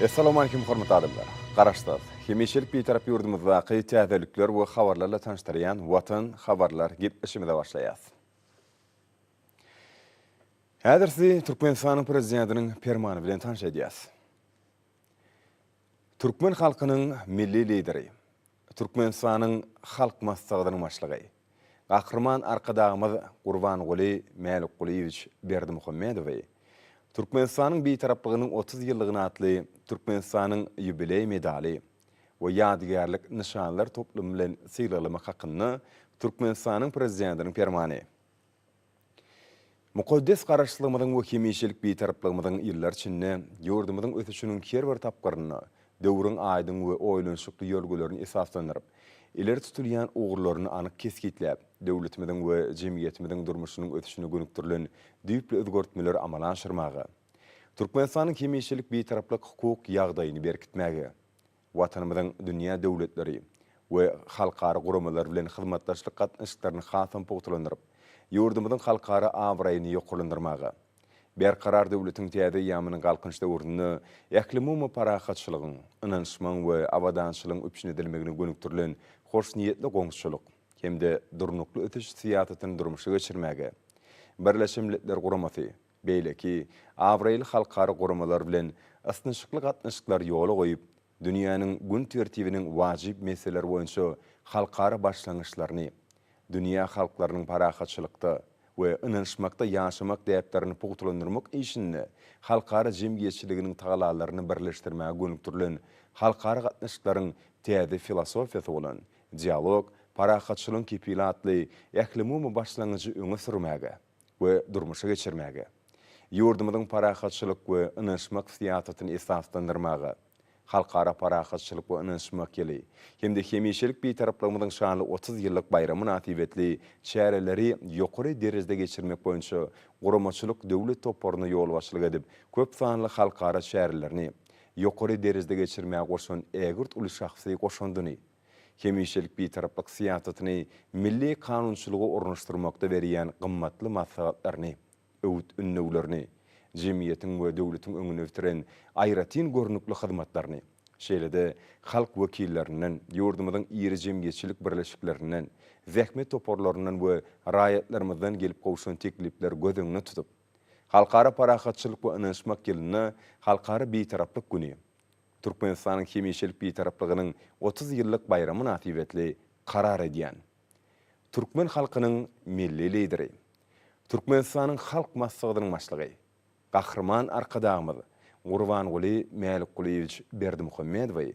Assalamu alaikum hormatly adamlar. Qaraşdaq. Hemişelik bir taraf yurdumuzda täzelikler we habarlarla tanıştıryan Watan habarlar gep işimize başlayas. Häzirsi Türkmenistanyň prezidentiniň fermany bilen tanış edýäs. Türkmen halkynyň milli lideri, Türkmenistanyň halk maslahatynyň başlygy, Gahrman arkadagymyz Gurbanuly Mälikgulyewich Berdimuhammedow Türkmenistanyň bir taraplygynyň 30 ýyllygyna atly Türkmenistanyň ýubiley medali we ýadygärlik nişanlar toplumy bilen sylamak hakyny Türkmenistanyň prezidentiniň fermany. Muqaddes garaşlygymyzyň we hemişelik bir taraplygymyzyň ýyllar içinde ýurdumyzyň ötüşiniň her bir tapgyryny, döwrüň aýdyň we oýlanşykly ýolgalaryny esaslandyryp, ileri tutulýan ugurlaryny anyk kesgitläp, döwletimiziň we jemgyýetimiziň durmuşynyň ötüşine gönükdirilen düýpli özgörtmeler amala aşyrmagy, Türkmenistanyň hemişelik bir taraplyk hukuk ýagdaýyny berkitmäge, watanymyzyň dünýä döwletleri we halkara guramalar bilen hyzmatdaşlyk gatnaşyklaryny hasam pogtulandyryp, ýurdumyzyň halkara awraýyny ýoklandyrmagy, berkarar döwletiň täze ýamynyň galkynç döwrüni, ähli parahatçylygyň, ynanşmaň we awadançylygyň öpüşine edilmegine gönükdirilen hoş niýetli goňşulyk hemde durnukly ötüş siýasatyny durmuşa geçirmäge, Birleşmiş Milletler Guramasy, beýleki awraýly halkara guramalar bilen asnşykly gatnaşyklar ýola goýup, dünýäniň gün tertibiniň wajyp meseleleri boýunça halkara başlangyçlaryny, dünýä halklarynyň parahatçylykda we ynanşmakda ýaşamak däplerini pogtulandyrmak işini halkara jemgyýetçiliginiň tagalalaryny birleşdirmäge gönükdirilen halkara gatnaşyklaryň täze filosofiýasy bolan dialog, parahatçylygyň kepilatly ähli başlangyjy öňe sürmäge we durmuşa geçirmäge, ýurdumyzyň parahatçylyk we ynanşmak siýasatyny esaslandyrmagy, halkara parahatçylyk we ynanşmak ýyly, hemde hemişelik bir taraplygymyzyň şanly 30 ýyllyk bayramy münasibetli şäherleri ýokary derejede geçirmek boýunça guramaçylyk döwlet toporuny ýol başlyk edip, köp sanly halkara şäherlerini ýokary derejede geçirmäge goşan ägirt uly şahsy goşandyny, hemişelik bir taraplyk siýasatyny milli kanunçylygy ornaşdyrmakda berýän gymmatly maslahatlaryny, öwüt ünnewlerini, jemgyýetiň we döwletiň öňüne ötüren aýratyn görnükli hyzmatlaryny, şeýlede halk wekillerinden, ýurdumyzyň iri jemgyýetçilik birleşiklerinden, zähmet toporlaryndan we raýatlarymyzdan gelip gowşan teklipler göz tutup, halkara parahatçylyk we ynanşmak ýylyny halkara bir taraplyk güni, Türkmenistanyň hemişelik bir taraplygynyň 30 ýyllyk bayramy münasibetli karar edýän. Türkmen halkynyň milli lideri, Türkmenistanyň halk maslahatynyň başlygy, Gahrman arkadagymyz Gurbanuly Mälikgulyewich Berdimuhammedow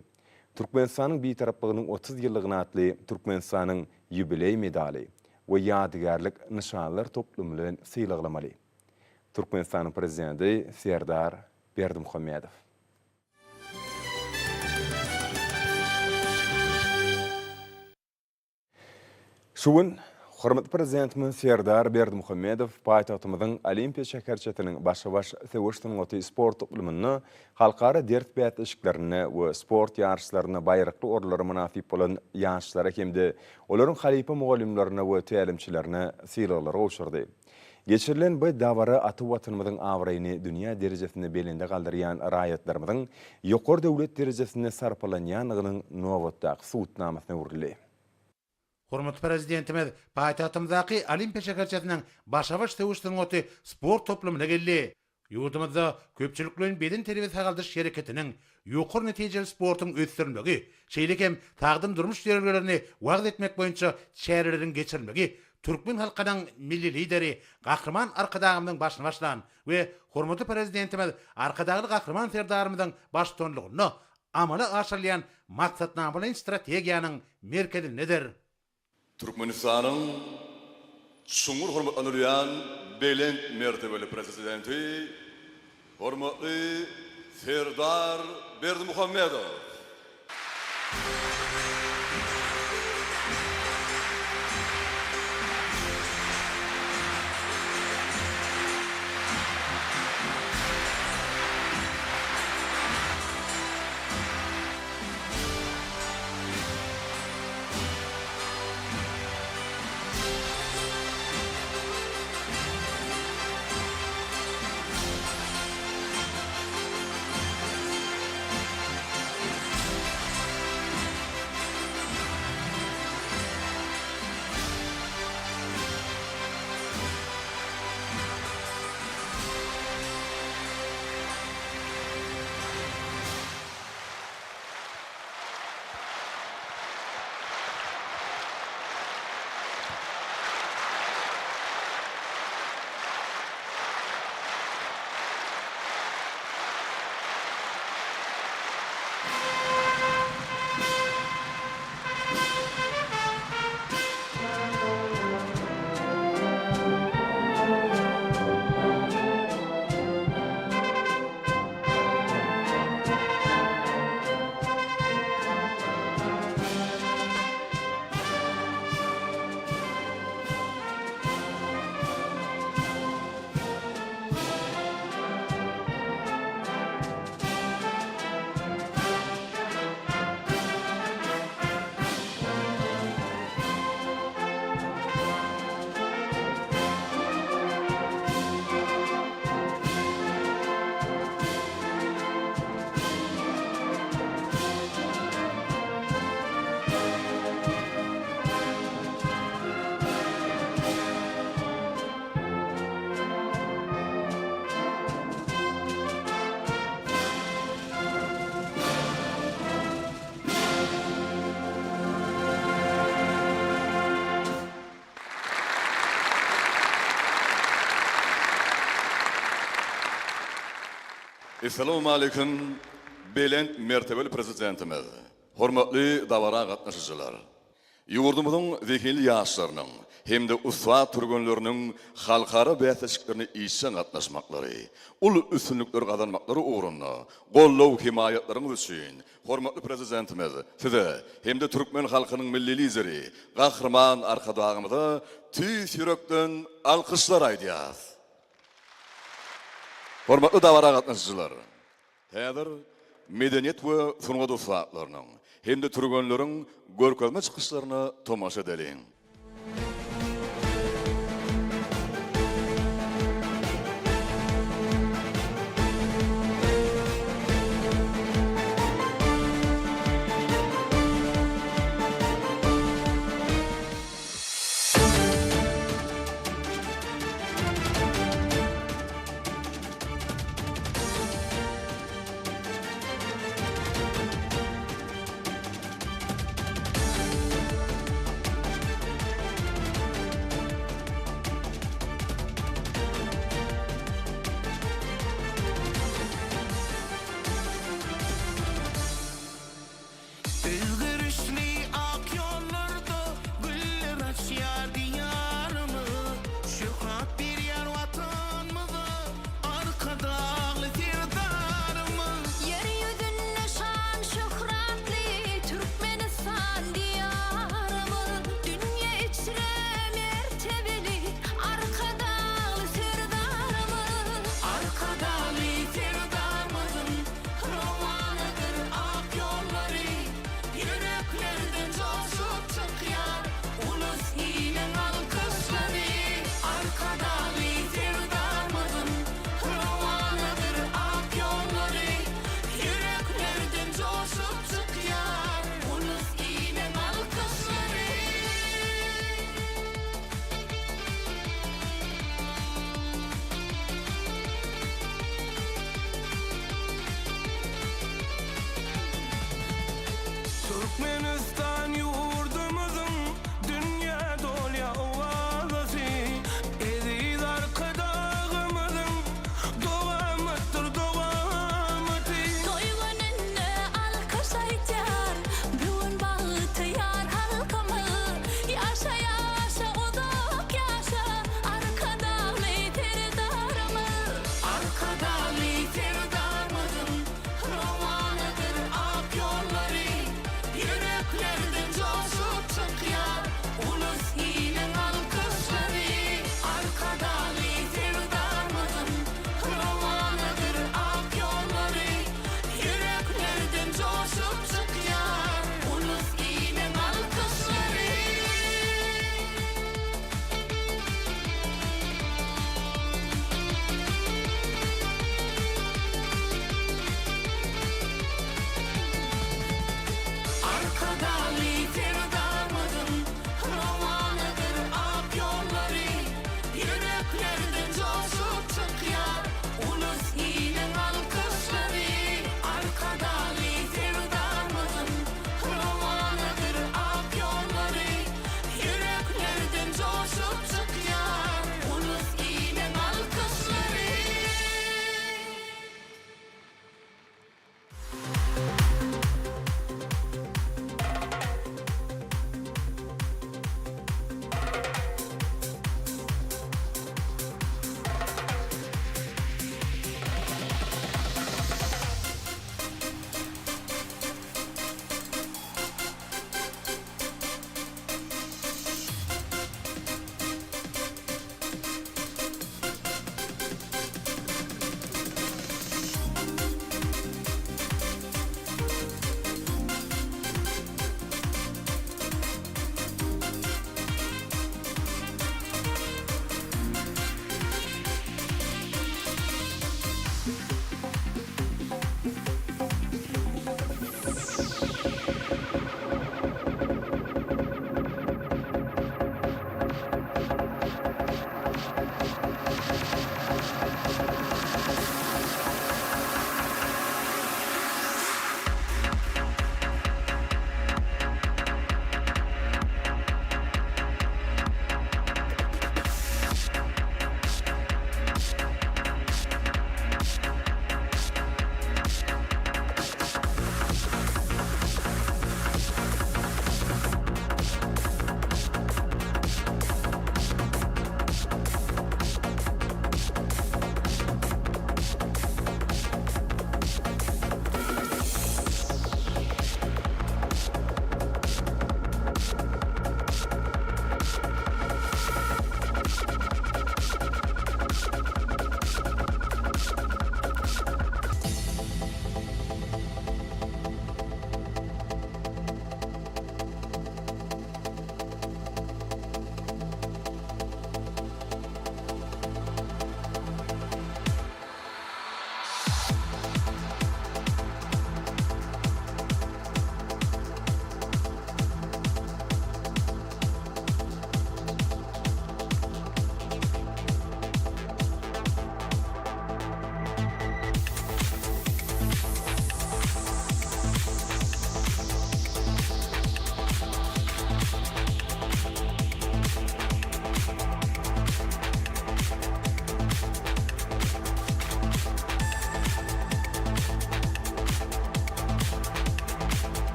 Türkmenistanyň bir taraplygynyň 30 ýyllygyna atly Türkmenistanyň ýubiley medali we ýadygärlik nişanlar toplumy bilen sylaglamaly. Türkmenistanyň prezidenti Serdar Berdimuhammedow. Şuň hormatly prezidentimiz Serdar Berdimuhammedow paýtagtymyzyň Olimpiýa şäherçetiniň başa-baş sewişdiň oty sport toplumyny halkara dert bät işlerini we sport ýarşlaryna baýrakly orlary münasip bolan ýaşlara hemde olaryň halipa mugallimlerine we tälimçilerine sylaglary gowşurdy. Geçirilen bu dawara aty watanymyzyň awraýyny dünýä derejesinde belinde galdyrýan raýatlarymyzyň ýokary döwlet derejesinde sarpalanýanygynyň nowatdaky suwutnamasyna urildi. Hormatly prezidentimiz paýtagtymyzdaky Olimpiýa şäherçetiniň başa-baş sewişdiň oty sport toplumyna geldi. Ýurdumyzda köpçüliklerin beden terbiyesi hagaldyş hereketiniň ýokary netijeli sportyň ösdürilmegi, şeýlekem tagdym durmuş derejelerini wagt etmek boýunça şäherleriň geçirilmegi, Türkmen halkynyň milli lideri Gahrman arkadagymyň başyna başlan we hormatly prezidentimiz arkadagy Gahrman serdarymyzyň baştonlugyny amala aşyrlayan maksatnama bilen strategiýanyň merkezi nedir? Türkmenistanyň şuňur hormatlanýan belent mertebeli prezidenti hormatly Serdar Berdimuhammedow. Assalamu alaykum. Belent mertebeli prezidentimiz. Hormatly dawara gatnaşyjylar. Ýurdumyzyň zehirli ýaşlarynyň hem de uswa turgunlarynyň halkara bäsleşiklerini işe gatnaşmaklary, ul üstünlükler gazanmaklary uğrunda gollaw himayetlaryňyz üçin hormatly prezidentimiz size hem de Türkmen halkynyň milli lideri, gahrman arkadagymyza tüýs ýürekden alkışlar aýdýar. Hormatly dawara gatnaşyjylar. Häzir medeniyet we sunga dostlarynyň hem de turgunlaryň görkezme çykyşlaryny tomaşa edeliň.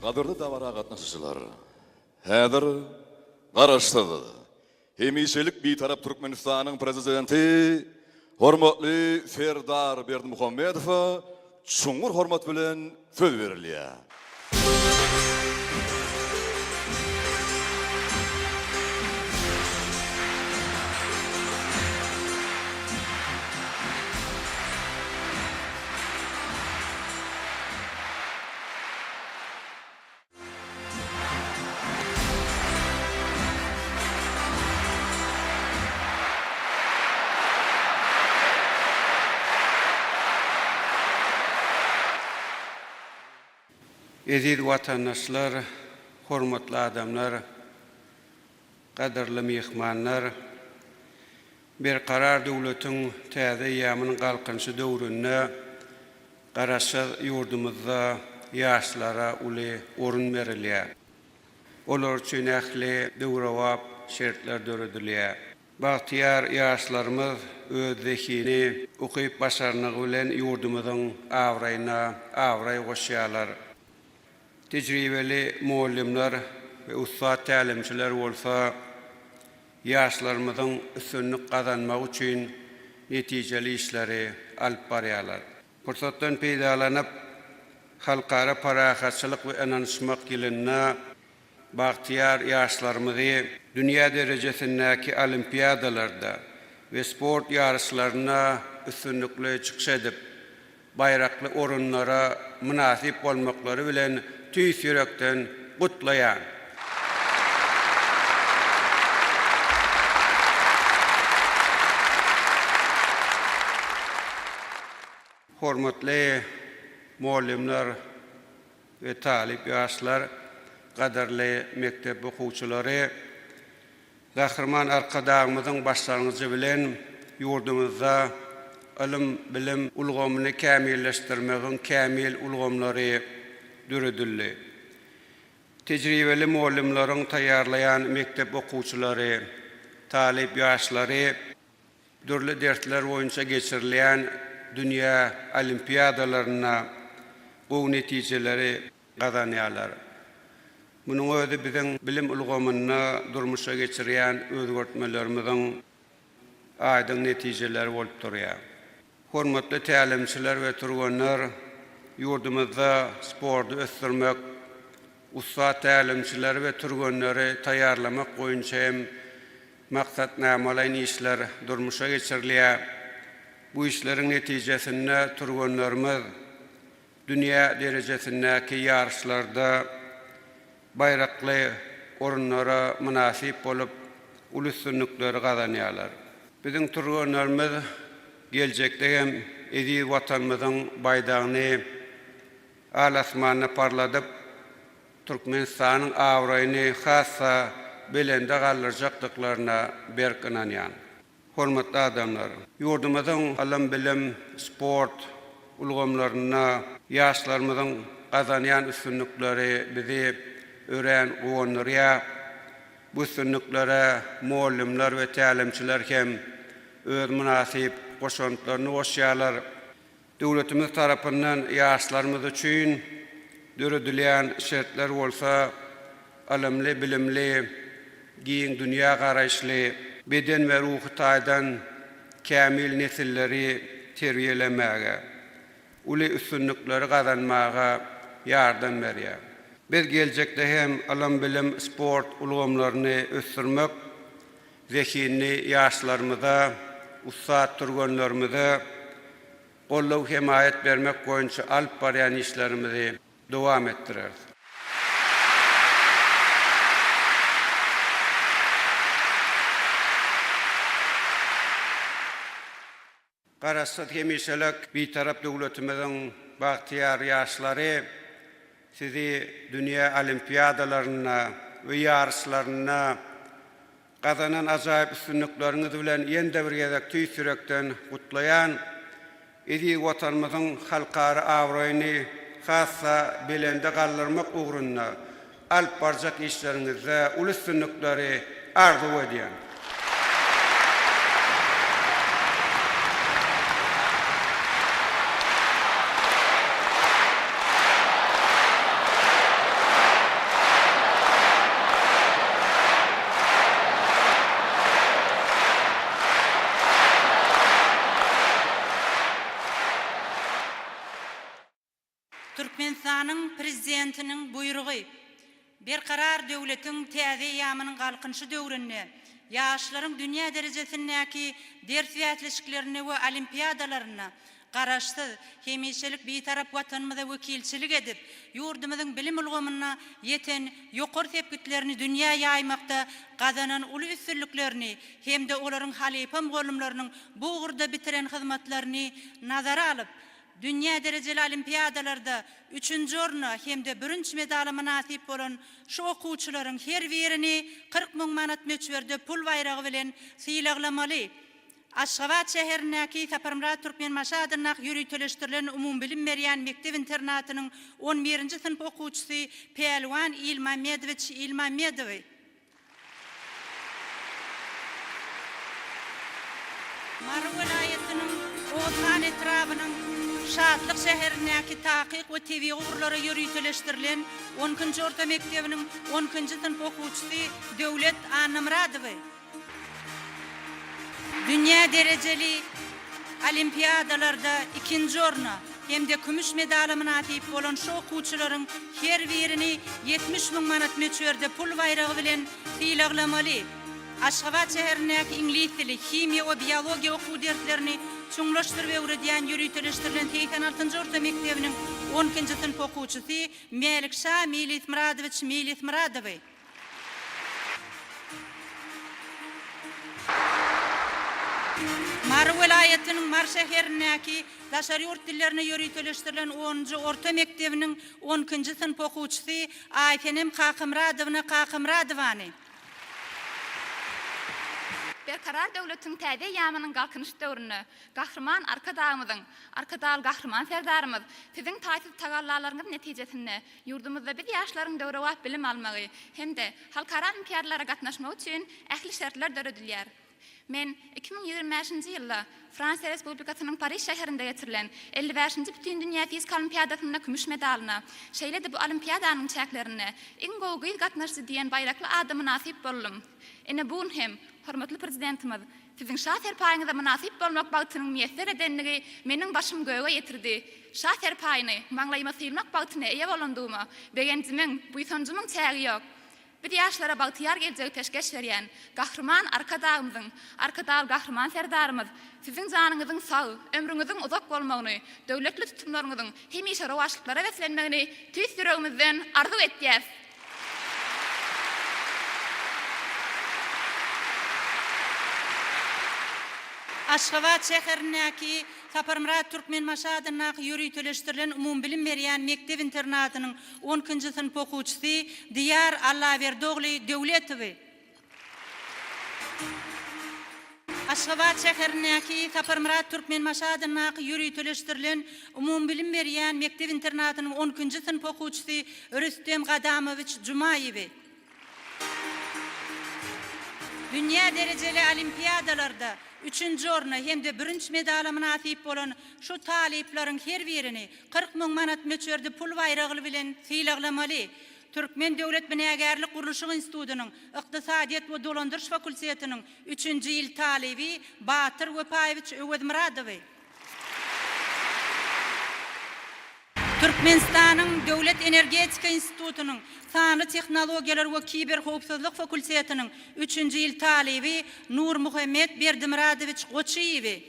Qadırlı davara qatnaşıcılar. Häzir garaşdyr. Hemiselik bir tarap Türkmenistan'ın prezidenti hormatly Serdar Berdimuhammedow çuňur hormat bilen söz berilýär. Eziz vatandaşlar, hormatly adamlar, qadarly mehmanlar, bir karar döwletiň täze ýamynyň galkynşy döwründe garaşa ýurdumyzda ýaşlara uly orun berilýär. Olar üçin ähli döwrawap şertler döredilýär. Bagtyar ýaşlarymyz öz zekini ukyp başarnygy bilen ýurdumyzyň awraýyna awraý goşýarlar. Tecrübeli muallimler ve ustad talimçiler bolsa ýaşlarymyzyň üstünlük gazanmak üçin netijeli işleri alyp barýarlar. Fursatdan peýdalanyp halkara parahatçylyk we ananyşmak ýylynda bagtyar ýaşlarymyzy dünýä derejesindäki olimpiadalarda we sport ýarışlaryna üstünlükle çykyş edip bayrakly orunlara münasip bolmaklary bilen tüýs ýürekden gutlaýan. Hormatly muallimler we talip ýaşlar, qadarly mektep okuwçylary, gahryman arkadaşymyzyň başlangyjy bilen ýurdumyzda ilim bilim ulgamyny kämilleşdirmegiň kämil ulgamlary düredildi. Tecrübeli muallimlaryň taýýarlaýan mektep okuwçylary, talip ýaşlary dürli dersler boýunça geçirilýän dünýä olimpiadalaryna bu netijeleri gazanýarlar. Munyň özi biziň bilim ulgamyna durmuşa geçirýän özgertmelerimiziň aýdyň netijeleri bolup durýar. Hormatly talimçiler we turganlar, ýurdumyzda sporty ösdürmek, ustad talimçiler we turganlary taýýarlamak boýunça hem maksatnamalaýan işler durmuşa geçirilýär. Bu işleriň netijesinde turganlarymyz dünýä derejesindäki ýarışlarda bayrakly orunlara münasip bolup ulussunlukları gazanýarlar. Biziň turganlarymyz geljekde hem eziz watanymyzyň baýdagyny alasmanyna parladyp Türkmenistanyň awraýyny hassa belende galdyrjakdyklaryna berkinanýan. Hormatly adamlar, ýurdumyzyň alam bilim, sport ulgamlaryna ýaşlarymyzyň gazanýan üstünlükleri bizi ören gowandyrýar. Bu üstünlüklere muallimler we talimçiler hem öz münasip goşantlaryny goşýarlar. Döwletimiz tarapyndan ýaşlarymyz üçin düredilýän şertler bolsa, alamly bilimli, giň dünýä garaşly, beden we ruhy taýdan kämil nesilleri terbiýelemäge, uly üstünlükleri gazanmaga ýardam berýär. Biz geljekde hem alam bilim, sport ulgamlaryny ösdürmek, zekini ýaşlarymyza, ustad turganlarymyza gollaw hemaýet bermek boýunça alyp barýan işlerimizi dowam etdirer. Garaşat hemiselek bir tarap döwletimiziň bagtyar ýaşlary sizi dünýä olimpiadalaryna we ýarışlaryna gazanan ajaýyp üstünlükleriniz bilen ýende bir gezek tüýs ýürekden gutlaýan eziz watanymyzyň halkara awraýyny hassa belende galdyrmak ugrunda alyp barjak işleriňizde uly üstünlükleri arzu edýän. Türkmenistan'ın prezidentinin buyruğu, bir karar devletin täze ýamynyň galkynşy döwründe, ýaşlaryň dünya derejesindäki ders ýatlyşyklarına we olimpiadalaryna garaşsyz hemişelik bitarap watanymyza wekilçilik edip, ýurdumyzyň bilim ulgamyna ýeten ýokary tepkitlerini dünýä ýaýmakda gazanan uly üstünliklerini hem de olaryň halypam golumlarynyň bu gurda bitiren hyzmatlaryny nazara alyp, dünya dereceli olimpiadalarda 3-nji orna hem de 1-nji medala nasip bolan şu okuwçylaryň her birini 40 000 manat möçberde pul bayragy bilen sylaglamaly. Aşgabat şäherindäki Saparmrat Türkmenmaşadynak ýürütüleşdirilen umumbilim berýän mekdep internatynyň 11-nji sınıf okuwçysy Pelwan Ilmamedowich Ilmamedowy. Mara welaýatynyň Ozan etrabynyň Şadlyk şäherindäki takyk we TV gurulary ýürütüleşdirilen 10-njy orta mektebiniň 10-njy sınıf okuwçysy Döwlet Anamradowy. Dünya dereceli olimpiadalarda 2-nji orna hem de kümüş medala nasip bolan şu okuwçylaryň her birini 70 000 manat möçberde pul bayragy bilen sylaglamaly. Aşgabat şäherindäki ingliz dili, himiýa we biologiýa okuw derslerini çuňlaşdyryp öwredýän ýürütüleşdirilen 86-njy orta mektebiniň 12-nji sınıf okuwçysy Melikşah Milismuradowich Milismuradowy. Mar welaýatynyň Mar şäherindäki daşary ýurt dillerini ýürütüleşdirilen 10-njy orta mektebiniň 12-njy sınıf okuwçysy Ayfenem Kakymradowna Kakymradowany. Berkarar döwletiň täze ýamynyň galkynşy döwrüne gahrman arkadal gahrman serdarymyz siziň taýsy tagallalaryňyz netijesinde ýurdumyzda biz ýaşlaryň döwre wagt bilim almagy hem-de halkara olimpiadalara gatnaşmak üçin ähli şertler döredilýär. Men 2025-nji ýylda Fransa Respublikasynyň Paris şäherinde geçirilen 55-nji bütün dünýä fizik olimpiadasyna kümüş medalyna, şeýle de bu olimpiadanyň çäklerine iň gowy gatnaşdy diýen baýrakly adamy nasip boldum. Ene bun hem hormatly prezidentimiz siziň şah serpaýyňyza munasip bolmak bagtynyň meýesser edenligi meniň başym göge ýetirdi. Şah serpaýyny maňlaýyma sylmak bagtyna eýe bolandyma begenjimiň bu ýsonjumyň çägi ýok. Bir ýaşlara bagtyar geljek peşkeş berýän gahrman arkadal gahrman serdarymyz siziň janyňyzyň sag, ömrüňiziň uzak bolmagyny, döwletli tutumlaryňyzyň hemişe rowaşlyklara weslenmegini tüýs ýüregimizden arzu etýäs. Aşgabat şäherindäki Saparmrat Türkmenmaşadynak ýürütüleşdirilen umumbilim berýän mekdep internatynyň 10-njy sınıf okuwçysy Diyar Allaverdoğly Döwletowy. Aşgabat şäherindäki Saparmrat Türkmenmaşadynak ýürütüleşdirilen umumbilim berýän mekdep internatynyň 10-njy sınıf okuwçysy Rüstem Gadamowich Jumayewy. Dünya dereceli olimpiadalarda 3-nji orna hem de 1-nji medala nasip bolan şu talyplaryň her birini 40 000 manat möçberde pul bayragy bilen sylaglamaly. Türkmen Döwlet Binägerlik Gurulşy Institutynyň Ykdysadyýat we Dolandyrş fakultetiniň 3-nji ýyl talyby Batyr Wepaýewich Öwedmuradowy. Türkmenistanyň Döwlet Energetika Institutynyň Sanly Tehnologiýalar we Kiber howpsuzlyk fakultetiniň 3-nji ýyl talyby Nur Muhammed Berdimuradowich Goçiýewy.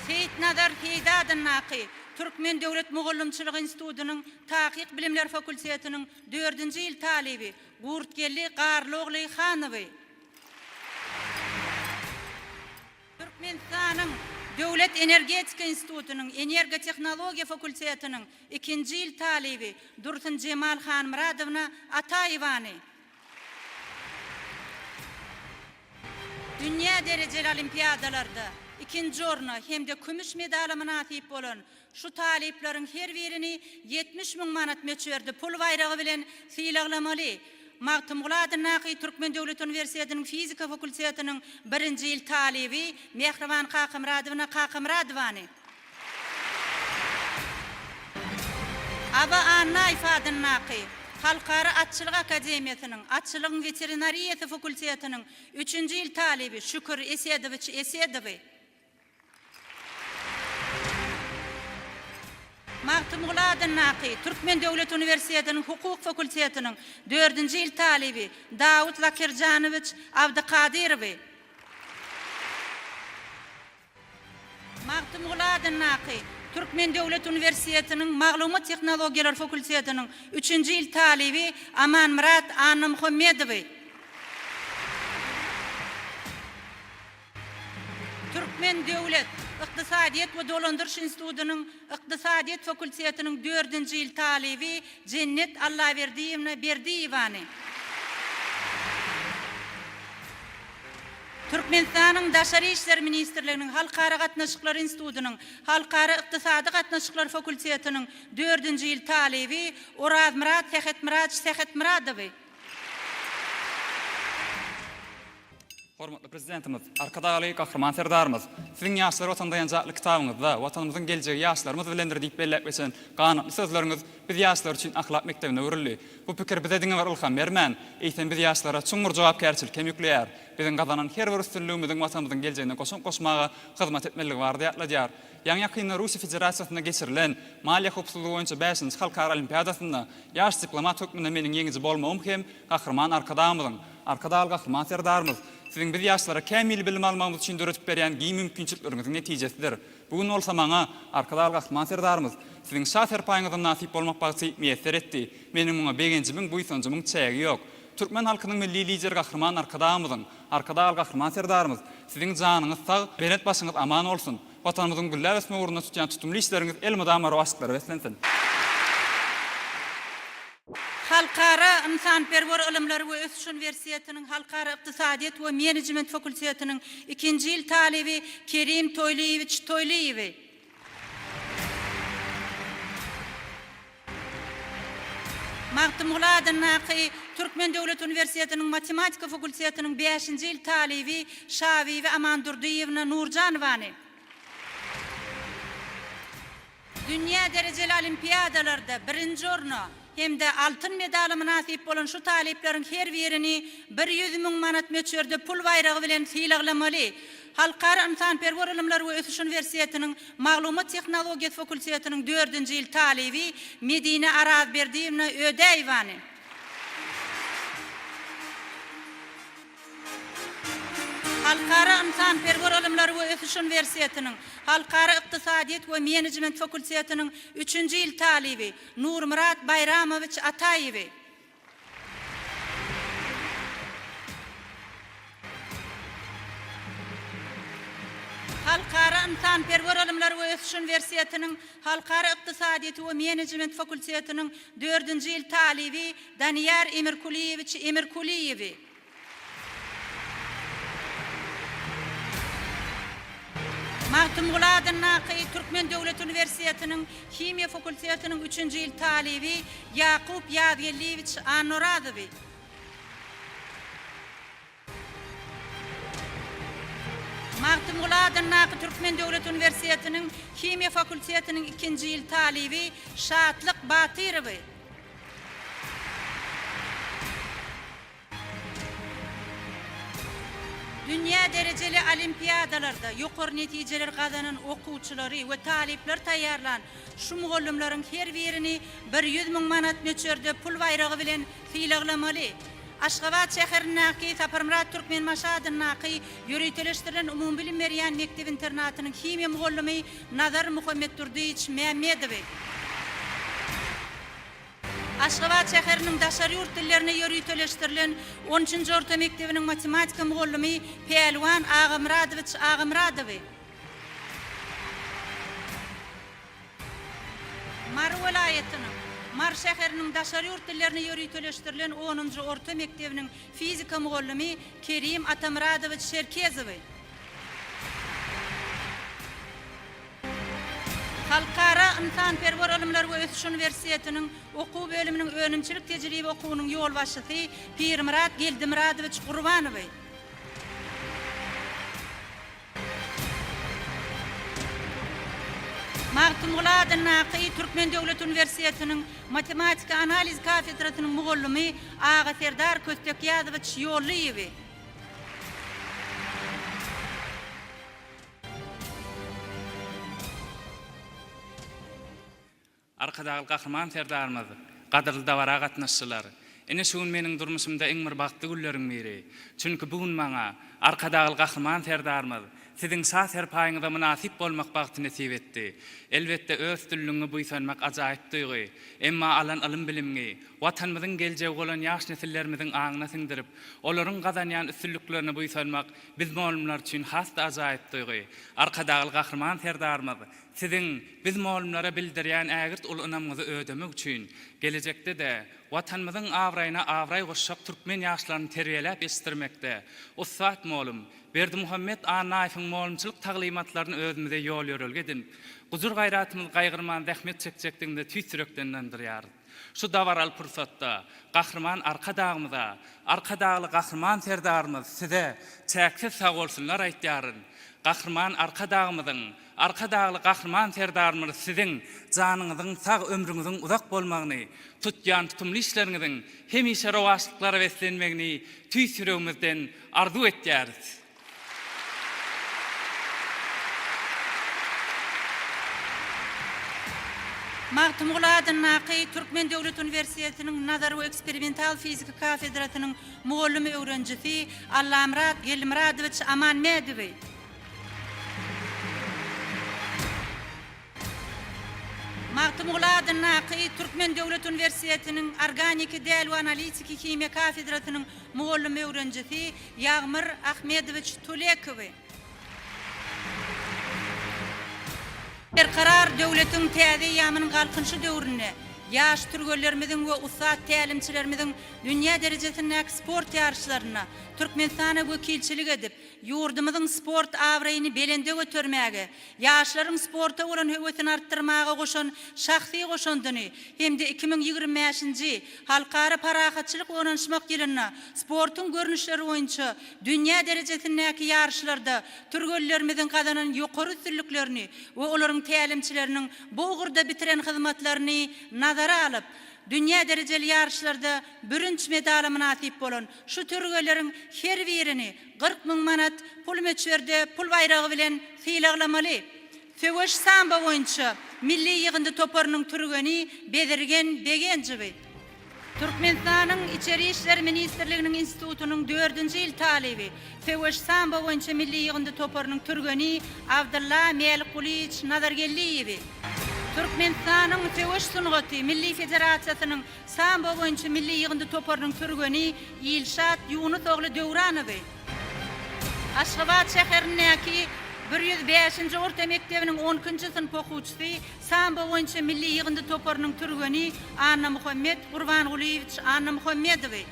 Seyit Nazar Heýdadynaky Türkmen Döwlet Mugallimçilik Institutynyň Takyk Bilimler fakultetiniň 4-nji ýyl talyby Gurtgelli Garlogly Hanowy. Türkmenistanyň Döwlet Energetika Institutynyň Energiýa Tehnologiýa fakultetiniň 2-nji ýyl talyby Dursun Jemal Hanmuradowna Ataýewany. Dünya dereceli olimpiadalarda 2-nji orna hem de kümüş medala nasip bolan şu talyplaryň her birini 70 000 manat möçberde pul bayragy bilen sylaglamaly. Magtymguladynaky Türkmen Döwlet Üniversitetiniň Fizika fakultetiniň 1-nji ýyl talyby Mehriban Kakymradowna Kakymradowany. Aba Anna ifadynaky Halkara Atçylyk Akademiýasynyň Atçylyk Veterinariýa fakultetiniň 3-nji ýyl talyby Şükür Esedowich Esedowy. Magtymguladyn Naqi, Türkmen Döwlet Üniversitetining Hukuk Fakultetiniň 4-nji ýyl talibi Dawud Zakirjanowich Abdykadirowy. Magtymguladyn Naqi, Türkmen Döwlet Üniversitetining Maglumat Tehnologiýalar Fakultetiniň 3-nji ýyl talibi Aman Murat Muhammedowy. Türkmen Döwlet Iqtisadiýet we Dolandyrş Institutynyň Iqtisadiýet Fakultetiniň 4-nji ýyl talibi Cennet Allaberdiýewna Berdiýewany. Türkmenistanyň Daşary işler ministrliginiň Halkara gatnaşyklar institutynyň Halkara ykdysady gatnaşyklar fakultetiniň 4-nji ýyl talibi Oraz Murat Sehetmuradowy. Hormatly prezidentimiz, arkadaşly Kahraman Serdarymyz, siziň ýaşlar watan dayanjakly kitabyňyzda watanymyzyň geljegi ýaşlarymyz bilendir diýip belläp geçen ganatly sözleriňiz biz ýaşlar üçin ahlak mektebine öwrüldi. Bu pikir bize diňe bir ilham bermän, eýsen biz ýaşlara çuňur jogapkärçilik ýükleýär. Biziň gazanan her bir üstünlüğümizin watanymyzyň geljegine goşmaga hyzmat etmeligi bar diýipler. Ýa-ni ýakynda Russiýa Federatsiýasyna geçirilen maliýe hukukçylygy boýunça 5-nji halkara olimpiadasynda ýaş diplomat hökmünde meniň ýeňiji bolmagym hem Kahraman arkadamyzyň, arkadaşly Kahraman Serdarymyz siziň biz ýaşlara kämil bilim almamyz üçin döretip berýän giň mümkinçilikleriňiziň netijesidir. Bugün bolsa maňa arkadaşly Kahraman Serdarymyz siziň şahser paýyňyzdan nasip bolmak bagty meýesser etdi. Meniň muňa begenjimin buýsanjymyň çägi ýok. Türkmen halkynyň milli lider Kahraman arkadamyzyň, arkadaşly Kahraman Serdarymyz siziň janyňyz sag, belet başyňyz aman bolsun. Watanymyzyň güllä resmi uğruna tutýan tutumly işleriňiz el mudamary wagtlary beslensin. Halkara Insanperwer Ilimleri we Ösüş Üniversitetiniň Halkara Ykdysadyýet we Menejment Fakultetiniň 2-nji ýyl talibi Kerim Toýliýew. Magtymguladyn Naqi, Türkmen Döwlet Üniversitetiniň Matematika Fakultetiniň 5-nji ýyl talibi Şawiwe Amandurdiýewna Nurjanowany. Dünya derejeli olimpiadalarda 1-nji orna hem de altın medaly nasip bolan şu talipleriň her birini 100.000 manat möçberde pul bayragy bilen hilaglamaly. Halkara Insanperwer Ilimleri we Ösüş Üniversitetiniň Maglumat Tehnologiýasy Fakultetiniň 4-nji ýyl talibi Medine Arazberdiýewna Ödeýewany. Halkara Insanperwer Ilimleri we Ösüş Üniversitetiniň Halkara Ykdysadyýet we Menejment Fakultetiniň 3-nji ýyl talibi Nurmurat Bayramowich Ataýew. Halkara Insanperwer Ilimleri we Ösüş Üniversitetiniň Halkara Ykdysadyýet we Menejment Fakultetiniň 4-nji ýyl talibi Daniyar Emirkuliýew. Magtymguladyn Naqi, Türkmen Döwlet Üniversitetiniň Himiýa Fakultetiniň 3-nji ýyl talibi Yakup Ýagellewich Anoradowy. Magtymguladyn Naqi, Türkmen Döwlet Üniversitetiniň Himiýa Fakultetiniň 2-nji ýyl talibi Şatlyk Batyrowy. Dünya derejeli olimpiadalarda ýokary netijeler gazanan okuwçylary we talipler taýýarlan şu mugallimleriň her birini 100.000 manat möçberde pul bayragy bilen hilaglamaly. Aşgabat şäherindäki Saparmurat Türkmen Maşadyn Naqi ýöreteleşdirilen umumy bilim berýän mekdep internatynyň himiýa mugallimy Nazar Muhammeddurdiýevich Mämmedowy. Aşgabat şäheriniň Daşary ýurt dillerine ýöreteleşdirilen 10-njy orta mektebiniň matematika mugallimy Pelwan Agymradowy. Mar welaýatynyň Mar şäheriniň Daşary ýurt dillerine ýöreteleşdirilen 10-njy orta mektebiniň fizika mugallimy Kerim Atamradowich Şerkezowy. Halkara Insanperwer Ilimleri we Ösüş Üniversitetiniň okuw bölüminiň önümçilik tejribe okuwynyň ýol başçysy Pirmurat Geldimradowich Gurbanowy. Magtymguladyn Naqi, Türkmen Döwlet Üniversitetiniň Matematika Analiz kafedrasynyň mugallimy Ağa Serdar Köstekýazowich Ýollaýew. arkadagy gahryman serdarymyz, gadyrly dawara gatnaşçylar. Ene şuun meniň durmuşymda iň bir bagtly gülleriň biri. Çünki bugun maňa arkadagy gahryman serdarymyz siziň şah serpaýyňyza münasip bolmak bagty nesip etdi. Elbetde öz düllüňi buýsanmak ajaýyp duýgy. Emma alan alym bilimgi, watanymyzyň geljegi bolan ýaş nesillerimiziň aňyna siňdirip, olaryň gazanýan üstünliklerini buýsanmak biz molumlar üçin hasda ajaýyp duýgy. Arkadagy gahryman serdarymyz siziň biz molumlara bildirýän ägirt ul ynamyzy ödemek üçin gelecekde de watanymyzyň awraýyna awraý goşşak türkmen ýaşlaryny terbiýelep yetişdirmekde. Ussat molum Berdi Muhammed Anaýewiň molumçylyk taglimatlaryny özümize ýol ýörelgedin. Guzur gaýratymyz gaýgyrman zähmet çekjekdiginde tüýsürekdenlendirýär. Şu dawaral pursatda gahryman arkadagymyza, arkadagly gahryman serdarymyz size çäksiz sag bolsunlar aýtýaryn. Gahryman arkadagymyzyň, arkadagly gahryman serdarymyz siziň janyňyzyň sag ömrüňiziň uzak bolmagyny, tutýan tutumly işleriňiziň hemişe rowaşlyklara beslenmegini tüýsüregimizden arzu etýäris. Magtymguladyn Naqy Türkmen Döwlet Üniversitetiniň nazar we eksperimental fizika kafedrasynyň muallimi öwrenjisi Allamrat Gelmiradowich Amanmedowy. Magtymguladyn Naqy Türkmen Döwlet Üniversitetiniň organika däl we analitiki kimya kafedrasynyň muallimi öwrenjisi Ýagmyr Ahmedowich Tulekowy. Karar döwletiň täze ýamynyň galkynşy döwrüne, ýaş türgellerimiziň we ussat tälimçilerimiziň dünýä derejesindäki sport ýarşlaryna Türkmenistana wekilçilik edip, ýurdumyzyň sport awraýyny belende götürmäge, ýaşlaryň sporta bolan höwetini artdyrmaga goşan şahsy goşandyny hemde 2025-nji halkara parahatçylyk oňanşmak ýylyna sportyň görnüşleri boýunça dünýä derejesindäki ýarşlarda türgellerimiziň gazanan ýokary üstünliklerini we olaryň tälimçileriniň bu ugurda bitiren hyzmatlaryny nazara alyp dünýä derejeli ýarşlarda birinçi medala münasip bolan şu türgelerin her birini 40 000 manat pul meçberde pul bayragy bilen hylaglamaly. Söwüş samba boýunça milli ýygyndy toparynyň türgeni Bedirgen Begenjewi. Türkmenistanyň İçeri işler Ministrliginiň institutunyň 4-nji ýyl talibi. Söwüş samba boýunça milli ýygyndy toparynyň türgeni Abdulla Melikuliç Nazargelliýewi. Türkmenistanyň Söwüş sungaty Milli Federasiýasynyň samba boýunça milli ýygyndy toparynyň türgeni Ýylşat Ýunus ogly Döwranowy. Aşgabat şäherindäki 105-nji orta mektebiniň 10-njy synp okuwçysy samba boýunça milli ýygyndy toparynyň türgeni Anna Muhammed Gurbanguliýewich Anna Muhammedowy.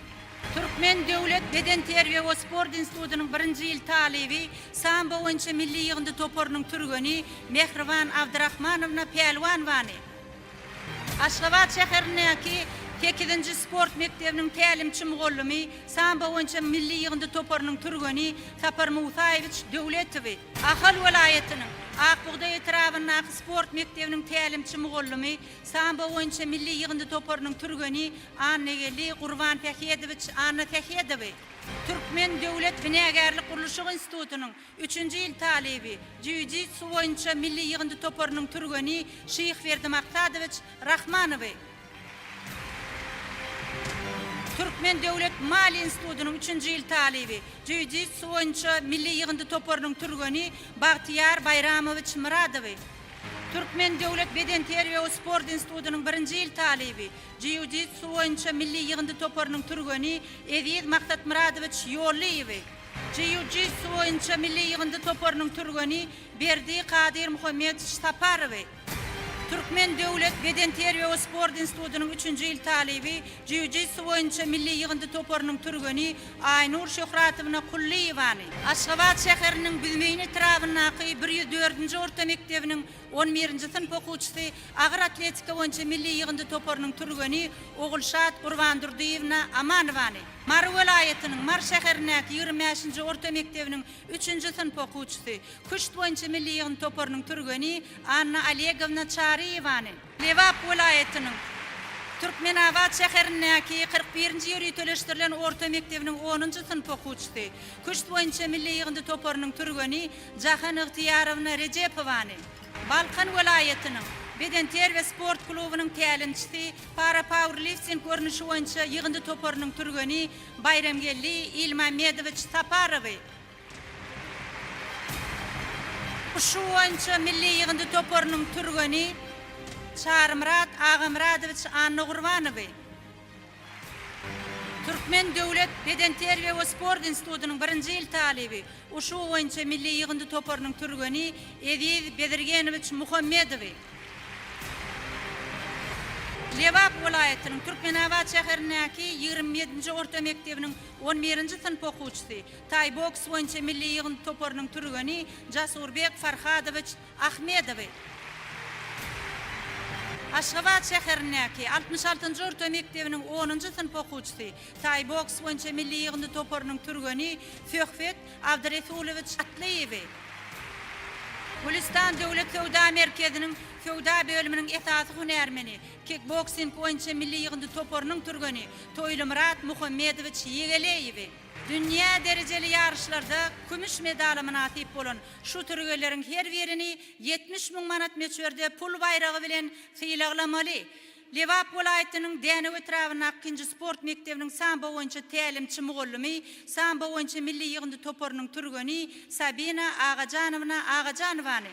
Türkmen Döwlet Beden Terbiýe we Sport Institutunyň 1-nji ýyl talibi samba boýunça milli ýygyndy toparynyň türgeni Mehriban Abdurrahmanowna Pelwanwany. Aşgabat şäherindäki 8-nji sport mektebiniň tälimçi mugallymy samba boýunça milli ýygyndy toparynyň türgeni Sapar Musaýewich Döwletowy. Ahal welaýatynyň Akbuğday etrawynyň sport mektebiniň tälimçi mugallymy samba boýunça milli ýygyndy toparynyň türgeni Annegeli Gurban Fähiyedowich Anna Fähiyedowy. Türkmen Döwlet Binägerlik Gurulşy Institutunyň 3-nji ýyl talibi jiu-jitsu boýunça milli ýygyndy toparynyň türgeni Şeýh Ferdi Maqsadowich Rahmanowy. Türkmen Döwlet Mali Institutunyň 3-nji ýyl talibi jiu-jitsu boýunça milli ýygyndy toparynyň türgeni Bagtyar Bayramowich Muradowy. Türkmen Döwlet Beden Terbiýe we Sport Institutunyň 1-nji ýyl talibi jiu-jitsu boýunça milli ýygyndy toparynyň türgeni Eziz Maksat Muradowich Ýolliýewi. Jiu-jitsu boýunça milli ýygyndy toparynyň türgeni Berdi Kadir Muhammed Saparowy. Türkmen Döwlet Beden Terbiýe we Sport Institutunyň 3-nji ýyl talibi jiu-jitsu boýunça milli ýygyndy toparynyň türgeni Aynur Şöhratowna Kulliýewany. Aşgabat şäheriniň Büzmeýin etrawynyňky 104-nji orta mektebiniň 11-nji synp okuwçysy agyr atletika boýunça milli ýygyndy toparynyň türgeni Ogulşat Gurbandurdiýewna Amanowany. Mar welaýatynyň Mar şäherindäki 25-nji orta mektebiniň 3-nji synp okuwçysy Kuşt boýunça milli ýygyndy toparynyň türgeni Anna Alegovna Çariýewany. Lewap welaýatynyň Türkmenabad şäherindäki 41-nji ýöreteleşdirilen orta mektebiniň 10-njy synp okuwçysy Kuşt boýunça milli ýygyndy toparynyň türgeni Jahan Ygtyýarowna Rejepowany. Balkan welaýatynyň Bedenter ve Sport Klubu'nun tälimçisi, para powerlifting görnüşi boýunça ýygyndy toparynyň türgeni Bayramgelli Ilmamedowich Saparowy. Şu boýunça milli ýygyndy toparynyň türgeni Çarmrat Agamradowich Anna Gurbanowy. Türkmen Döwlet Bedenter we Sport Institutynyň 1-nji ýyl talibi. Uşu boýunça milli ýygyndy toparynyň türgeni Ediz Bedirgenowich Muhammedowy. Lewap welaýatynyň Türkmenabad şäherindäki 27-nji orta mektebiniň 11-nji synp okuwçysy, tay boks boýunça milli ýygyndy toparynyň türgeni Jasurbek Farhadowich Ahmedowy. Aşgabat şäherindäki 66-njy orta mektebiniň 10-njy synp okuwçysy, tay boks boýunça milli ýygyndy toparynyň türgeni Söhbet Abdurrahulowich Atlayewy. Gulistan Döwlet Sowda Merkeziniň Sowda bölüminiň esasy hünärmeni, kickboxing boýunça milli ýygyndy toparynyň türgeni Toýlumrat Muhammedowich Ýegeleýewi. Dünýä derejeli ýarışlarda kümüş medala nasip bolan şu türgeleriň her birini 70 000 manat meçberde pul bayragy bilen syýlaglamaly. Lewap welaýatynyň Däne etrawyna 2-nji sport mektebiniň samba boýunça tälimçi mugallymy, samba boýunça milli ýygyndy toparynyň türgeni Sabina Agajanowany.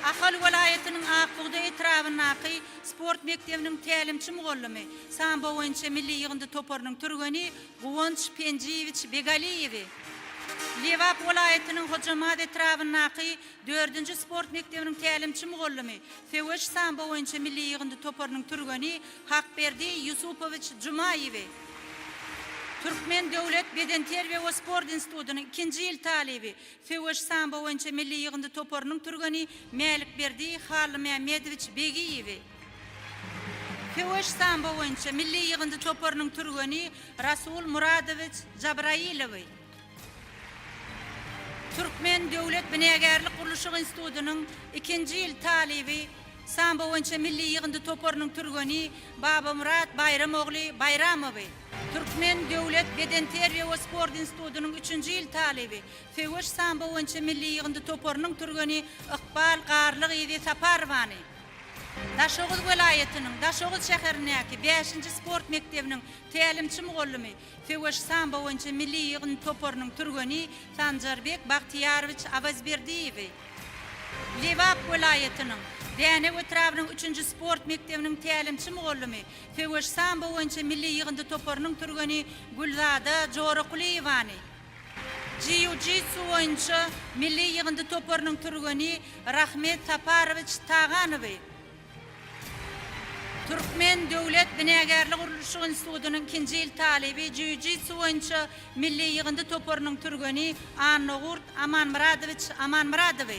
Ahal welaýatynyň Akbugda etrawynaky sport mektebiniň tälimçi mugallymy, samba boýunça milli ýygyndy toparynyň türgeni Guwanç Penjiewich Begaliýewi. Lewap welaýatynyň Hojamat etrawynaky 4-nji sport mektebiniň tälimçi mugallymy, Feweş samba boýunça milli ýygyndy toparynyň türgeni Hakberdi Yusupowich Jumaýewi. Türkmen Döwlet Bedenter we Sport Institutynyň 2-nji ýyl talibi, Feweş samba boýunça milli ýygyndy toparynyň türgeni Mälikberdi Halim Ahmedowich Begiýewi. Feweş samba boýunça milli ýygyndy toparynyň türgeni Rasul Muradowich Jabrailowy. Türkmen Döwlet Binägerlik Guruluşy Institutynyň 2-nji ýyl talibi, samba boýunça milli ýygyndy toparynyň türgeni Baba Murat Bayramogly Bayramowy. Türkmen Döwlet Bedenter we Sport Institutynyň 3-nji ýyl talibi, Feweş samba boýunça milli ýygyndy toparynyň türgeni Iqbal Garlygy Saparowany. Daşoğuz welaýatynyň Daşoğuz şäherindäki 5-nji sport mektebiniň tälimçi mugallymy, Feweş samba boýunça milli ýygyndy toparynyň türgeni Sanjarbek Bahtiyarowich Awazberdiýewi. Lewap welaýatynyň Däne etrawynyň 3-nji sport mektebiniň tälimçi mugallymy, Feweş samba boýunça milli ýygyndy toparynyň türgeni Gulzada Joraquliýewany. Jiu-jitsu boýunça milli ýygyndy toparynyň türgeni Rahmet Saparowich Taganowy. Türkmen Döwlet Binägerlik Guruluşy Institutynyň 2-nji ýyl talibi, jiu-jitsu boýunça milli ýygyndy toparynyň türgeni Annogurt Amanmuradowy.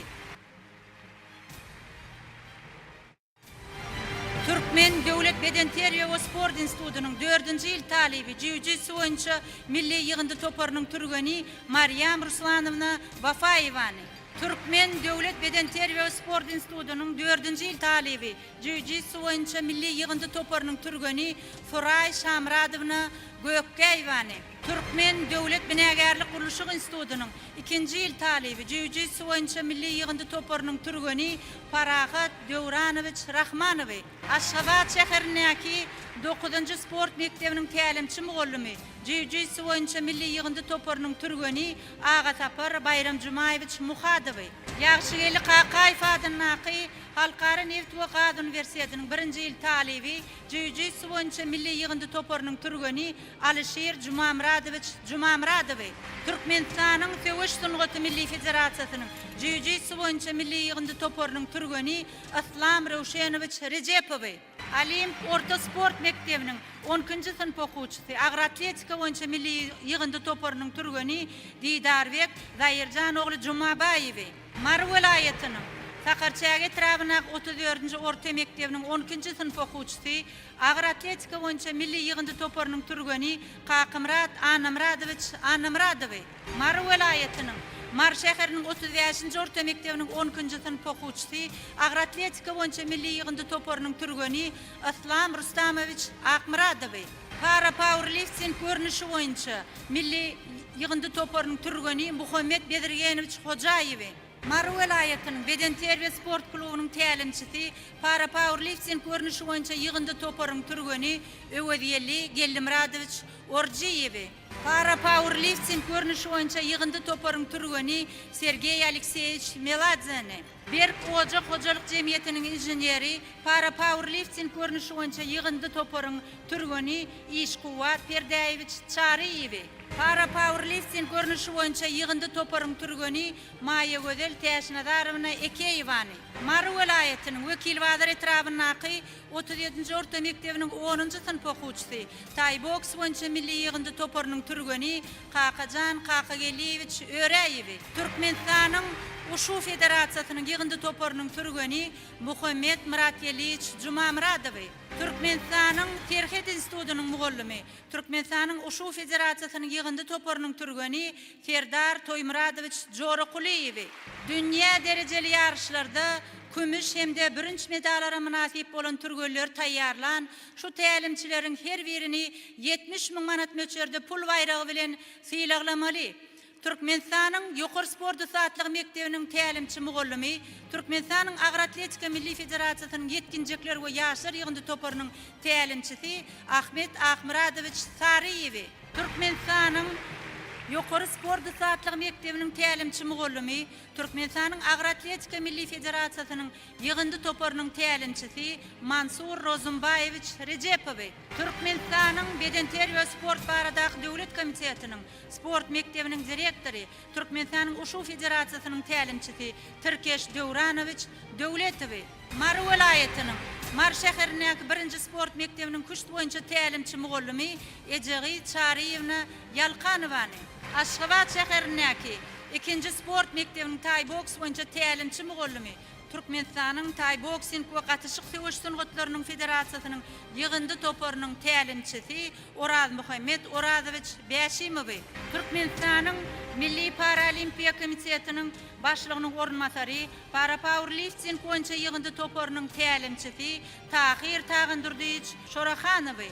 Türkmen Döwlet Bedenter we Sport Institutynyň 4-nji ýyl talibi, jiu-jitsu boýunça milli ýygyndy toparynyň türgeni Maryam Ruslanowna Wafaýewany. Türkmen Döwlet Bedenter we Sport Institutynyň 4-nji ýyl talibi, jiu-jitsu boýunça milli ýygyndy toparynyň türgeni Furay Şamradowna Gökgeýewany. Türkmen Döwlet Binägerlik Guruluşy Institutynyň 2-nji ýyl talibi, jiu-jitsu boýunça milli ýygyndy toparynyň türgeni Parahat Döwranowich Rahmanowy. Aşgabat şäherindäki 9-njy sport mektebiniň tälimçi mugallymy, jiu-jitsu boýunça milli ýygyndy toparynyň türgeni Agatapar Bayram Jumaýewich Muhadowy. Ýagşygeli Qaqaýew adynyňky Halkara Neft we Gaz Universitetiniň 1-nji ýyl talibi, jiu-jitsu boýunça milli ýygyndy toparynyň türgeni Alişer Jumaýradowy. Türkmenistanyň Feweş Sungaty Milli Federasiýasynyň jiu-jitsu boýunça milli ýygyndy toparynyň türgeni Islam Rewşenowich Rejepowy. Alim Orta Sport Mektebiniň 10-njy synp okuwçysy, agyr atletika boýunça milli ýygyndy toparynyň türgeni Didarbek Zaýyrjan ogly Jumabaýewi. Mar welaýatynyň Sakarçaýa etrawyna 34-nji orta mektebiniň 12-nji synp okuwçysy, agyr atletika boýunça milli ýygyndy toparynyň türgeni Kakymrat Anamradowy. Mar welaýatynyň Mar şäheriniň 35-nji orta mektebiniň 10-njy synp okuwçysy, agyr atletika boýunça milli ýygyndy toparynyň türgeni Islam Rustamowich Akmuradowy. Para powerlifting görnüşi boýunça milli ýygyndy toparynyň türgeni Muhammed Bedirgenowich Hojaýewi. Maru vilayetinin Beden Terbiye Sport Klubunyň tälimçisi para powerlifting görnüşi boýunça ýygynda toparyň türgeni Öwediyeli Gellimradowich Orjiyewi. Para powerlifting görnüşi boýunça ýygynda toparyň türgeni Sergey Alekseyevich Meladzeny. Berk Oja Hojalyk Jemgyýetiniň inženeri para powerlifting görnüşi boýunça ýygynda toparyň türgeni Işkuwat Perdayevich Çariyewi. Para powerlifting görnüşi boýunça ýygynda toparyň türgeni Maya Gözel Täşnadarowyna Ekeyewany. Maru vilayetiniň wekil wazir etrabynaky 37-nji orta mektebiniň 10-njy synp okuwçysy tay boks boýunça milli ýygynda toparynyň türgeni Kakajan Kakageliewich Öreýewi. Türkmenistanyň Uşu Federasiýasynyň ýygynda toparynyň türgeni Muhammed Muratyeliewich Jumamuradowy. Türkmenistanyň Terhet institutynyň mugallimy, Türkmenistanyň Uşu Federasiýasynyň ýygynda toparynyň türgeni Ferdar Toýmuradowich Joraquliyewi. Dünýä derejeli ýarışlarda kümüş hemde birinci medalara münasip bolan türgeller taýýarlan, şu tälimçileriň her birini 70 000 manat möçberde pul bayragy bilen sylaglamaly. Türkmenistanyň ýokary sport saatlyk mektebiniň tälimçi mugallimy, Türkmenistanyň Agyr Atletika Milli Federasiýasynyň ýetkinjekler we ýaşlar ýygynda toparynyň tälimçisi Ahmet Ahmuradowich Sariyewi. Türkmenistanyň ýokary sport saatlyk mektebiniň tälimçi mugallimy, Türkmenistanyň Agyr Atletika Milli Federasiýasynyň ýygynda toparynyň tälimçisi Mansur Rozumbayevich Rejepowy. Türkmenistanyň Beden Terbiýe we Sport baradaky döwlet komitetiniň sport mektebiniň direktory, Türkmenistanyň Uşu Federasiýasynyň tälimçisi Türkeş Döwranowich Döwletowy. Maru vilayetiniň Mar şäherindäki 1-nji sport mektebiniň kuşt boýunça tälimçi mugallimy Ejegi Çariyewna Yalkanowany. Aşgabat şäherindäki 2-nji sport mektebiniň tay boks boýunça tälimçi mugallimy Türkmenistanyň tay boksing we gatyşyk söwüş sungatlarynyň federasiýasynyň ýygynda toparynyň tälimçisi Oraz Muhammed Orazowich Bäşimowy. Türkmenistanyň Milli Paralimpiya Komitetiniň başlygynyň ornmasary para powerlifting boýunça ýygynda toparynyň tälimçisi Tahir Tagyndyrdych Şorakhanowy.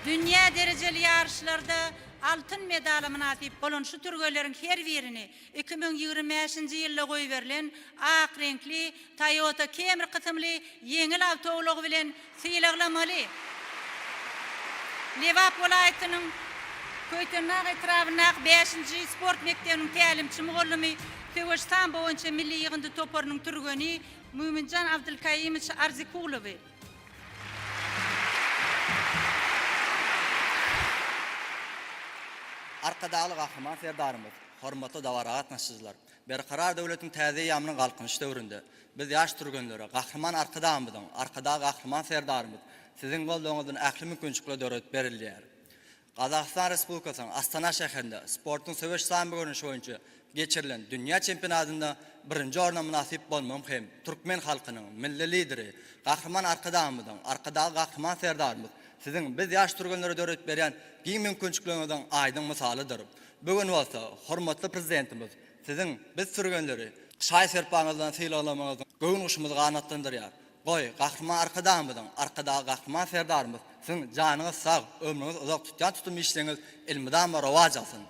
Dünýä derejeli ýarışlarda altın medala münasip bolan şu türgelerin her birini 2025-nji ýylda goýup berilen ak renkli Toyota Camry kysymly ýeňil awtobusy bilen sylaglamaly. Lewap welaýatynyň Köýtürnak etrabynak 5-nji sport mektebiniň tälimçi mugallimy Töweş sambo boýunça milli ýygynda toparynyň türgeni Müminjan Abdulkayimich Arzikulowy. Arkadaly gahryman serdarymyz, hormatly dawara gatnaşyjylar. Berkarar döwletiň täze ýamynyň galkynyş döwründe biz ýaş türgenlere gahryman arkadamyzyň, arkada gahryman serdarymyz siziň goldaňyzdan ähli mümkinçilikler döret berilýär. Gazakystan Respublikasynyň Astana şäherinde sportyň söwüş samby görnüşi boýunça geçirilen dünýä çempionatynda 1-nji orna münasip bolmam hem türkmen halkynyň milli lideri, gahryman arkadamyzyň, arkada gahryman serdarymyz siziň biz ýaş türgenlere döret berýän giň mümkinçiliklerden aýdyň misalydyr. Bugün bolsa hormatly prezidentimiz siziň biz türgenleri şaý serpaňyzdan sylaglamagyňyzy göwün uşumyzy ganatlandyrýar. Goý, gahryman arkadamyzyň, arkada gahryman serdarymyz siziň janyňyz sag, ömrüňiz uzak tutýan tutum işleňiz ilmidan rowaj alsyn.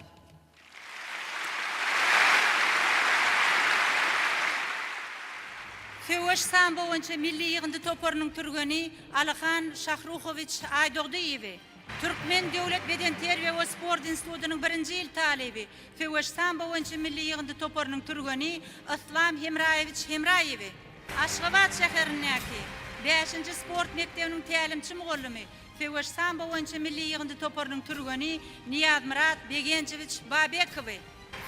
Söwüş sambo boýunça milli ýygynda toparynyň türgeni Alahan Şahruhowich Aýdogdyýewi. Türkmen Döwlet Beden Terbiýe we Sport institutynyň 1-nji ýyl talebi. Söwüş sambo boýunça milli ýygynda toparynyň türgeni Islam Hemraýewich Hemraýewi. Aşgabat şäherindäki 5-nji sport mektebiniň tälimçi mugallimy Söwüş sambo boýunça milli ýygynda toparynyň türgeni Niyazmurat Begenjewich Babekowy.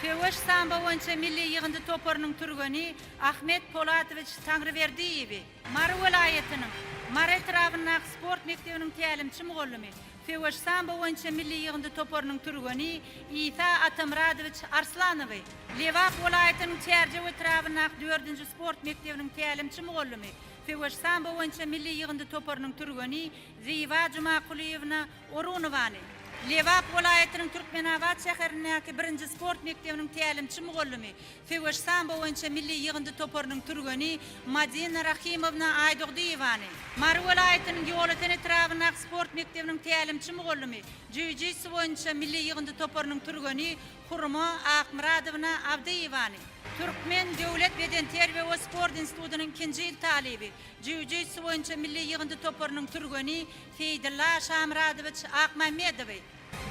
Söwüş sambo boýunça milli ýygynda toparynyň türgeni Ahmet Polatowich Tangryberdiýewi. Mar welaýatynyň Mar etrabynak sport mektebiniň tälimçi mugallimy Söwüş sambo boýunça milli ýygynda toparynyň türgeni Isa Atamradowich Arslanowy. Lewap welaýatynyň Çerjew etrabynak 4-nji sport mektebiniň tälimçi mugallimy Söwüş sambo boýunça milli ýygynda toparynyň türgeni Ziva Jumaquliýewna Orunowany. Lewap welaýatynyň Türkmenabad şäherindäki 1-nji sport mektebiniň tälimçi mugallimy Söwüş sambo boýunça milli ýygynda toparynyň türgeni Madina Rahimowna Aýdogdyýewany. Mar welaýatynyň ýolatan etrabynak sport mektebiniň tälimçi mugallimy jiu-jitsu boýunça milli ýygynda toparynyň türgeni Kurma Akmuradovna Avdiyevani. Türkmen Devlet Beden Terbiye ve Spor İnstitutu'nun 2. yıl talibi, jiu-jitsu boyunca milli yığındı toporunun türgeni Feydullah Şamradoviç Akmamedov.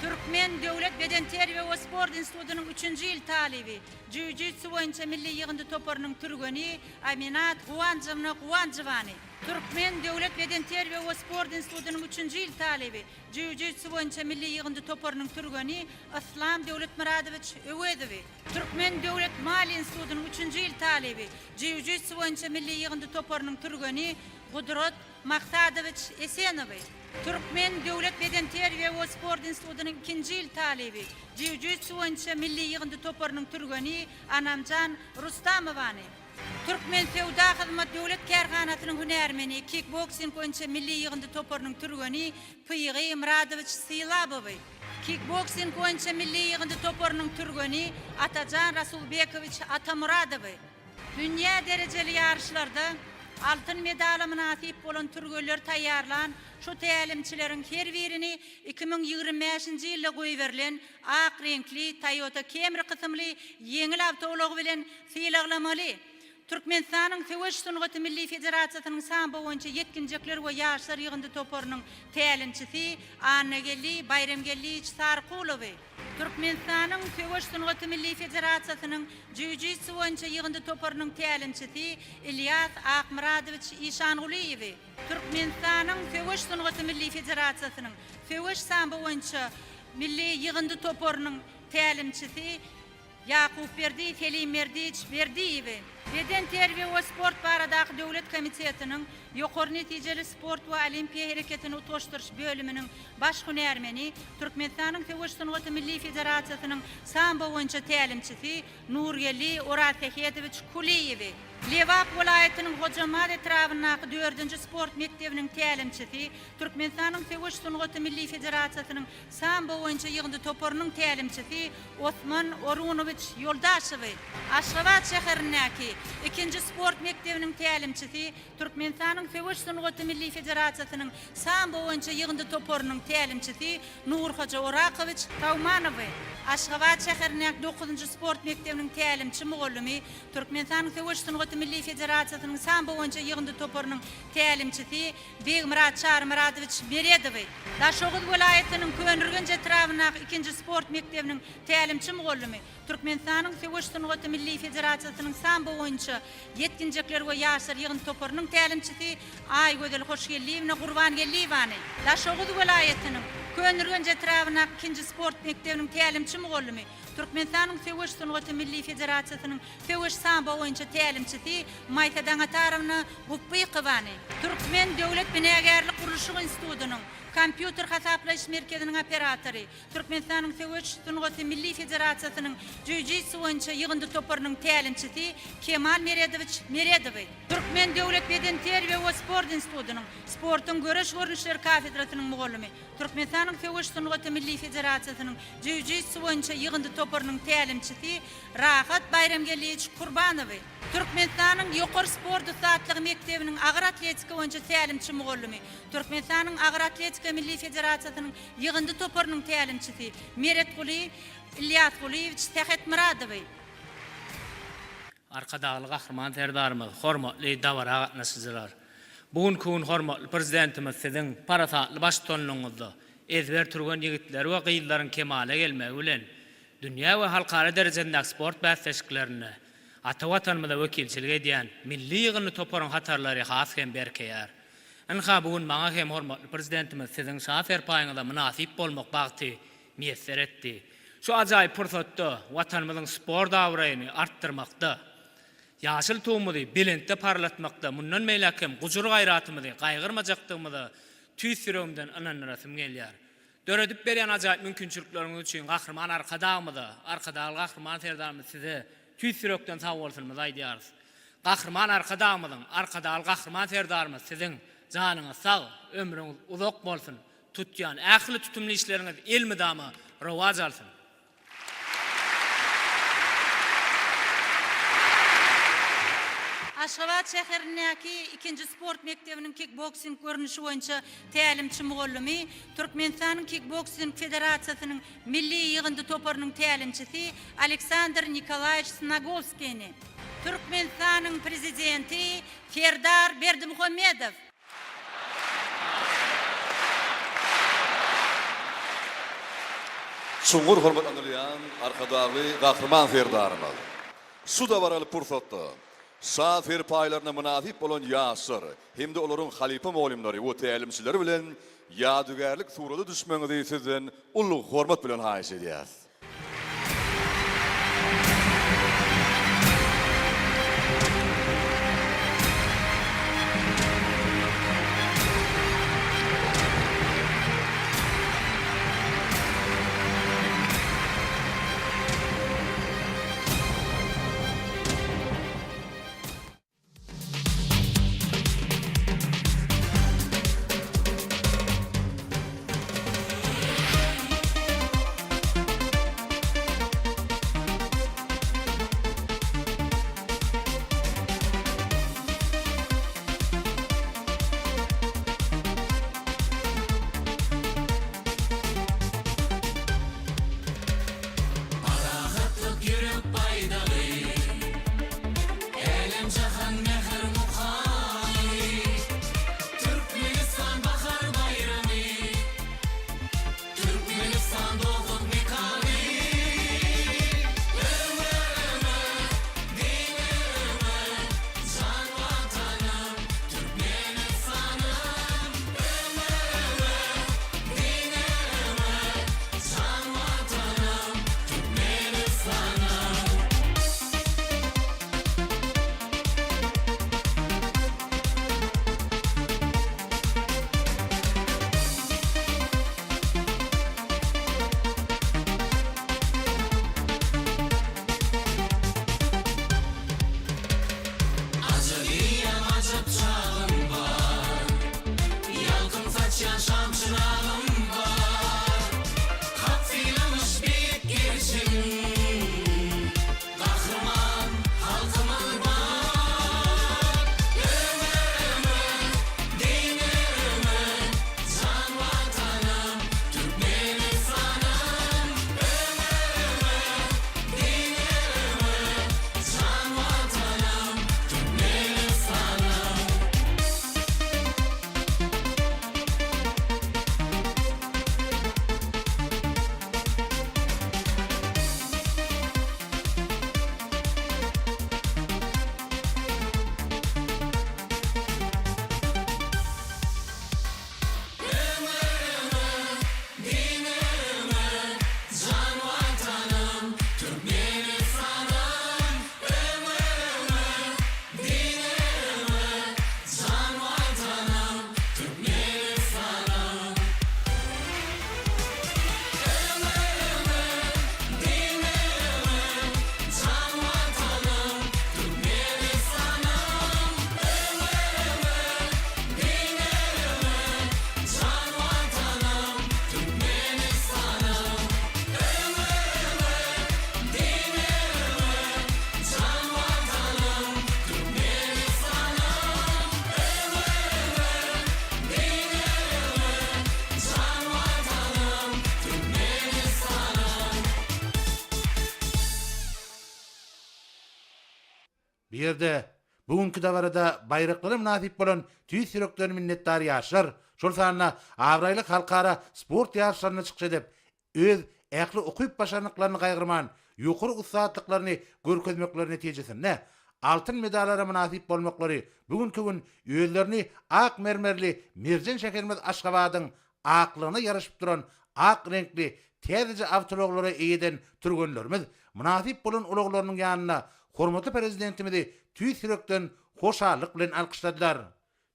Türkmen Devlet Beden Terbiye ve Spor İnstitutu'nun 3. yıl talibi, jiu-jitsu boyunca milli yığındı toporunun türgeni Aminat Huvancıvani. Türkmen Devlet Beden Terbiye ve Spor İnstitutu'nun 3. yıl talibi, jiu-jitsu boyunca milli yığındı toporunun türgeni İslam Devlet Muradoviç Övedovi. Türkmen Devlet Mali İnstitutu'nun 3. yıl talibi, jiu-jitsu boyunca milli yığındı toporunun türgeni Kudret Maksadoviç Esenovi. Türkmen Devlet Beden Terbiye ve Spor İnstitutu'nun 2. yıl talibi, jiu-jitsu boyunca milli yığındı toporunun türgeni Anamcan Rustamovani. Türkmen Sevda Hizmet Devlet Kerhanatı'nın hünermeni, kickboxing boyunca milli yığındı toporunun türgeni Pıyıgı Muradoviç Silabovi. Kickboxing boyunca milli yığındı toporunun türgeni Atacan Rasulbekoviç Atamuradovi. Dünya dereceli yarışlarda altın medala münasip olan türgöller tayyarlan, şu təlimçilerin her birini 2025-nji ýylda goýberilen ak renkli Toyota Camry kysymly yeňil awtolog bilen sylaglamaly. Türkmenistanyň Töweş Sungaty Milli Federasiýasynyň samba boýunça yetkinjekler we ýaşlar ýygyndy toporunyň tälimçisi Annegelli Bayramgelli Sarqulowy. Türkmenistanyň Töweş Sungaty Milli Federasiýasynyň jiu-jitsu boýunça ýygyndy toporunyň tälimçisi İlyas Akmuradoviç İşanguliýew. Türkmenistanyň Töweş Sungaty Milli Federasiýasynyň Töweş samba boýunça milli ýygyndy toporunyň tälimçisi Yakup Berdi Selim Merdiç Berdiýew. Beden Terbiye ve Sport baradaky Döwlet Komitetining ýokary netijeli sport we olimpiya hereketini utoşdyrış bölüminiň baş hünermeni, Türkmenistanyň Töweş Sungaty Milli Federasiýasynyň samba boýunça tälimçisi Nurgelli Oratehedoviç Kuliýew. Lewap welaýatynyň Hojamat etrawynaky 4-nji sport mektebiniň tälimçisi, Türkmenistanyň Töweş Sungaty Milli Federasiýasynyň samba boýunça ýygyndy toporunyň tälimçisi Osman Orunoviç Yoldaşow. Aşgabat şäherindäki 2-nji sport mektebiniň tälimçisi, Türkmenistanyň Töweş Sungaty Milli Federasiýasynyň samba boýunça ýygyndy toporunyň tälimçisi Nurhoja Orakoviç Tawmanow. Aşgabat şäherindäki 9-njy sport mektebiniň tälimçi mugallymy, Türkmenistanyň Töweş Sungaty Milli Federasiýasynyň samba boýunça ýygyndy toporunyň tälimçisi Begmurat Şarmuradoviç Meredow. Daşoğuz welaýatynyň Könürgen etrawynaky 2-nji sport mektebiniň tälimçi mugallymy, Türkmenistanyň Töweş Sungaty Milli Federasiýasynyň samba boýunça yetkinjekler we ýaşlar ýygyndy toporunyň tälimçisi Aýgözel Hoşgelliýewne Gurbangelliýewani. Daşoğuz welaýatynyň Könürgen etrawynaky 2-nji sport mektebiniň tälimçi mugallymy, Türkmenistanyň Töweş Sungaty Milli Federasiýasynyň Töweş samba boýunça tälimçisi Maýtadan Atarawna Gupykovany. Türkmen Döwlet Binägerlik Gurulşy Institutunyň kompýuter hasaplaş merkeziniň operatory, Türkmenistanyň Töweş Sungaty Milli Federasiýasynyň jiu-jitsu boýunça ýygyndy toporunyň tälimçisi Kemal Meredoviç Meredow. Türkmen Döwlet Beden Terbiye we Spor Institutunyň sportyň göreş görnüşleri kafedrasynyň mugallymy, Türkmenistanyň Töweş Sungaty Milli Federasiýasynyň jiu-jitsu boýunça ýygyndy toporunyň tälimçisi Rahat Bayramgelliýew Kurbanow. Türkmenistanyň ýokary sport satlygy mektebiniň agyr atletika boýunça tälimçi mugallymy, Türkmenistanyň agyr atletika Milli Federasiýasynyň ýygyndy toporunyň tälimçisi Meretguly İlyas Guliýewiç Tähetmuradow. Arkadaşly gahrman terdarymyz, hormatly dawara gatnaşyjylar. Bugünkü hormatly prezidentimiz siziň parasatly baştonluğunuzda ezber turgan ýigitler we gyýyllaryň kemale gelmegi bilen dünýä we halkara derejedäki sport bäsleşiklerini ata watanymyza wekilçilik edýän milli ýygyndy toporuň hatarlary has hem berkeýär. Enha bugün maňa hem hormatly prezidentimiz siziň şafer paýyňyza münasip bolmak bagty meýesser etdi. Şu ajaýyp pursatda watanymyzyň sport dawraýyny artdyrmakda, ýaşyl tuğumuzy bilentde parlatmakda mundan meýlekem gujur gaýratymyzy gaýgyrmajakdygymyzy tüýsüremden ananarasym gelýär. Döredip berýän ajaýyp mümkinçilikleriniz üçin gahrman arkadagymyzy, arkadagy gahrman serdarymyz size tüýsürekden sag bolsunmyzy aýdýarys. Gahrman arkadagymyzyň, arkadagy gahrman serdarymyz siziň janyňyz sag, ömrüňiz uzak bolsun. Tutýan ähli tutumly işleriňiz elmidama rowaj alsyn. Aşgabat şäherindäki 2-nji sport mektebiniň kickboxing görnüşi boýunça tälimçi mugallymy, Türkmenistanyň Kickboxing Federasiýasynyň milli ýygyndy toparynyň tälimçisi Aleksandr Nikolaýewiç Snagovskiýni, Türkmenistanyň prezidenti Ferdar Berdimuhammedow, Şungur hormatlanýan arkadagy gahrman Ferdarymyz. Su dawaraly pursatda şafer paýlaryna münasip bolan ýaşlar hemde olaryň halipa molimlary we tälimçileri bilen ýadygarlyk surada düşmenizi sizden ulug hormat bilen haýyş edýär. Bir yerde bugünkü davarada bayraklara münasip bolan tüy sürekleri minnetdar ýaşlar, şol sanna Awraýlyk halkara sport ýaşlaryna çykşy edip, öz äkli okuyup başarnyklaryny gaýgyrman, ýokary ussatlyklaryny görkezmekleri netijesinde altın medallara münasip bolmaklary bugünkü gün öýlerini ak mermerli Merjen Şekermez Aşgabatyň aklygyna ýaraşyp duran ak renkli täze awtologlara eýeden türgenlerimiz münasip bolan uluglarynyň ýanyna hormatly prezidentimizi tüy sürekden hoşallyk bilen alkışladylar.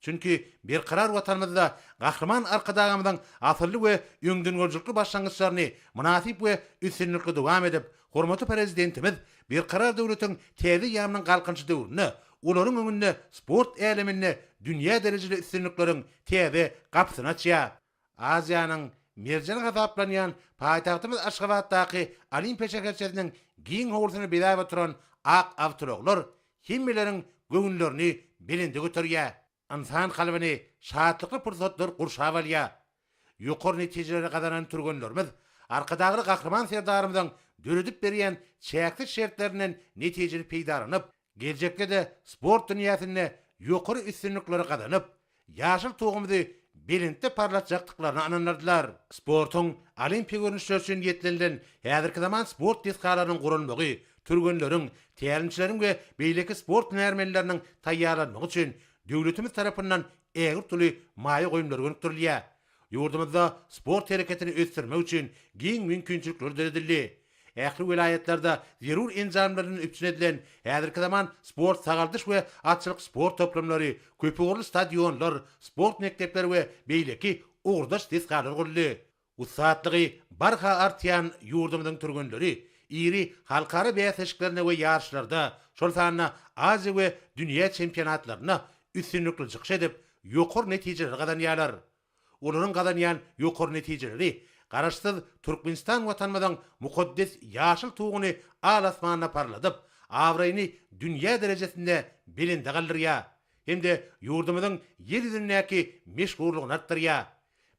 Çünki bir karar watanymyzda gahrman arkadagymyzyň asylly we öňdüňgörjükli başlangyçlaryny münasip we üstünlikli dowam edip, hormatly prezidentimiz bir karar döwletiň täze ýamynyň galkynçy döwrüne, olaryň öňünde sport äleminde dünýä derejeli üstünlikleriň täze gapsyny açýar. Aziýanyň Merjen gazaplanýan paýtagtymyz Aşgabatdaky Olimpiýa şäherçesiniň giň howlusyny biläp oturan ak awtologlar hemmelerin göňüllerini belinde götürýär. İnsan kalbini şahatlıklı fırsatlar kurşavalya. Yuqor netijelere kadanan türgönlerimiz, arkadagı kahraman serdarımızdan dürüdüp beriyen çäkli şertlerinin netijeli peydaranıp, gelecekte de sport dünyasında yuqor üstünlükleri kadanıp, yaşıl toğumuzu belinde parlatacaktıklarını ananlardılar. Sportun olimpik görünüşler üçün yetlenilen häzirki zaman sport diskalarının kurulmağı, türgönlerin, tälimçilerin ve beýleki sport nähermenlerinin taýýarlanmagy üçün döwletimiz tarapyndan ägir tuly maýa goýumlar gönükdirilýär. Ýurdumyzda sport hereketini ösdürmek üçin giň mümkinçilikler edildi. Ähli vilayatlerde zerur enzamlaryny üpçün edilen häzirki zaman sport sagaldyş we atçylyk sport toplamlary, köpügorly stadionlar, sport mekdepleri we beýleki uğurdaş diskalar guruldy. Ussatlygy barha artýan ýurdumyzyň türgünleri iri halkara beýatlaşyklarına we ýarşlarda, şol sanna Aziýa we dünýä çempionatlaryna üstünlükli çykyş edip, ýokary netijeler gadanýarlar. Olaryň gadanýan ýokary netijeleri garaşsyz Türkmenistan watanymyzyň mukaddes ýaşyl tuğuny al asmanyna parladyp, awraýyny dünýä derejesinde belinde galdyrýar. Hemde ýurdumyzyň ýer ýüzündäki meşhurlygyny artdyrýar.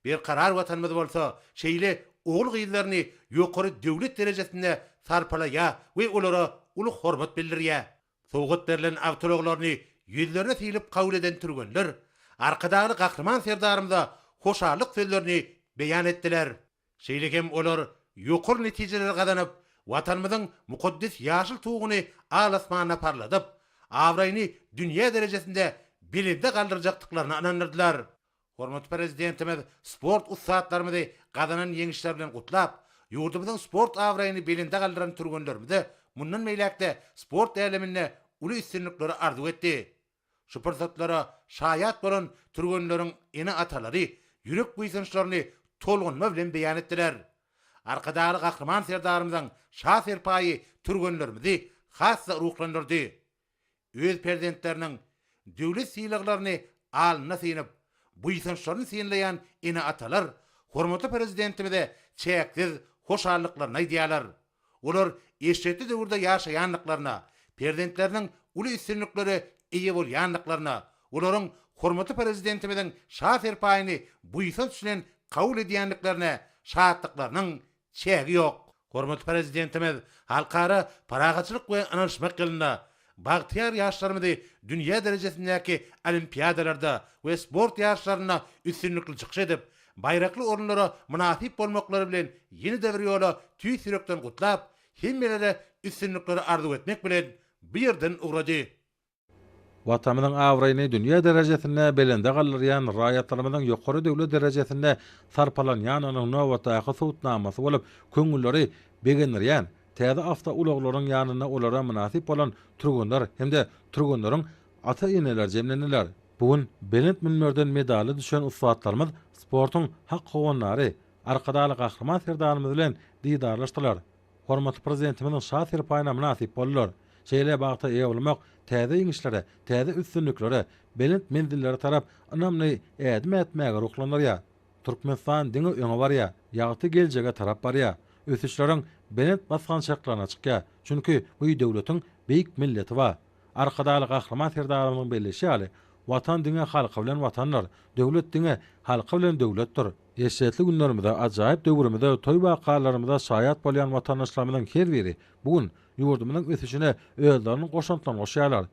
Bir karar watanymyz bolsa, şeýle oğul gyýlaryny ýokary döwlet derejesinde sarpalaýar we olara uly hormat bildirýär. Sowgat berilen awtologlaryny ýüzlerine silip kabul eden türgünler, arkadagy kahraman serdarymyza hoşarlyk sözlerini beýan etdiler. Şeýlekem olar ýokary netijeler gadanyp, watanymyzyň mukaddes ýaşyl tuğuny al asmanyna parladyp, awraýyny dünýä derejesinde belinde galdyrjakdyklaryny ananyrdylar. Hormat prezidentimiz sport ussatlarymyzy gadanan ýeňişler bilen gutlap, ýurdumyzyň sport awraýyny belinde galdyran türgünlerimizi mundan meýlekde sport äleminde uly üstünlikleri arzu etdi. Şu fırsatlara şayat bolan türgünleriň ene atalary ýürek buýsançlaryny tolgunma bilen beýan etdiler. Arkadagy kahraman serdarymyzyň şah serpaýy türgünlerimizi hassa ruhlandyrdy. Öz prezidentleriniň döwlet syýlaklaryny alna synıp, buýsançlaryny synlaýan ene atalar hormatly prezidentimize çäksiz hoşarlyklaryny aýdýarlar. Olar eşitli döwürde ýaşaýanlyklaryna, prezidentleriniň uly üstünlikleri eýe bolýanlyklaryna, olaryň hormatly prezidentimiziň şah serpaýyny buýsanç bilen kabul edýänliklerine şahatlyklarynyň çägi ýok. Hormatly prezidentimiz halkara paragaçylyk we anlaşmak ýolunda bagtyar ýaşlarymyzy dünýä derejesindäki olimpiadalarda we sport ýaşlaryna üstünlikli çykyş edip, bayrakly orunlara münasip bolmaklary bilen ýeni döwür ýola tüý sürekden gutlap, hemmelere üstünlikleri arzu etmek bilen bir yerden uğradı. Watanymyzyň awraýyny dünýä derejesinde belinde galdyrýan raýatlarymyzyň ýokary döwlet derejesinde sarpalanýan onyň nowatdaky sowtnamasy bolup, köňülleri begenirýän, täze afta ulaglaryň ýanyna olara münasip bolan türgünler hemde türgünleriň ata-eneler jemlenirler. Bugun belent minmerden medali düşen ussatlarymyz sportyň hak gowanlary arkadaly kahraman serdarymyz bilen didarlaşdylar. Hormatly prezidentimizin şah serpaýyna münasip boldylar. Şeýle bagta eýe bolmak, täze ýeňişlere, täze üstünliklere, belent mendillere tarap ynamly ädime etmäge ruhlanýar. Türkmenistan diňe öňe barýar, ýagty geljege tarap barýar. Ösüşleriň belent basgan şaklaryna çykýar. Çünki bu döwletiň beýik milleti bar. Arkadaly kahraman serdarymyzyň belleşi ýaly watan diňe halka bilen watanlar, döwlet diňe halka bilen döwletdir. Eşetli günlerimizde, ajaýyp döwrümizde, toý wakalarymyzda şaýat bolýan watandaşlarymyzyň her biri bugun ýurdumyzyň ösüşine özleriniň goşantlaryny goşýarlar.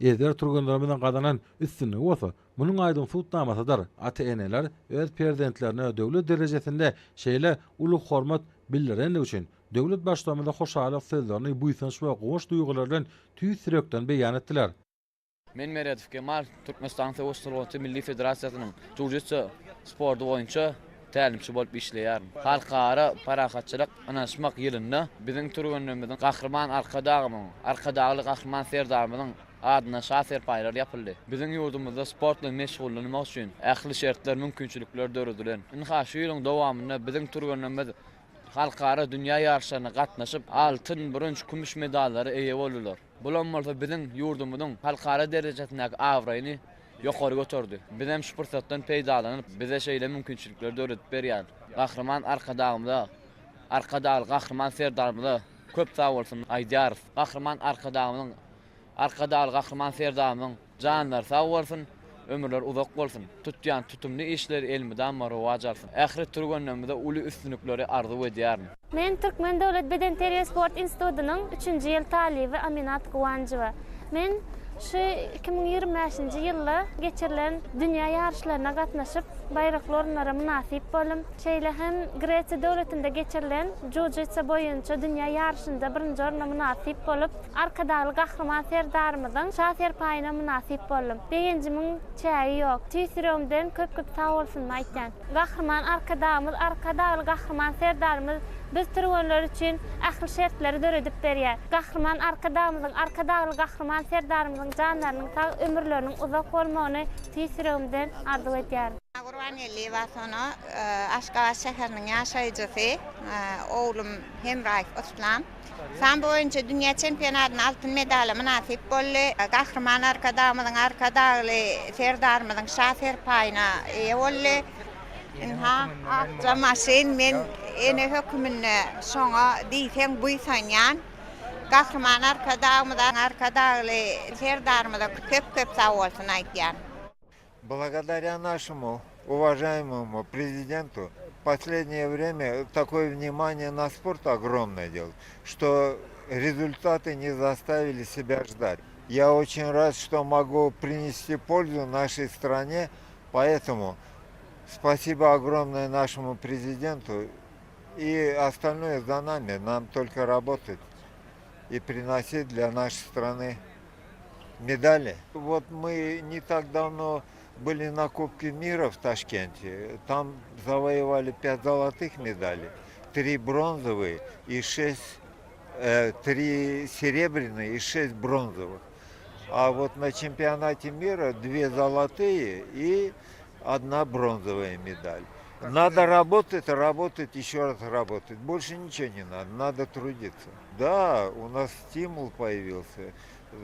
Ezer türgünlerimizden gadanan üstünligi bolsa, munyň aýdyn sowtnamasydyr. Ata-eneler öz prezidentlerine döwlet derejesinde şeýle uly hormat bildiren üçin döwlet başlamagyna hoşarlyk sözlerini buýsanç we goş duýgulardan tüý sürekden beýan etdiler. Men Meredif Kemal, Türkmenistan Sowuşçylygy Milli Federasiýasynyň jujitsi sporty boýunça tälimçi bolup işleýär. Halkara paragaçylyk anlaşmak ýylynda biziň türgünlerimiziň gahryman arkadagy gahryman serdarymyzyň adyna şah serpaýlar ýapyldy. Biziň ýurdumyzda sport bilen meşgullanmak üçin ähli şertler mümkinçilikler döredilen. Inha şu ýylyň dowamynda biziň türgünlerimiz halkara dünýä ýarşlaryna gatnaşyp altyn, brünç, kümüş medallary eýe boldular. Bulan bolsa biziň ýurdumyzyň halkara derejesindäki awraýyny ýokary götürdi. Biz hem şu fırsatdan peýdalanyp bize şeýle mümkinçilikler döredip berýär. Gahryman arkadagy gahryman serdarymyza köp sag bolsun aýdýar. Gahryman arkadagymyň Arkadaly gahryman Serdamyň janlar sag bolsun, ömürler uzak bolsun. Tutýan tutumly işler elmiden marowaj alsyn. Ähret turganyňyzda uly üstünlikleri arzu edýärmi. Men Türkmen Döwlet Beden Terbiýe Sport Institutynyň 3-nji ýyl talibi Aminat Guwanjyba. Men şu 2025-nji ýylda geçirilen dünýä ýarşlaryna gatnaşyp baýrakly orunlara munasip boldum. Şeýle hem Gretsiýa döwletinde geçirilen jiu-jitsu boýunça dünýä ýarşynda birinji oruna munasip bolup, arkadaly gahryman Serdarymyň şaher paýyna munasip boldum. Beýenjimin çägi ýok. Tüýsüremden köp-köp sag bolsun aýtdan. Gahryman arkadaly gahryman Serdarymyz biz turganlar üçin ähli şertleri döredip berýär. Gahryman arkadaly gahryman Serdarymyň janlarynyň sag ömürleriniň uzak bolmagyny tüýsüremden arzu edýär. Agurvaneli Vasana, Aşgabat şäheriniň ýaşaýjysy, oğlum Hemraýew Osman. Sam boýunça dünýä çempionatynyň altyn medali munasip boldy. Gahryman arkadaly Serdarymyň şaher paýyna eýe boldy. Akçamaşyn men ene hökümine soňa diýsen buýsanýan. Gahryman arkadaly Serdarymyň köp sag bolsun aýtýan. Благодаря нашему уважаемому президенту в последнее время такое внимание на спорт огромное дело, что результаты не заставили себя ждать. Я очень рад, что могу принести пользу нашей стране, поэтому спасибо огромное нашему президенту, и остальное за нами, нам только работать и приносить для нашей страны медали. Вот мы не так давно были на Кубке мира в Ташкенте, там завоевали 5 золотых медалей, 3 бронзовые и 3 серебряные и 6 бронзовых. А вот на чемпионате мира 2 золотые и 1 бронзовая медаль. Надо работать, еще раз работать. Больше ничего не надо трудиться. Да, у нас стимул появился,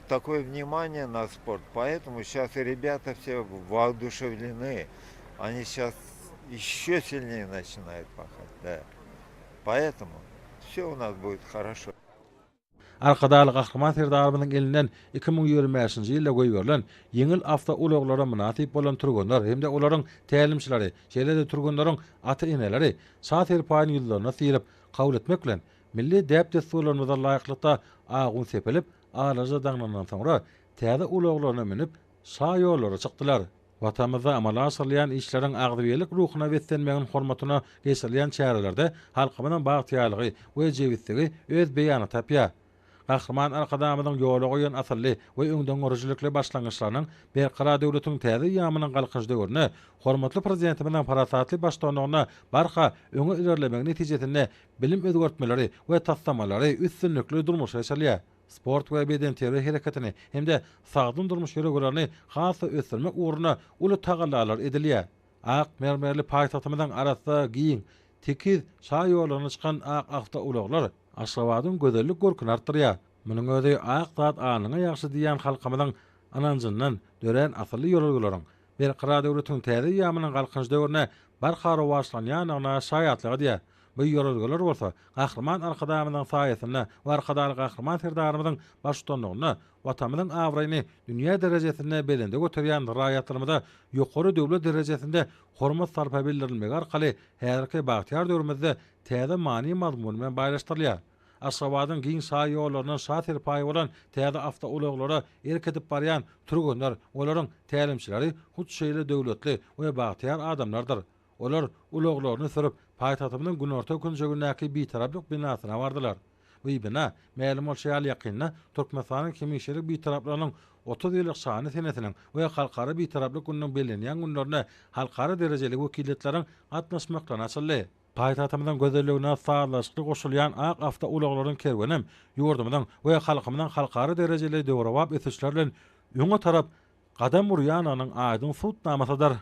такое внимание на спорт. Поэтому сейчас и ребята все воодушевлены. Они сейчас еще сильнее начинают пахать. Да. Поэтому все у нас будет хорошо. Arkadaly gahryman Serdarymyň elinden 2025-nji ýylda goýberlen ýeňil awta ulaglara munasip bolan turganlar hemde olaryň tälimçileri, şeýle-de turganlaryň ata-eneleri şaher paýyny ýyllaryna sylap kabul etmek bilen milli däp desturlarymyza laýyklykda agun sepelip alaja daňlandan soňra täze ulaglaryna minip şa ýollara çykdylar. Watanymyzda amala asyrlayan işleriň agdybelik ruhuna beslenmegiň hormatyna geçirilýän çärelerde halkymyň bagtyýarlygy we jewitsigi öz beýany tapýar. Gahryman arkadamyň ýoly goýan asylly we öňden gorujlykly başlangyçlarynyň berqarar döwletiň täze ýamynyň galkynjy döwrüne hormatly prezidentimiň parasatly başlanmagyna barha öňe ilerlemek netijesinde bilim özgörtmeleri we tassamalary üstünlikli durmuş ýaşalýar. Sport we beden terbiýe hereketini hemde sagdyn durmuş ýöreglerini hasy ösürmek uğruna uly tagallalar edilýär. Ak mermerli paýtatymyň arasynda giň, tekiz şa ýolaryna çykan ak awta ulaglar Aşgabatyň gözellik görküni artdyrýar. Munyň özi aýak zat anyňa ýaşy diýen halkymyň ananjyndan dören asly ýolaglaryň berqarar döwletiň täze ýamynyň galkynjy döwrüne barhara başlanýanyna şaýatlygy diýär. Bu ýolaglar bolsa gahryman arkadamyň saýasynda we arkadaly gahryman Serdarymyň başlanmagyna watanymyň awraýyny dünýä derejesinde belinde götürýän raýatlarymyza ýokary döwlet derejesinde hormat sarpa bildirilmegi arkaly häzirki bagtyar döwrümizde täze many mazmun bilen baýlaşdyrylýar. Aşgabatyň giň şa ýollarynyň şaher paýy bolan täze awta ulaglara erkedip barýan turganlar, olaryň tälimçileri hut şeýle döwletli we bagtyar adamlardyr. Olar ulaglaryny sürüp paýtatymyň günorta günjegindäki bitaraplyk binasyna bardylar. Bu bina ma'lum bolşaýal ýakynda Türkmenistanyň kemişlik bitaraplarynyň 30 ýyllyk şany senetiniň we halkara bitaraplyk gününiň belenýän günlerine halkara derejeli wekilletleriň gatnaşmakdan açyldy. Paýtatymyň gözelligine sağlaşyk goşulýan ak awta ulaglaryň kerwenem ýurdumyň we halkymyň halkara derejeli döwrewap etişler bilen ýöňe tarap gadam urýanynyň aýdyn suwtnamasydyr.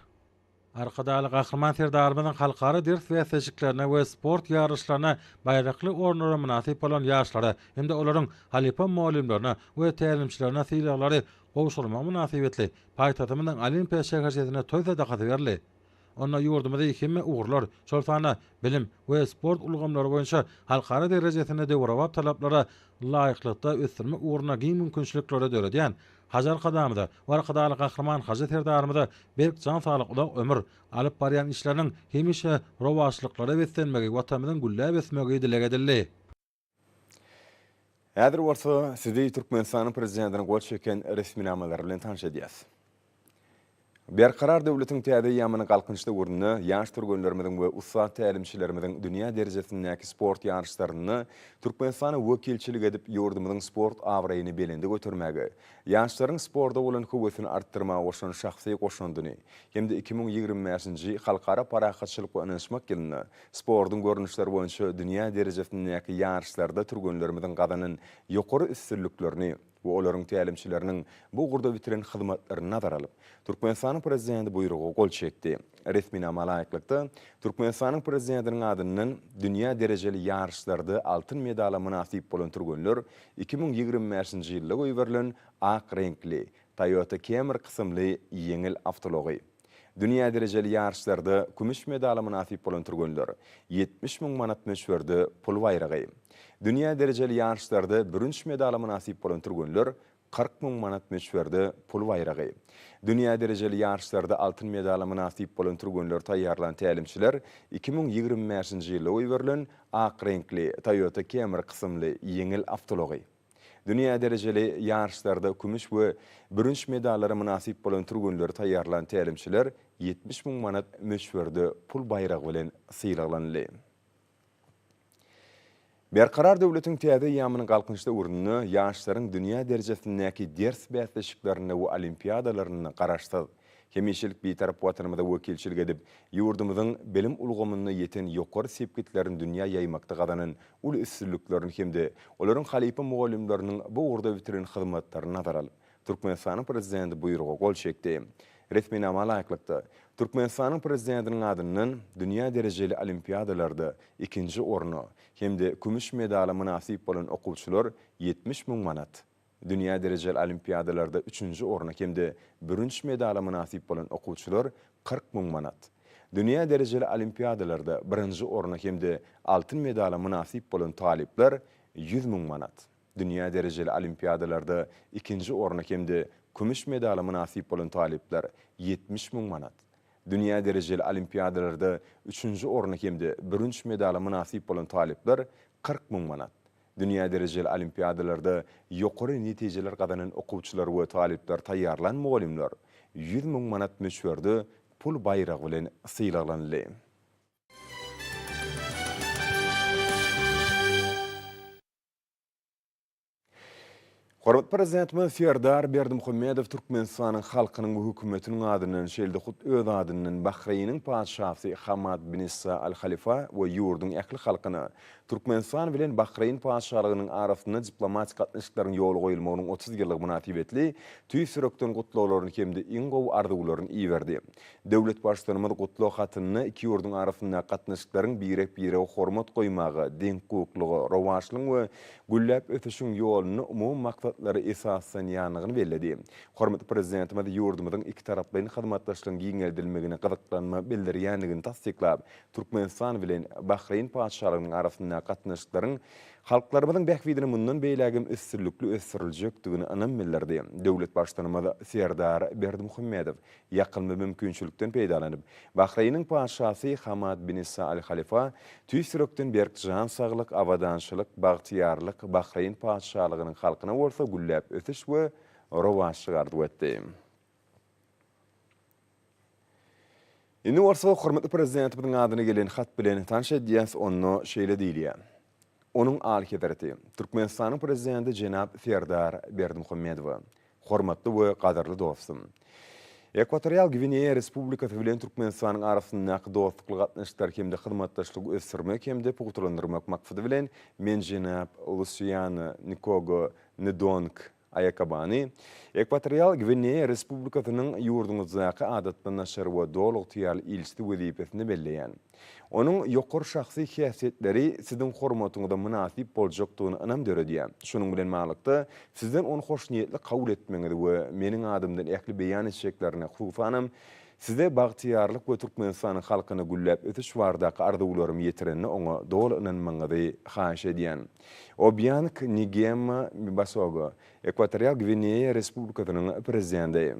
Arkadaly gahryman Serdarymyň halkara ders we seçiklerine we sport ýarışlaryna baýrakly ornlara munasip bolan ýaşlara hemde olaryň halipa muallimlerine we tälimçilerine sylaglary gowşulma munasibetli paýtatymyň olimpiýa şäherçesine toýda dagat berli. Onna ýurdumyzda hemme uğurlar, şolsana bilim we sport ulgamlary boýunça halkara derejesinde döwrawap talaplara laýyklykda ösürme uğruna giň mümkinçiliklere döredýän Hajar Kadamyda, Warkadaly Gahrman Haja Terdarmyda berk can saglyklda ömür alyp barýan işleriniň hemişe rowaçlyklara beslenmegi, watamyzyň güllä besmegi dile edildi. Häzir bolsa sizi Türkmenistanyň prezidentiniň gol çeken resminamalary bilen tanış edýäs. Berkarar döwletiň täze ýamyny galkynçda urunny, ýaş türgenlerimiň we ussat tälimçilerimiň dünýä derejesindäki sport ýarşlaryny Türkmenistana wekilçilik edip ýurdumyň sport awraýyny belinde götürmäge, ýaşlaryň sporda bolan höwesini artdyrmaga goşan şahsy goşandyny, hemde 2025-nji halkara parakatçylyk we ynanışmak ýylyny sportyň görnüşleri boýunça dünýä derejesindäki ýarşlarda türgenlerimiň gadanyň ýokary üstünlüklerini we olaryň tälimçileriniň bu gurda bitiren hyzmatlaryny nazar alyp, Türkmenistanyň prezidenti buýrugy gol çekdi. Resminama laýyklykda Türkmenistanyň prezidentiniň adynyň dünýä derejeli ýarşlarda altyn medala munasip bolan türgenler 2025-nji ýylda goýberilen ak renkli Toyota Camry kysymly ýeňil awtology. Dünýä derejeli ýarşlarda kümüş medala munasip bolan türgenler 70.000 manat meşwerde pul bayragy. Dünýä derejeli ýarşlarda birinji medala munasip bolan türgenler 40.000 manat meşwerde pul bayragy. Dünýä derejeli ýarşlarda altyn medala munasip bolan türgenler taýýarlan tälimçiler 2025-nji ýylda goýberilen ak renkli Toyota Camry kysymly ýeňil awtology. Dünýä derejeli ýarşlarda kümüş we birinji medallary munasip bolan türgenler taýýarlan tälimçiler 70.000 manat meşwerde pul bayragy bilen syýraglanly. Berkarar döwletiň täze ýamynyň galkynçda urunyny ýaşlaryň dünýä derejesindäki ders bäsleşiklerini we olimpiadalaryny garaşdyr. Hemişilik bitarap watanymyzda wekilçilik edip, ýurdumyzyň bilim ulgamyna ýeten ýokary sepkitlerini dünýä ýaýmakda gadanyň ul üstünlüklerini hemde olaryň halypy mugallimläriniň bu urda bitiren hyzmatlaryny nazar alyp, Türkmenistanyň prezidenti buýrugy gol çekdi. Resminama laýyklykda Türkmenistanyň prezidentiniň adynyň dünýä derejeli olimpiadalarda 2-nji orny hemde kümüş medala munasip bolan okuwçylar 70.000 manat. Dünýä derejeli olimpiadalarda 3-nji orny hemde 1-nji medala munasip bolan okuwçylar 40.000 manat. Dünýä derejeli olimpiadalarda 1-nji orny hemde altyn medala munasip bolan talipler 100.000 manat. Dünýä derejeli olimpiadalarda 2-nji orny hemde kümüş medala munasip bolan talipler 70.000 manat. Dünýä derejeli olimpiadalarda 3-nji orny hemde 1-nji medala munasip bolan talipler 40.000 manat. Dünýä derejeli olimpiadalarda ýokary netijeler gadanan okuwçylar we talipler taýýarlan mugallimler 100.000 manat meşwerde pul bayragy bilen syýraglanly. Hormat prezidentimiz Serdar Berdimuhammedow Türkmenistanyň halkynyň we hökümetiniň adynyň şeýle hut öz adynyň Bahreýniň padşahsy Hamad bin Isa al-Khalifa we ýurdun ähli halkyna Türkmenistan bilen Bahreýn padşahlygynyň arasynda diplomatik gatnaşyklaryň ýoly goýulmagynyň 30 ýyllyk münasibetli tüýsürekden gutlawlaryny hemde iň gowy arzuwlaryny iýerdi. Döwlet başçylygymyz gutlaw hatyny iki ýurdun arasynda gatnaşyklaryň birek-birege hormat goýmagy, deň hukuklygy, rowaçlyk we gülläp ötüşüň ýoluny umum maksatları esasen ýanygyny belledi. Hormatly prezidentimiz ýurdumyzyň iki taraplyň hyzmatdaşlygyň giňeldilmegine gyzyklanma bildirýändigini tasdiklap, Türkmenistan bilen Bahreýn padşahlygynyň arasynda gatnaşyklaryň halklarymyzyň bähwidini mundan beýlägim üstünlükli ösdüriljekdigini anam bildirdi. Döwlet başçymyz Serdar Berdimuhammedow ýakynmy mümkinçilikden peýdalanyp, Bahreýniň padşahsy Hamad bin Isa al-Khalifa tüýsürekden berk jan saglyk, awadançylyk, bagtyarlyk Bahreýn padşahlygynyň halkyna bolsa gülläp ötüş we rowaçlyk arzuw etdi. Indi bolsa hormatly prezidentimiň adyny gelen hat bilen tanış edýäs, onu şeýle diýilýär. Onun alkedareti Türkmenistanyň prezidenti Jenab Serdar Berdimuhammedow. Hormatly we gadarly dostum. Ekwatorial Gvineya Respublikasy bilen Türkmenistanyň arasyndaky dostluk gatnaşyklary hemde hyzmatdaşlygy ösdürmek hemde pugutlandyrmak maksady bilen men Jenab Luciano Nikogo Nedonk Ayakabani Ekwatorial Gvineya Respublikasynyň ýurdumyzdaky adatdan naşar we doluq tiýal ilçi wezipesini belleýän. Onun ýokary şahsy häsiýetleri sizin hormatyňyzda munasip boljakdygyny anam döredýär. Şonuň bilen maglykda sizden onu hoş niýetli kabul etmeňizi we meniň adymdan ähli beýan etjeklerine hususanam Size bagtiyarlyk we Türkmenistanyň halkyny güllep ötüş bardaky arzuwlarym ýetirenini oňa dol inanmaňyzy haýyş edýän. Obiank Ngema Mbasogo, Ekwatorial Gvineya Respublikasynyň prezidenti.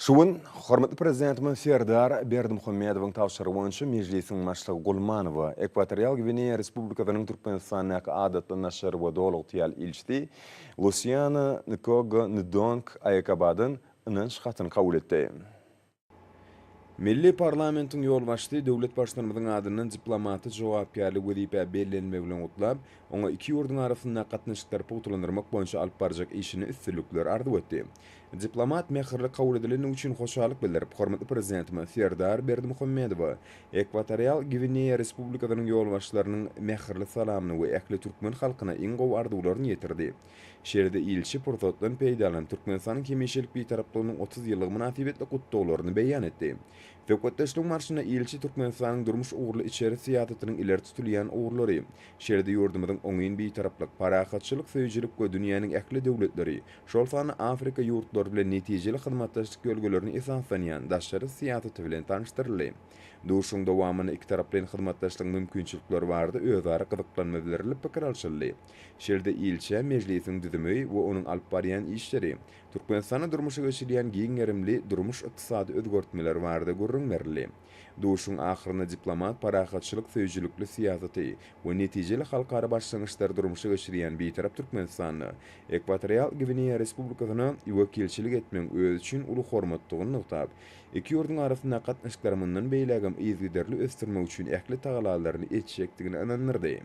Şuun, hormatly prezidentimiz Serdar Berdimuhammedowyň tawşyry boýunça mejlisiň başlygy Gulmanowa, Ekwatorial Gvineya Respublikasynyň Türkmenistanyň adatly naşary we dowlatýal ilçisi Luciana Nkogo Ndonk Ayakabadyn ynanç hatyny kabul etdi. Milli parlamentin yol başçy döwlet başçylygymyzyň adynyň diplomaty jogapkärlik wezipe bellenmegi bilen gutlap, oňa iki ýurdun arasynda gatnaşyklary putulandyrmak boýunça alyp barjak işini üstünlükler arzuw etdi. Diplomat mähirli kabul edileni üçin hoşalyk bildirip, hormatly prezidentimiz Serdar Berdimuhammedow Ekwatorial Gvineya Respublikasynyň yol başçylarynyň mähirli salamyny we ähli türkmen halkyna iň gowy arzuwlaryny ýetirdi. Şerde ilçi pursatdan peýdalan Türkmenistanyň kemeşilik beýtaraplygynyň 30 ýyllyk münasibetli gutdawlaryny beýan etdi. Fekotdaşlyk marşyna ilçi Türkmenistanyň durmuş ugurly içeri siýasatynyň ileri tutulýan ugurlary, şerde ýurdumyzyň oňyn beýtaraplyk, parahatçylyk, söýjilik we dünýäniň ähli döwletleri, şol sany Afrika ýurtlary bilen netijeli hyzmatdaşlyk ýolgalaryny esaslanýan daşary siýasaty bilen tanışdyryldy. Duşuň dowamyny iki tarap bilen hyzmatdaşlyk mümkinçilikleri bardy, özara gyzyklanma berilip pikir alşyldy. Şerde ilçe mejlisiň düzümi we onuň alyp barýan işleri, Türkmenistanyň durmuşy geçirýän giňerimli durmuş ykdysady özgörtmeler bardy görünmerli. Duşuň ahyryna diplomat, parahatçylyk, söýjilikli siýasaty we netijeli halkara başlangyçlar durmuşy geçirýän beýtarap Türkmenistanyň Ekwatorial Gvineya Respublikasyna wekilçilik etmek öz üçin uly hormatlygyny nuktab, iki ýurdun arasynda gatnaşyklarymyň beýlegim izgiderli ösdürmek üçin ähli tagalalaryny etjekdigini ananyrdy.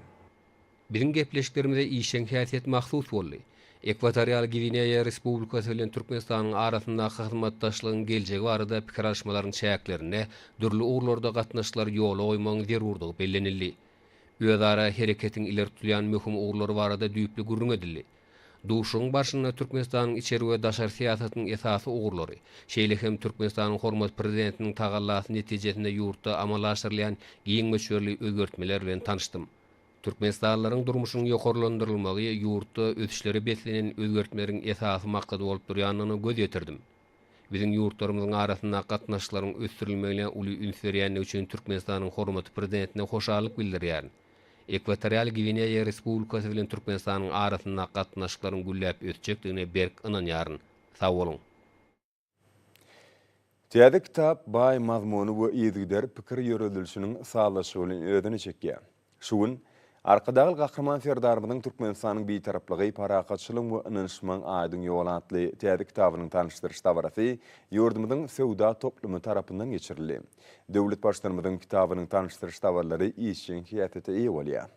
Bizim gepleşiklerimizde işen häsiýet mahsus boldy. Ekwatorial Gvineya Respublikasy bilen Türkmenistanyň arasynda hyzmatdaşlygyň geljegi barada pikir alşmalaryň çäklerine dürli ugurlarda gatnaşyklар ýoly goýmagyň zerurdygy bellenildi. Özara hereketiň ileri tutulýan möhüm ugurlary barada düýpli gurrun edildi. Duşuň başyna Türkmenistanyň içeri we daşary siýasatynyň esasy ugurlary, şeýle hem Türkmenistanyň hormat prezidentiniň tagallasy netijesinde ýurtda amalaşdyrylýan giň möçberli özgörtmeler bilen tanışdym. Türkmenistanlylaryň durmuşynyň ýokarlandyrylmagy ýurtda ötüşleri beslenen özgörtmeleriň esasy maksady bolup durýanyny göz ýetirdim. Biziň ýurtlarymyzyň arasynda gatnaşyklaryň ösdürilmegine uly ünsürýänligi üçin Türkmenistanyň hormatly prezidentine hoşalyk bildirýär. Ekwatorial Gvineya Respublikasy bilen Türkmenistanyň arasynda gatnaşyklaryň gülläp ötjekdigine berk ynanýaryn. Sag bolun. Täze kitap baý mazmuny we ýezgider pikir ýöredilişiniň saglaşygy bilen ödüni çekýär. Şuun, arkadagy gahryman Serdarymyzyň Türkmenistanyň beýtaraplygy, parahatçylyk we ynançmaň aýdyň ýol atly täze kitabynyň tanışdyryş dabarasy ýurdumyzyň sewda toplumy tarapyndan geçirildi. Döwlet başçylygymyzyň kitabynyň tanışdyryş dabarlary işin hiýatete eýe bolýar.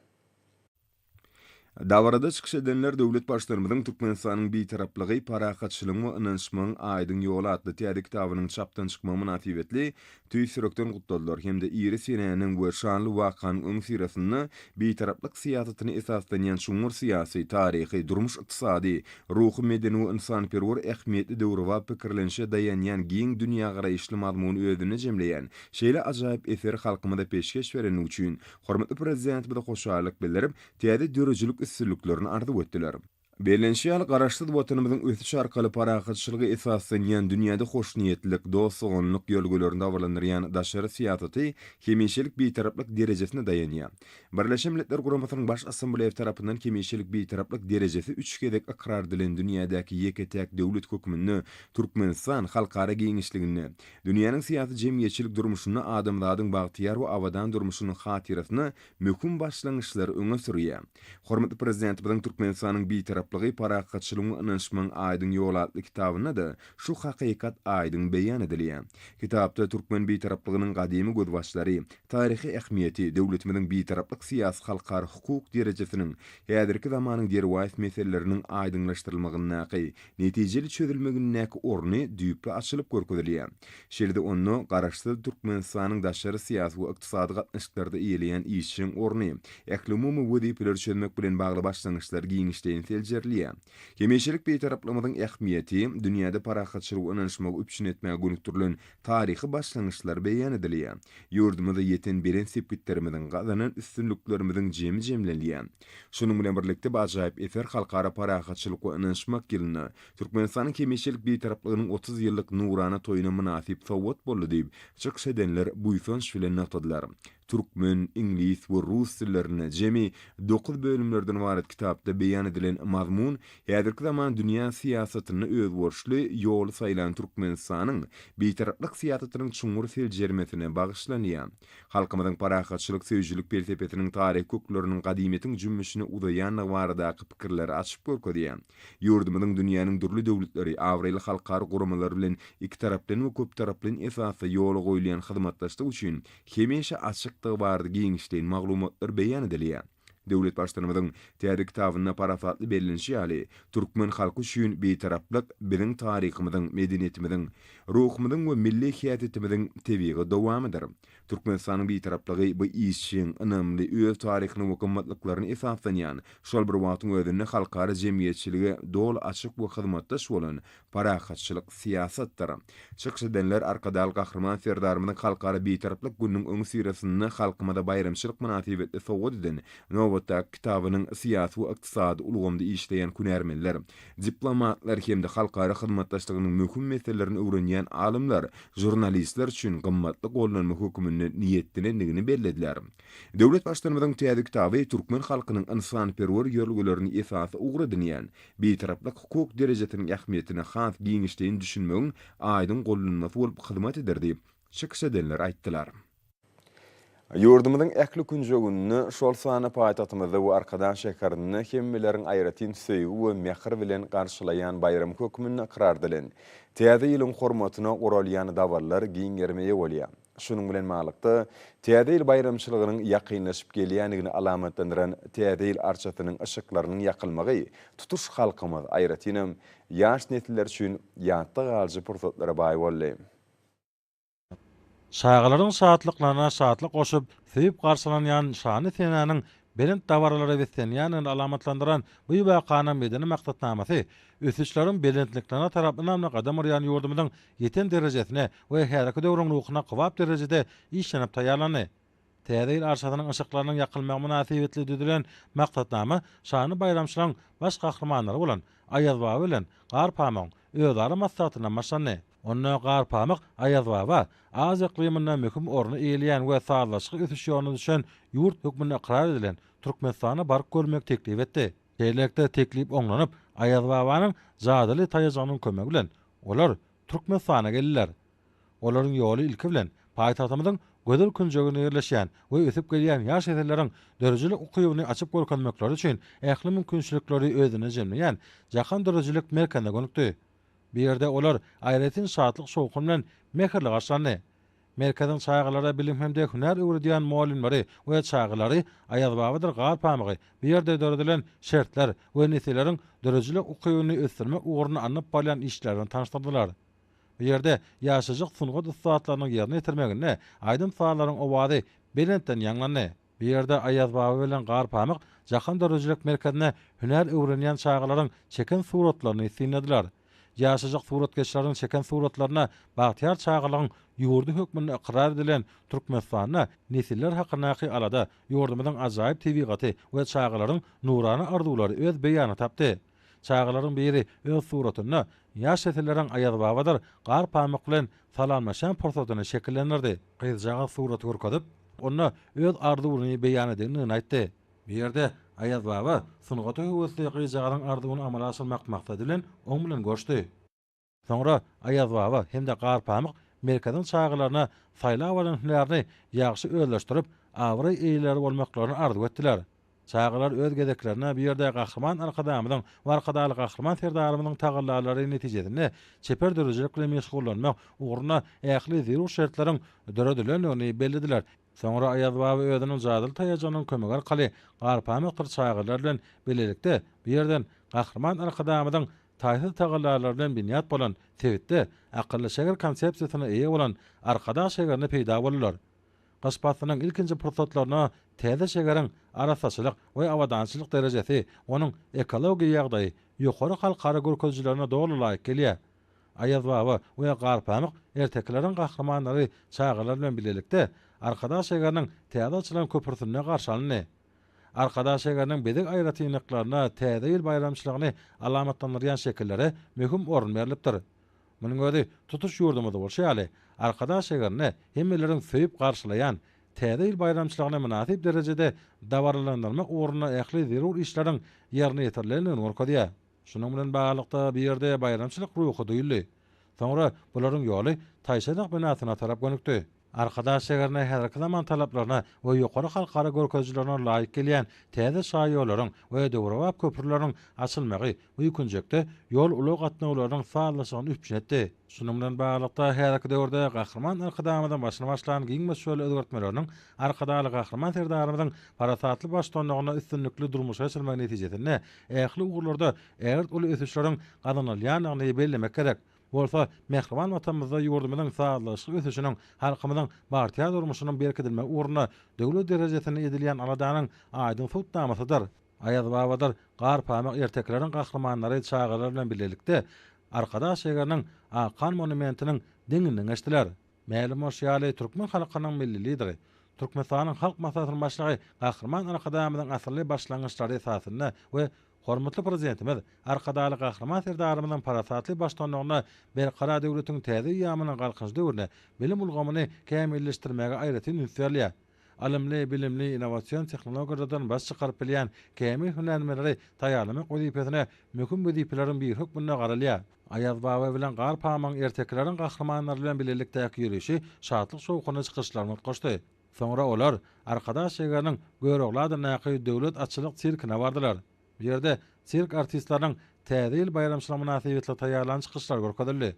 Dawarada çykyş edenler döwlet başçylygymyzyň Türkmenistanyň beýtaraplygy, parahatçylyk we ynançmaň aýdyň ýol atly täze kitabynyň çapdan çykma münasibetli tüýsürekden gutladylar hemde iri senäniň we şanly wakanyň öň sirasyny beýtaraplyk siýasatyny esaslanýan şuňur syýasy, taryhy, durmuş ykdysady, ruhy, medeni we insanperwer ähmiýetli döwrüwa pikirlenşe daýanýan giň dünýä garaýyşly mazmuny özüne jemleýän, şeýle ajaýyp eser halkymyza peşkeş beren üçin hormatly prezident bilen hoşalyk bildirip, täze dörejilik üstünlüklerini arzuw etdiler. Belenşiýal garaşsyz watanymyzyň ötüş arkaly parahatçylygy esaslanýan dünýäde hoşniýetlik, dostlyk ýolgalaryny dawrlandyrýan daşary siýasaty kemeşilik beýtaraplyk derejesine daýanýar. Birleşen Milletler Guramasynyň baş assambleýasy tarapyndan kemeşilik beýtaraplyk derejesi 3 kedek ikrar edilen dünýädäki ýeketäk döwlet hökmüni Türkmenistan halkara giňişligini, dünýäniň siýasy jemgyýetçilik durmuşyny, adamlaryň bagtyar we awadan durmuşynyň hatirasyny möhüm başlangyçlar öňe sürýär. Hormatly prezident biziň Türkmenistanyň beýtaraplygy, parahatçylyk we ynançmaň aýdyň ýol atly kitabyna da şu hakykat aýdyň beýan edilýär. Kitapda türkmen beýtaraplygynyň gadymy gözbaşlary, taryhy ähmiýeti, döwletimiziň beýtaraplyk siýasy halkara hukuk derejesiniň häzirki zamanyň derwäs meseleleriniň aýdyňlaşdyrylmagyny, netijeli çözülmegine orny düýpli açylyp görkezilýär. Şerde onu garaşsyz Türkmenistanyň daşary siýasy we ykdysady gatnaşyklarda iýeleýän işçiň orny, ähli umumy wezipeler çözmek bilen bagly başlangyçlar giňişleýän bejerliýär. Hemişelik beýtaraplygyň ähmiýeti dünýäde parahatçylyk ynanşmagy üpçün etmäge gönükdirilen taryhy başlangyçlar beýan edilýär. Ýurdumyzda ýeten biren sepgitlerimiziň gazanan üstünlüklerimiziň jemi jemlenýär. Şonuň bilen birlikde bajaýyp efer halkara parahatçylyk we ynanşmak ýylyna Türkmenistanyň hemişelik beýtaraplygynyň 30 ýyllyk nurana toýuna münasip sowgat boldy diýip çykyş edenler bu ýyfans bilen nakdadylar. Türkmen, İngiliz we rus dillerine jemi 9 bölümlerden ibaret kitapda beýan edilen mazmun häzirki zaman dünýä siýasatyny özgörüşli ýol saýlan Türkmenistanyň beýtaraplyk siýasatynyň çuňur seljermesine bagyşlanýar. Halkymyzyň parahatçylyk söýjülük persepetiniň taryh kökleriniň gadymetiň jümmüşini udaýan baradaky pikirleri açyp görkezýär. Ýurdumyzyň dünýäniň durly döwletleri awraly halkary guramalar bilen iki tarapdan we köp taraplan esasy ýoly goýulýan hyzmatdaşlyk üçin hemişe açyk bardy giňişleýän maglumatlar beýan edilýär. Döwlet başlanynyň täze kitabyna parafatly bellenşi ýaly türkmen halky üçin beýtaraplyk biziň taryhymyzyň, medeniýetimiziň, ruhumyzyň we milli hiýatymyzyň tebigy dowamydyr. Türkmenistanyň beýtaraplygy bu işçiň önümli öz taryhyny we kymmatlyklaryny esaslanýan, şol bir wagtyň özünde halkara jemgyýetçiligi dol açyk we hyzmatdaş bolan parahatçylyk siýasatdyr. Çykyş edenler arkadaly gahrman serdarymyň halkara beýtaraplyk günüň öňü sirasyny halkymyda bayramçylyk münasibetli sowgat eden Nowata kitabynyň siýasy we ykdysady ulgamda işleýän kunärmenler, diplomatlar hemde halkara hyzmatdaşlygynyň möhüm meselelerini öwrenýän alimler, jurnalistler üçin gymmatly gollanma hökümini niýetlendigini bellädiler. Döwlet başlanynyň täze kitaby türkmen halkynyň insanperwer ýörgülerini esasy ugradynýan, beýtaraplyk hukuk derejesiniň ähmiýetine has giňişleýän düşünmegiň aýdyn gollanmasy bolup hyzmat eder diýip çykyş edenler aýtdylar. Ýurdumyzyň äkli günjegini şol sany paýtatymyzda we arkadan şäherinde hemmileriň aýratyn söýgü we mehir bilen garşylaýan bayram hökümini iqrar dilen. Täze ýylyň hormatyna oralýan dawarlar giňermeye bolýar. Şonuň bilen malykda täze ýyl bayramçylygynyň ýakynlaşyp gelýändigini alamatlandyran täze ýyl arçatynyň ışıklarynyň ýakylmagy tutuş halkymyz aýratynam ýaş nesiller üçin ýatda galyjy pursatlara baý boldy. Şaýgylaryň saatlyklaryna saatlyk goşup, söýüp garşylanýan şany senanyň belent dawarlary wesenýanyny alamatlandyran bu waganyň medeni maksatnamasy ösüşleriň belentliklerine tarapyndan gadam urýan ýurdumyzyň ýeten derejesine we häreki döwrüň ruhyna gowap derejede işlenip taýýarlany. Täze ýyl arşatynyň ışıklarynyň ýakylmagy münasibetli düdülen maksatnama şany bayramçylaryň baş gahrmanlary bolan Aýaz Baba bilen Garpamyň özleri maksatyna maşany. Onna Garpamyk Aýaz Baba az iqliminde möhüm orny eýleýän we sağlaşyk ösüş ýoluny düşen ýurt hökmüne iqrar edilen Türkmenistana baryp görmek teklip etdi. Gelecekde teklip oňlanyp Aýaz Babanyň zadyly taýyjanyň kömegi bilen olar Türkmenistana geldiler. Olaryň ýoly ilki bilen paýtatymyzyň gödür künjegine ýerleşýän we ösüp gelýän ýaş eserleriň dörejilik ukybyny açyp görkezmekleri üçin ähli mümkinçilikleri özüne jemleýän jahan dörejilik merkezine gönükdi. Bir ýerde olar aýratyn saatlyk şowkun bilen mehirli garşylandy. Merkeziň çaýgylary bilim hemde hüner öwredýän muallimleri we çaýgylary Aýaz Babadyr Garpamygy bir ýerde döredilen şertler we neseleriň dörejilik ukybyny ösdirmek ugruna anyp bolýan işlerini tanıştyrdylar. Bir ýerde ýaşaýjak sungat üstatlarynyň ýerine ýetirmegine aýdym faýlaryň owazy belentden ýanglandy. Bir ýerde Aýaz Baba bilen Garpamyk jahan dörejilik merkezine hüner öwrenýän çaýgylaryň çeken suratlaryny sinediler. Ýaşaýjak suratkeşleriň çeken suratlaryna bagtyar çaýgylaryň ýurdu hökmüne iqrar edilen Türkmenistanyna nesiller hakynaky alada ýurdumyzyň ajaýyp tebigaty we çaýgylaryň nurany arzulary öz beýany tapdy. Çaýgylaryň biri öz suratyny ýaş eserleriň Aýaz Babadyr Garpamyk bilen salamlaşan pursatyny şekillendirdi. Gyzjaga surat görkezip, onda öz arzuwlaryny beýan edildiğini aýtdy. Bir ýerde Aýaz Baba sunugaty höwesli gyzjagaryň arzuwyny amala aşyrmak maksady bilen oň bilen görüşdi. Soňra Aýaz Baba hemde Garpamyk merkeziň çaýgylaryna saýlap alan hünerini ýagşy özleşdirip, awry eýleri bolmaklaryny arzu etdiler. Çaýgylar öz gedeklerine bir ýerde gahrman arkadamyň we arkadaly gahrman serdarymyň tagallary netijesinde çeper dörejilik bilen meşgullanmak ugruna ähli zerur şertleriň döredilenini bellediler. Soňra Aýaz Baba özüniň jadyly taýyjanyň kömegi arkaly Garpamyk çaýgylar bilen belelikde bir ýerden gahrman arkadamyň taýsy tagallary bilen binýat bolan tewitde akylly şäher konsepsiýasyna eýe bolan arkadaş şäherine peýda bolýar. Gaşpatynyň ilkinji pursatlaryna täze şegerin arasaçylyk we awadançylyk derejesi, onuň ekologiýa ýagdaýy ýokary halkara görkezjilerine dogry laýyk gelýär. Ayaz baba we garpamyk ertekleriň gahramanlary çağılar bilen bilelikde arkadaş şegeriniň täze açylan köpürtüne garşy alny. Arkadaş şegeriniň bedek aýratynlyklaryna täze ýyl bayramçylygyny alamatlandyrýan şekillere möhüm orun berilipdir. Munyň özi tutuş ýurdumyzda bolşaly, arkadaş şegerini hemmelerin söýüp garşylayan täze ýyl bayramçylygyna münasip derejede dawarlandyrmak oruna ähli zerur işleriň ýerine ýetirilýän orkadýa. Şunun bilen baglykda bir ýerde bayramçylyk ruhy duýuldy. Soňra bularyň ýoly Taýşanyk binasyna tarap gönükdi. Arkadaş şegerine häzirki zaman talaplaryna we ýokary halkara görkezjilerine laýyk gelýän täze şaýýolaryň we döwrewap köpürleriň açylmagy uýkunjekde ýol uly gatnawlaryň faýdalanýan üpçetdi. Şunun bilen baglykda häzirki döwürde gahraman arkadamydan başlanan giňme şöyle özgertmeleriniň arkadaly gahraman serdarymyzyň parasatly başlanmagyna üstünlikli durmuşa çylmak netijesinde ähli ugurlarda ert uly ösüşleriň gazanylýanyny bellemek gerek. Bolsa mehriban watanymyzda ýurdumyzyň sağlaşyk ösüşiniň halkymyzyň bartiýa durmuşynyň berkidilme uğruna döwlet derejesine edilýän aladanyň aýdyn tutdamasydyr. Ayaz babadyr garpamyk ertekleriň gahramanlary çağılar bilen bilelikde arkadaş şegeriniň Akan monumentiniň diňinden geçdiler. Mälim ýaly türkmen halkynyň milli lideri, Türkmenistanyň halk maslahatynyň başlygy gahraman arkadamyzyň asly başlangyçlary esasynda we hormatly prezidentimiz arkadaly gahraman serdarymyzyň parasatly başlanmagyna berqara döwletiň täze ýamynyň galkynç döwrüne bilim ulgamyny kämilleşdirmäge aýratyn ünsürlýär. Alimli, bilimli, innowasion tehnologiýalardan baş çykaryp bilýän kämi hünärmenleri taýýarlamak wezipesine möhüm wezipeleriň bir hökmünde garalýar. Ayaz baba bilen garpamyň ertekleriň gahramanlary bilen bilelikdäki ýürüşi şatlyk şowkuny çykyşlaryny goşdy. Soňra olar arkadaş şegeriniň görekladynaky döwlet açylyk sirkine bardylar. Bu ýerde sirk artistlarynyň täze ýyl bayramçylygy münasibetli taýýarlanan çykyşlar görkezildi.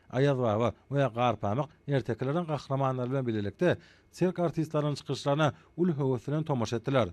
Ayaz baba we garpamyk ertekleriň gahramanlary bilen bilelikde sirk artistlarynyň çykyşlaryna ul höwesinden tomaşa etdiler.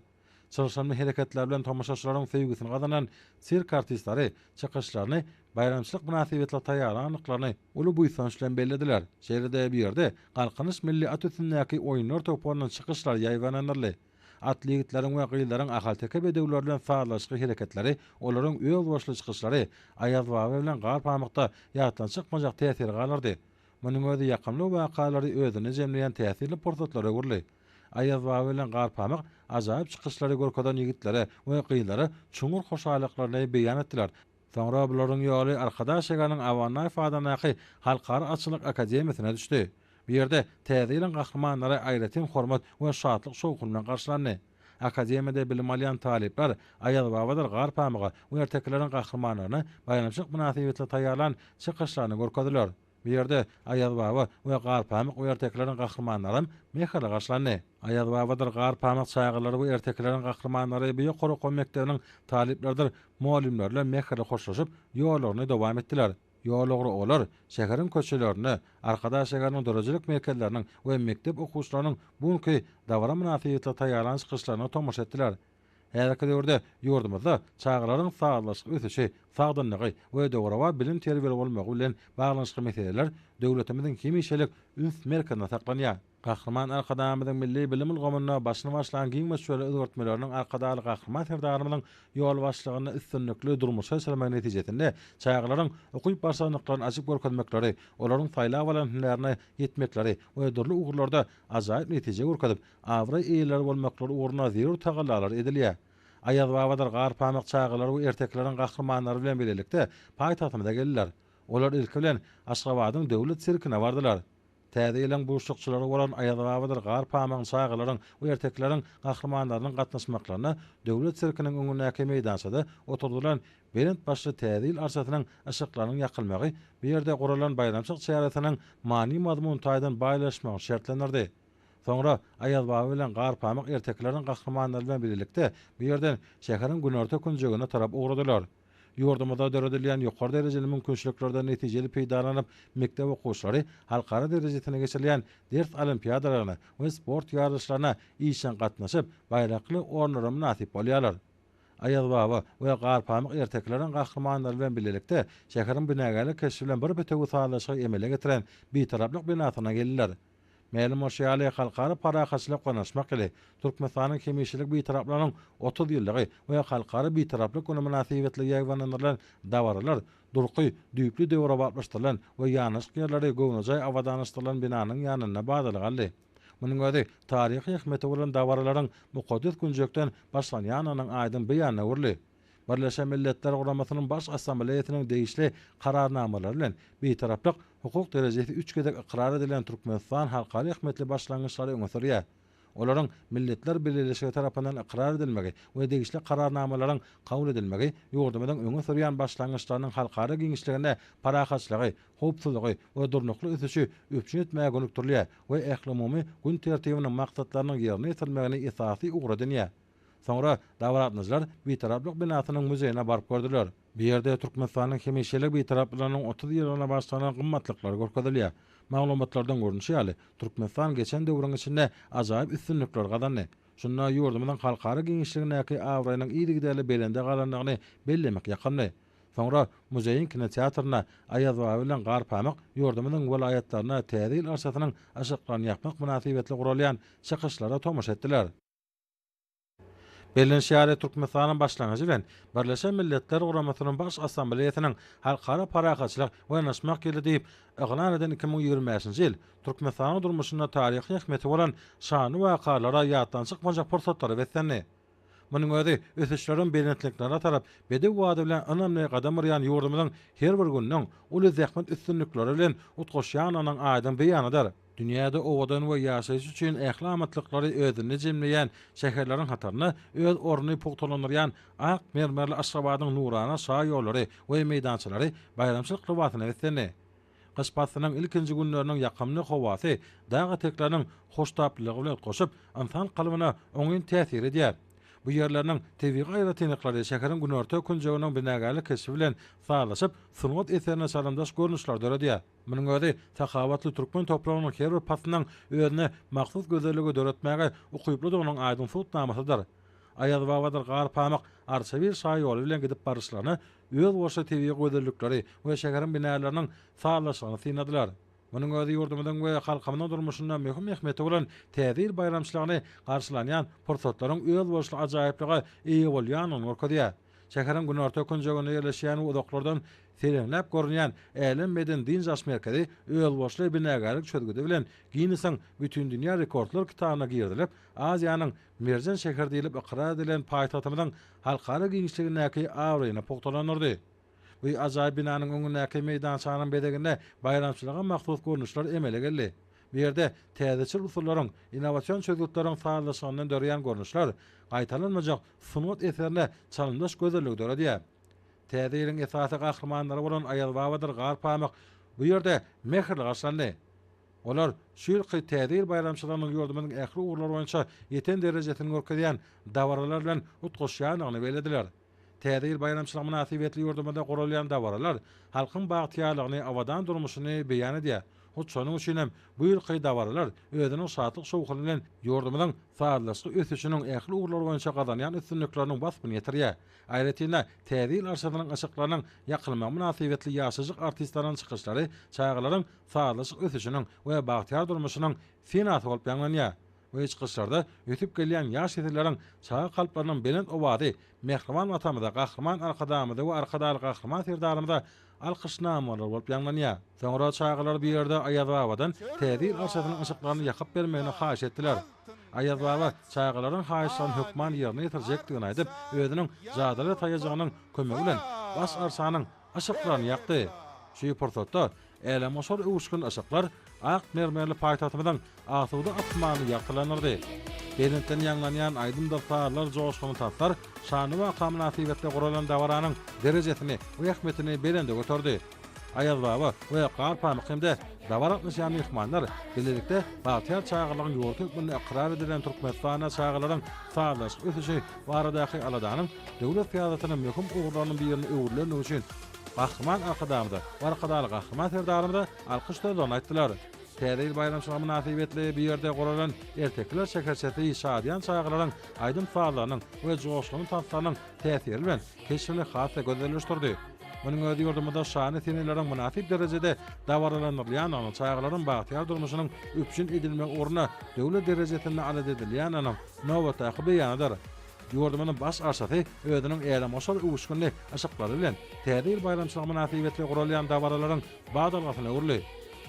Çalışanmy hereketler bilen tomaşaçylaryň sevgisini gazanan sirk artistlary çykyşlaryny bayramçylyk münasibetli taýýarlanyklaryny uly buýsanç bilen bellediler. Şeýerde bir ýerde galkynyş milli at üstündäki oýunlar topunyň çykyşlary ýaýwananyrly. Atletleriň we gyýlaryň ahalteke bedewler bilen faýdalaşyk hereketleri, olaryň öz başly çykyşlary Ayaz baba bilen garpamykda ýatlan çykmajak täsir galardy. Munyň özi ýakymly wakalary özüne jemleýän täsirli portretlere gurly. Ayaz baba bilen garpamyk ajaýyp çykyşlary görkezan ýigitlere we gyýlara çuňur hoşalyklaryny beýan etdiler. Soňra bularyň ýoly arkadaş şegeriniň awanna ifadanaky halkara açylyk akademiýasyna düşdi. Bir ýerde täze ýylyň gahramanlary aýratyn hormat we şatlyk şowkunyň garşylany. Akademiyada bilim alýan talipler Ayaz babadyr garpamyga we ertekleriň gahramanlaryny bayramçylyk münasibetli taýýarlan çykyşlaryny görkezdiler. Bir ýerde Ayaz baba we garpamyk we ertekleriň gahramanlary mehirli garşylany. Ayaz babadyr garpamyk çağılary we ertekleriň gahramanlary biýe Qoraqow mekdebiniň taliplerdir, muallimlerle mehirli hoşlaşyp ýollaryny dowam etdiler. Ýolagry olar şäherin köçelerini, arkadaş şäheriniň dörejilik merkezleriniň we mektep okuwçylarynyň buňky dawra münasibetli taýýarlan çykyşlaryna tomaşa etdiler. Häzirki döwürde ýurdumyzda çağılaryň sağlaşyk ösüşi, sagdanlygy we dogry bilim terbiýeli bolmagy bilen baglanyşly meseleler döwletimiziň kimişelik üns merkezine saklanýar. Gahraman arkadamyzyň milli bilim ulgamyna başlyny başlanan giňme şöyle özgertmeleriniň arkadaly gahraman serdarymyzyň ýol başlygyny üstünlikli durmuşa çylmak netijesinde çağılaryň okuyup başlanyklaryny açyp görkezmekleri, olaryň taýlap alan hünärini ýetmekleri we durly ugurlarda ajaýyp netije görkezip, awra eýler bolmaklary uğruna zerur tagallalar edilýär. Ayaz babadyr garpamyk çağılary we ertekleriň gahramanlary bilen bilelikde paýtagtymyza geldiler. Olar ilki bilen Aşgabatyň döwlet sirkine bardylar. Täze ýylyň buýşlukçylary bolan Ayaz babadyr garpamyň çağılaryň we ertekleriň gahramanlarynyň gatnaşmaklaryna döwlet sirkiniň öňündäki meýdançada oturdular. Berent başly täze ýyl arsasynyň aşyklarynyň ýakylmagy bir ýerde guralan bayramçylyk çäretynyň mani mazmun taýdan baýlaşmagy şertlenirdi. Soňra Ayaz baba bilen garpamyk ertekleriň gahramanlary bilen bilelikde bir ýerden şäheriň günorta künjegine tarap ugradylar. Ýurdumyzda döredilýän ýokary derejeli mümkinçiliklerden netijeli peýdalanyp mektep okuwçylary halkara derejesine geçirilýän ders olimpiadalaryna we sport ýarışlaryna işen gatnaşyp baýrakly ornlara nasip bolýarlar. Ayaz baba we garpamyk ertekleriň gahramanlary bilen bilelikde şäheriň binagalik keşi bilen bir betegi sağlaşygy emele getiren bir taraplyk binasyna geldiler. Mälim oşýaly halkara parahaçylyk ganaşmak ile Türkmenistanyň kemişilik bir taraplarynyň 30 ýyllygy we halkara bir taraplyk güni münasibetli ýagwanylan dawaralar durky düýpli döwre batmışdylar we ýanyş ýerleri gownajay awadaňyşdylan binanyň ýanyna badylgaldy. Munyň özi taryhy hikmeti bolan dawararyň mukaddes günjökden başlanýan onyň aýdyn beýanyna urly. Birleşen Milletler Guramasynyň baş assambleýasynyň degişli kararnamalary bilen bir taraplyk hukuk derejesi 3 gedek ikrar edilen Türkmenistan halkary hikmetli başlangyçlary öňe sürýär. Olaryň Milletler Birleşigi tarapyndan ikrar edilmegi we degişli kararnamalaryň kabul edilmegi ýurdumyň öňe sürýän başlangyçlarynyň halkary giňişligine parahaçlygy, howpsuzlygy we durnukly ösüşi öpçün etmäge gönükdirýär we ähli gün tertibiniň maksatlarynyň ýerine ýetirmegine esasy ugra edilýär. Sonra dawaratnyjlar bir taraplyk binasynyň muzeýine baryp gördüler. Bir ýerde Türkmenistanyň kemişilik bir taraplylarynyň 30 ýylyna başlanan gymmatlyklar görkezilýär. Maglumatlardan görünýär, Türkmenistan geçen döwrüň içinde ajaýyp üstünlikler gazandy. Şunda ýurdumyň halkary giňişligine awraýynyň ýygydaly belende galanlygyny bellemek ýakyndy. Sonra muzeýin kinoteatrına Ayazwa bilen garpamyk ýurdumyň welaýatlaryna täzil arsatynyň aşyklaryny ýapmak münasibetli gurulýan çykyşlara tomaşa etdiler. Belenşäre Türkmenistanyň başlangyjy bilen Birleşen Milletler Guramasynyň baş assambleýasynyň halkara parahaçylyk we naşmak ýyly diýip eglan eden 2025-nji ýyl Türkmenistanyň durmuşyna taryhy ähmeti bolan şany wakalara ýatdan çykmajak pursatlary berýär. Munyň özi ösüşleriň belentliklerine tarap bedew wada bilen önemli gadam urýan ýurdumyň her bir günüň uly zähmet üstünlikleri bilen utgaşýan onyň aýdyn beýanydyr. Dünyada owadan we ýaşaýyş üçin ähli-amatlyklary özüni jemleýän şäherleriň hataryny öz orny pugtalanyrýan ak mermerli Aşgabatyň nurana şahy ýollary we meýdançylary bayramçylyk rywatyna wetdi. Kış pasynyň ilkinji günleriniň ýakymly howasy dağa teklaryň hoştaplygy bilen goşup insan kalbyna oňyn täsir edýär. Bu ýerleriniň tebii gaýratynlyklary şäheriň günorta künjeginiň binägärlik kesbi bilen saglaşyp, sungat eserine çalandaş görnüşler döredýär. Munyň özi tahawatly türkmen toplamynyň her bir pasynyň özüne maksus gözellige döretmäge ukyply doganyň aýdyn tutnamasydyr. Ayazwa wadyr garpamyk arşa bir şahy ýoly bilen gidip barışlaryny öz boşa tebii gözellikleri we şäheriň binalarynyň saglaşygyny synadylar. Munyň özi ýurdumyň we halkymyň durmuşynda möhüm ähmeti bolan täzir bayramçylygyny garşylanýan pursatlaryň öz boşly ajaýyplygy eýe bolýanyny görkezýär. Şäheriň günorta künjegine ýerleşýän uzaklardan serenläp görünýän Älim Meden din jaş merkezi öz boşly binägärlik çözgüdi bilen Guinness'yň bütün dünýä rekordlar kitabyna girdilip, Aziýanyň merjen şäher diýilip ikrar edilen paýtatymyň halkara giňişligindäki awraýyna pogtalanyrdy. Bu ajaýyp binanyň öňündäki meýdançanyň bedeginde bayramçylyga mahsus görnüşler emele geldi. Bu ýerde täzeçil usullaryň, innovasiýon çözgütleriň saglaşygyny dörýän görnüşler gaýtalanmajak sungat eserine çalyndaş gözellik döredýär. Täzeliň esasy gahrmanlary bolan Ayazwa wadyr garpamyk bu ýerde mehirli garşylandy. Olar şu ýylky täzir bayramçylarynyň ýurdumyň ähli ugrulary boýunça ýeten derejesini görkezýän dawaralar bilen utgaşýanyny belediler. Täzir bayramçylyk münasibetli ýurdumda gurulýan dawaralar halkyň bagtyarlygyny awadan durmuşyny beýan edýär. Şonuň üçin hem bu ýylky dawaralar özüniň şatlyk şowkuly bilen ýurdumyň saglaşyk ösüşiniň ähli ugrulary boýunça gazanýan üstünliklerini basbyny ýetirýär. Aýratynda täzir arşawynyň aşyklarynyň ýakylmagy münasibetli ýaşaýyk artistlaryň çykyşlary çaýgalaryň saglaşyk ösüşiniň we bagtyar durmuşynyň finasy bolup ýanlanýar. Bu çykyşlarda ötüp gelýän ýaş ýetirleriň çağa kalplarynyň belent owady, mehriban watamyda gahrman arkadamyda we arkadaly gahrman serdarymyda alkışnamalar bolup ýanlanýar. Soňra çağalar bir ýerde Ayazwadan täzir arşawynyň aşyklaryny ýakyp bermegini haýyş etdiler. Ayazwa çağalaryň haýyşlaryny hökman ýerine ýetirjekdigini aýdyp, özüniň jadary taýajagynyň kömegi bilen baş arsanyň aşyklaryny ýakdy. Şu pursatda Älim oşar uwuşkun aşyklar ak mermerli paýtatymyň asuda atmany ýaklanyrdy. Belentden ýanlanýan aýdym daptarlar joşgyny tatlar şany we kamnasibetli guralan dawaranyň derejesini we ähmetini belende götürdi. Ayazwa we garpamyk hemde dawaratly ýany mehmanlar bilelikde bagtyar çağalaryň ýurtupyny ikrar edilen Türkmenistana çağalaryň saglaşyk ösüşi baradaky aladanyň döwlet ýazatynyň möhüm ugrularynyň birini öwürlen üçin Gahrman arkadamda, arkadaly gahrman serdarymda alkışlardan aýtdylar. Täzir bayramçylygy münasibetli bir ýerde guralan ertekler şekerçeti şadyan çağalaryň aýdym faýlarynyň we joşgyny tatlarynyň täsiri bilen keşifli hata gözelleşdirdi. Munyň özi ýurdumyzda şany tenelerin münasip derejede dawarlanyrýan ony çağlaryň bagtyar durmuşynyň öpüşin edilme orna döwlet derejesinde alad edilýän anyň nowata ýanydyr. Ýurdumyň baş arşaty ödüniň eýlem oşar uwuşgunly aşyklary bilen täze bayramçylyk münasibetli gurulýan dawaralaryň bagdalgasyna urly.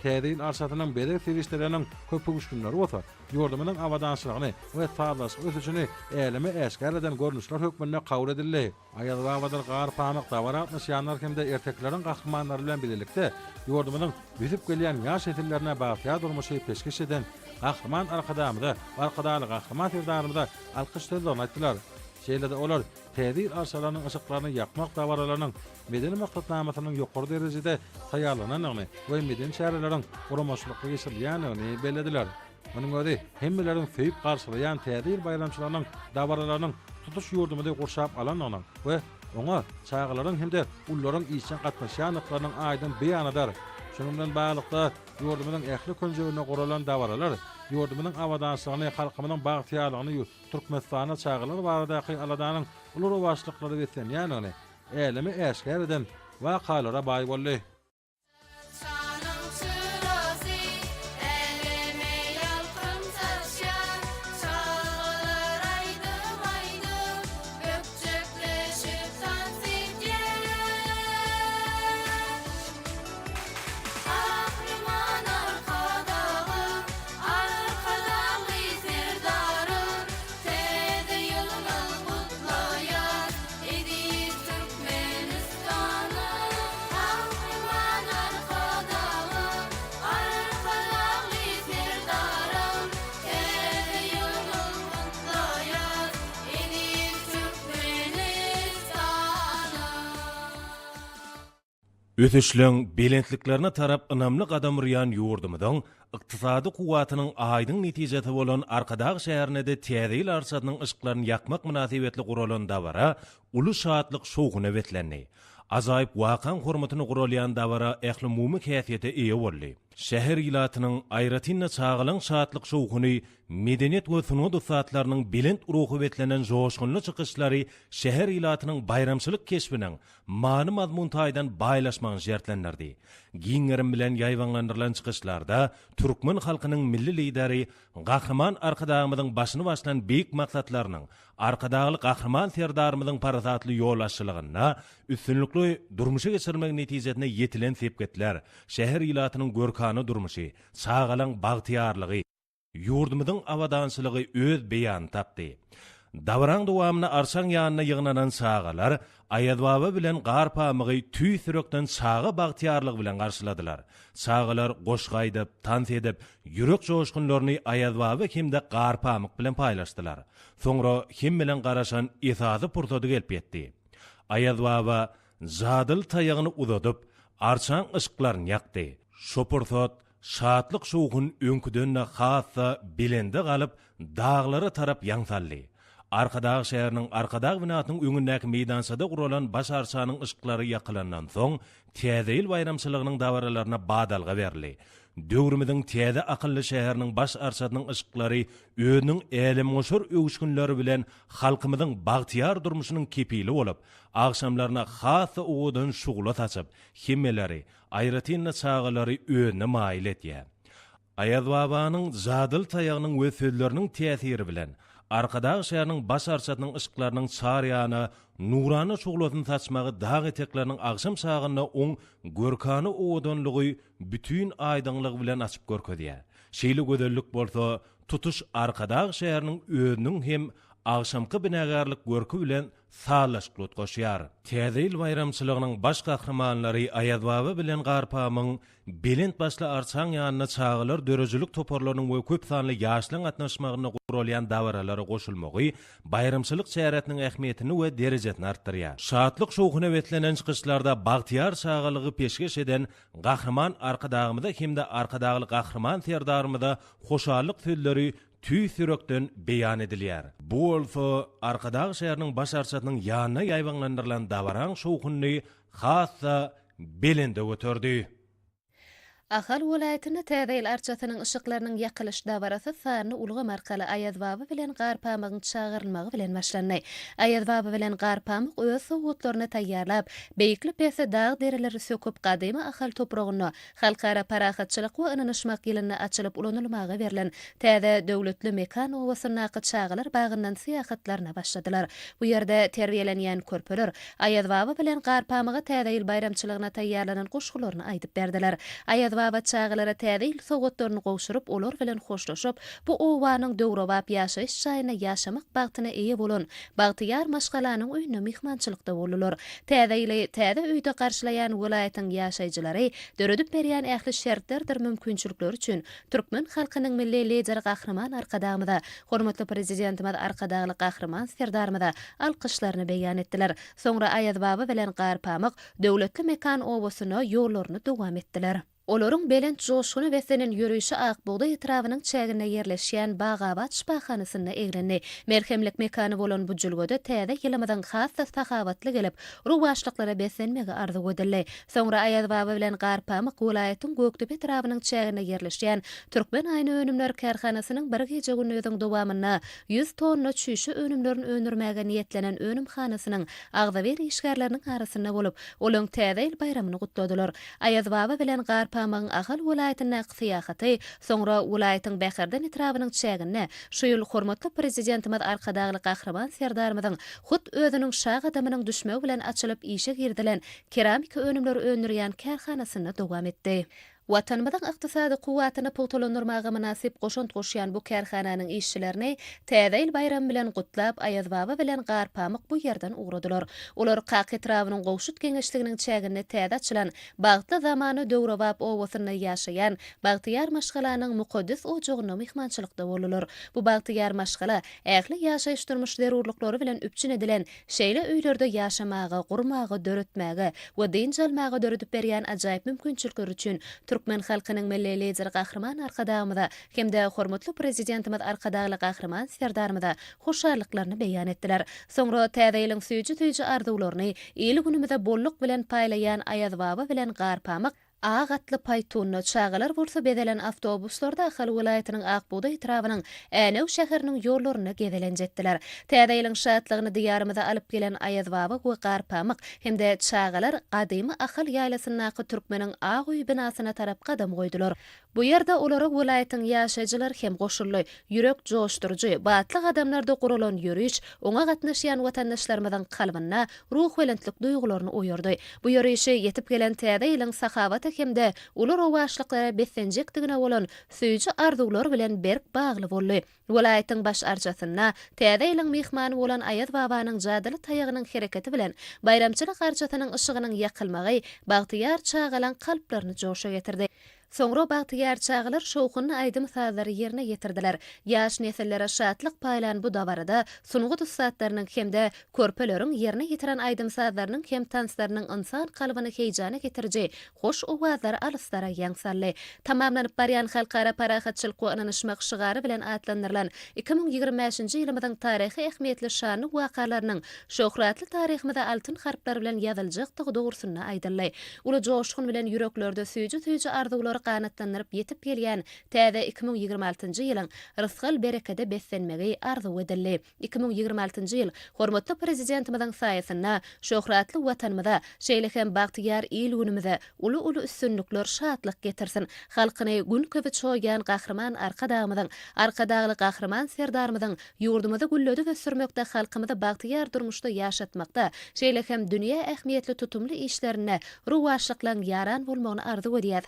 Täze arşatynyň bedek serişleriniň köp uwuşgunlary bolsa, ýurdumyň awadançylygyny we sağlaş ösüşini eýleme äşkär eden görnüşler hökmünde kabul edildi. Aýalbawadyr gar pamyk dawara atnaşýanlar hemde ertekleriň gahrymanlary bilen birlikde ýurdumyň büzüp gelýän ýaş etillerine bagtyar durmuşy peşkeş eden gahryman arkadamyda, arkadaly gahryman serdarymyda alkyşlaryny aýtdylar. Şeýlede olar täze arşalarynyň aşyklaryny ýakmak dawaralarynyň medeni maksatnamasynyň ýokary derejede taýýarlananyny we medeni şäherleriň guramaşlykly geçirilýäni belediler. Munyň özi hemmeleriň feýip garşylayan täze bayramçylarynyň dawaralarynyň tutuş ýurdumyda gurşap alanyny we oňa çağlaryň hemde ullaryň işçi gatnaşýanlyklarynyň aýdyn beýanydyr. Şunun bilen baglyqda ýurdumyň ähli könjegine guralan dawaralar ýurdumyň awadançylygyny, halkymyň bagtyarlygyny, Türkmenistana çağlar baradaky aladanyň ulary başlyklary besenýäni eýlemi äşkär eden wakalara baý boldy. Ötüşlüň belentliklerine tarap ynamly gadam urýan ýurdumyň ykdysady kuwatynyň aýdyň netijesi bolan arkadagy şäherinde täze arşadynyň ışıklaryny ýakmak münasibetli guralan dawara uly şatlyk şowguny betlenni. Azaýyp wakan hormatyny guralýan dawara ähli mumy käýfiýete eýe boldy. Şäher ýylatynyň aýratyna çağılan şatlyk şowguny medeniýet we sunat usatlarynyň belent uruhy betlenen joşgunly çykyşlary şäher ýylatynyň bayramçylyk kesbiniň many mazmun taýdan baýlaşmagy jertlenlerdi. Giňerim bilen ýaýwanlandyrylan çykyşlarda türkmen halkynyň milli lideri gahryman arkadagymyň başyny başlan beýik maksatlarynyň arkadagy gahryman serdarymyň parazatly ýolaşçylygyna üstünlikli durmuşa geçirmek netijesinde yetilen sepketler şäher ýylatynyň görkany durmuşy, sağalan bagtyarlygy, ýurdumyň awadançylygy öz beýan tapdy. Dawran dowamyna arşan ýanyna ýygnanan sağalar aýadwaby bilen garpamygy tüý sürekden sağa bagtyarlyk bilen garşyladylar. Sağalar goşgaýdyp, tans edip, ýürek joşgunlaryny aýadwaby hemde garpamyk bilen paýlaşdylar. Soňra hem bilen garaşan esasy pursady gelip ýetdi. Aýadwaby zadyl taýagyny uzadyp, arşan ışıklaryny ýakdy. Şo pursat şatlyk şowgun öňküdenne hassa bilende galyp dağlara tarap ýaňsaldy. Arkadagy şäheriniň arkadagy binatynyň öňündäki meydansada guralan baş arşanyň ışıklary ýakylandan soň täze ýyl bayramçylygynyň dawaralaryna badalga berildi. Döwrümiziň täze akylly şäheriniň baş arşadynyň ışıklary öňüň elim goşur öwüşgünleri bilen halkymyzyň bagtyar durmuşynyň kepili bolup, akşamlaryna hassa owadan şugula taçyp, himmeleri, aýratyna çağalary öňüne maýil etýär. Aýadwabanyň zadyl taýagynyň we sözleriniň täsiri bilen arkadagy şäheriniň baş arşadynyň ışıklarynyň çarýana nurany şugulasyny saçmagy dag etekleriniň akşam sagyna oň görkany owadanlygy bütün aýdyňlyg bilen açyp görkezýär. Şeýle gözellik bolsa tutuş arkadagy şäheriniň öňüň hem akşamky binagarlyk görkü bilen sağlaşyklyk goşýar. Täze ýyl bayramçylygynyň baş gahrymanlary aýadwaby bilen garpamyň belent başly arçan ýanyna çağılar dörejilik toparlarynyň we köp sanly ýaşlaryň atnaşmagyna guralýan dawaralary goşulmagy bayramçylyk şäheretiniň ähmiýetini we derejesini artdyrýar. Şatlyk şowguny betlenen çykyşlarda bagtyar çağalygy peşkeş eden gahryman arkadagymyda hemde arkadagy gahryman serdarymyda hoşallyk sözleri tüý sürekden beýan edilýär. Bu bolsa arkadagy şäheriniň baş arşadynyň ýanyna ýaýwanlandyrylan dawaran şowguny hassa belende götürdi. Ahal welaýatyna täzeýil arçatynyň ışıklarynyň ýakylyş dabarasy sarny ulga markaly Ayazbaba bilen Garpamygyň çağırylmagy bilen başlandy. Ayazbaba bilen Garpamyk öz sowgatlaryny taýýarlap, beýikli pese dağ derileri söküp gadymy ahal topragyny halkara parahatçylyk we ynanyşmak ýylyna açylyp ulanylmagy berilen täze döwletli mekan owasyna çağılar bagyndan syýahatlaryna başladylar. Bu ýerde terbiýelenýän körpeler Ayazbaba bilen Garpamyga täzeýil bayramçylygyna taýýarlanan goşgularyny aýdyp berdiler. Baba çağılara täzeýil sowgatlaryny gowşuryp, olar bilen hoşlaşyp, bu owanyň döwrewap ýaşaýyş çaýyna ýaşamak bagtyna eýe bolan Bagtyar Maşgalanyň öýüne mihmançylykda bolurlar. Täzeýili täze öýde garşylaýan welaýatyň ýaşaýjylary döredip berýän ähli şertlerdir mümkinçilikler üçin türkmen halkynyň milli lideri Gahrman Arkadamyda, hormatly prezidentimiz Arkadaly Gahrman Serdarmyda alkyşlaryny beýan etdiler. Soňra Ayazbaba bilen Garpamyk döwletli mekan owasyna ýollaryny dowam etdiler. Olaryň belent joşguny we senen ýürüýüşi Akbuğda etrawynyň çägine ýerleşýän Bagabat şpahanasyna eglendi. Merhemlik mekany bolan bu jülgede täze ýylymyň has sahabatly gelip, ruwaşlyklara besenmegi arzu edildi. Soňra Ayazbaba bilen Garpamyk welaýatyň Gökdep etrawynyň çägine ýerleşýän Türkmen aýny önümler karhanasynyň bir gece günüňiň dowamyna 100 tonna çüşü önümlerini öndürmäge niýetlenen önümhanasynyň agdaber işgärleriniň arasyna bolup, olaň täze bayramyny gutladylar. Ayazbaba bilen Garpamyk ahal welaýatyna syýahaty, soňra welaýatyň bäherden etrawynyň çägine şu ýyl hormatly prezidentimiz Arkadaly Gahrman Serdarmyň hut özüniň şag adamynyň düşmegi bilen açylyp işe girdilen keramika önümleri öndürýän karhanasyna dowam etdi. Watanymyzyň ykdysady kuwatyny pogtolandyrmaga münasip goşant goşýan bu karhananyň işçilerini täzeýil bayram bilen gutlap Ayazbaba bilen Garpamyk bu ýerden ugradylar. Olar Kaq etrawynyň gowşut geňeşliginiň çägine täze açylan bagtly zamany döwrewap owasyna ýaşaýan Bagtyar Maşgalanyň muqaddas ojagyna mihmançylykda bolurlar. Bu Bagtyar Maşgala ähli ýaşaýyş durmuş zerurlyklary bilen üpçün edilen şeýle öýlerde ýaşamagy, gurmagy, döretmäge we din jalmagy döredip berýän ajaýyp mümkinçilikler üçin Türkmen halkynyň milli lideri Gahrman Arkadamyda hemde hormatly prezidentimiz Arkadaly Gahrman Serdarmyda hoşarlyklaryny beýan etdiler. Soňra täzeýiliň süýji arzuwlaryny ýyly günümizde bolluk bilen paýlaýan Ayazbaba bilen Garpamyk Ağatlı paytunna çağılar bolsa bedelen avtobuslarda ahal welaýatynyň Akbuğda etrawynyň Änew şäheriniň ýollaryna gedelenjetdiler. Täzeýiliň şatlygyny diýarymyza alyp gelen Ayazbaba we Garpamyk hemde çağılar gadymy ahal ýaýlasynyň türkmeniň Aguý binasyna tarap gadam goýdular. Bu ýerde olara welaýatyň ýaşaýjylar hem goşully, ýürek joşdurjy, batly adamlarda guralan ýürüýüş oňa gatnaşýan watandaşlarymyzyň kalbyna ruh welentlik duýgularyny oýardy. Bu ýürüýüşe ýetip gelen täzeýiliň sahawaty hemde ular owaşlyklara besenjekdigine bolan süýji arzuwlar bilen berk bagly boldy. Welaýatyň baş arçasyna täzeýiliň mihmany bolan Ayazbabanyň jadyly taýagynyň hereketi bilen bayramçylyk arçatynyň ışygynyň ýakylmagy Bagtyar çağalan kalplaryny joşa getirdi. Soňra Bagtyar çağılar şowkuny aýdym sazlary ýerine getirdiler. Ýaş nesillere şatlyk paýlan bu dabarada sunugy tutsatlarynyň hemde körpeleriň ýerine getiren aýdym sazlarynyň hem tanslarynyň insan kalbyny heýjana getirji hoş owazlar alyslara ýaňsally. Tamamlanyp barýan halkara parahatçylyk we ynanyşmak şygary bilen atlandyrylan 2025-nji ýylymyzyň taryhy ähmiýetli şany wakalarynyň şöhratly taryhymyzda altyn harplar bilen ýazyljakdygy dogrusyna aýdyldy. Ulu joşgun bilen ýüreklerde süýji arzuwlar qanatlanıp yetip gelýän täze 2026-njy ýylyň rızgal berekede beslenmegi arzu edildi. 2026-njy ýyl hormatly prezidentimiziň saýasyna şöhratly watanymyza şeýle hem Bagtyar il günümizde uly üstünlikler şatlyk getirsin. Halkyny gün köpi çoýan Gahrman Arkadaly Gahrman Serdarmyzyň ýurdumyzda gülledi we sürmekde halkymyzy Bagtyar durmuşda ýaşatmakda şeýle hem dünýä ähmiýetli tutumly işlerine ruwaşlyklaryň ýaran bolmagyny arzu edýär.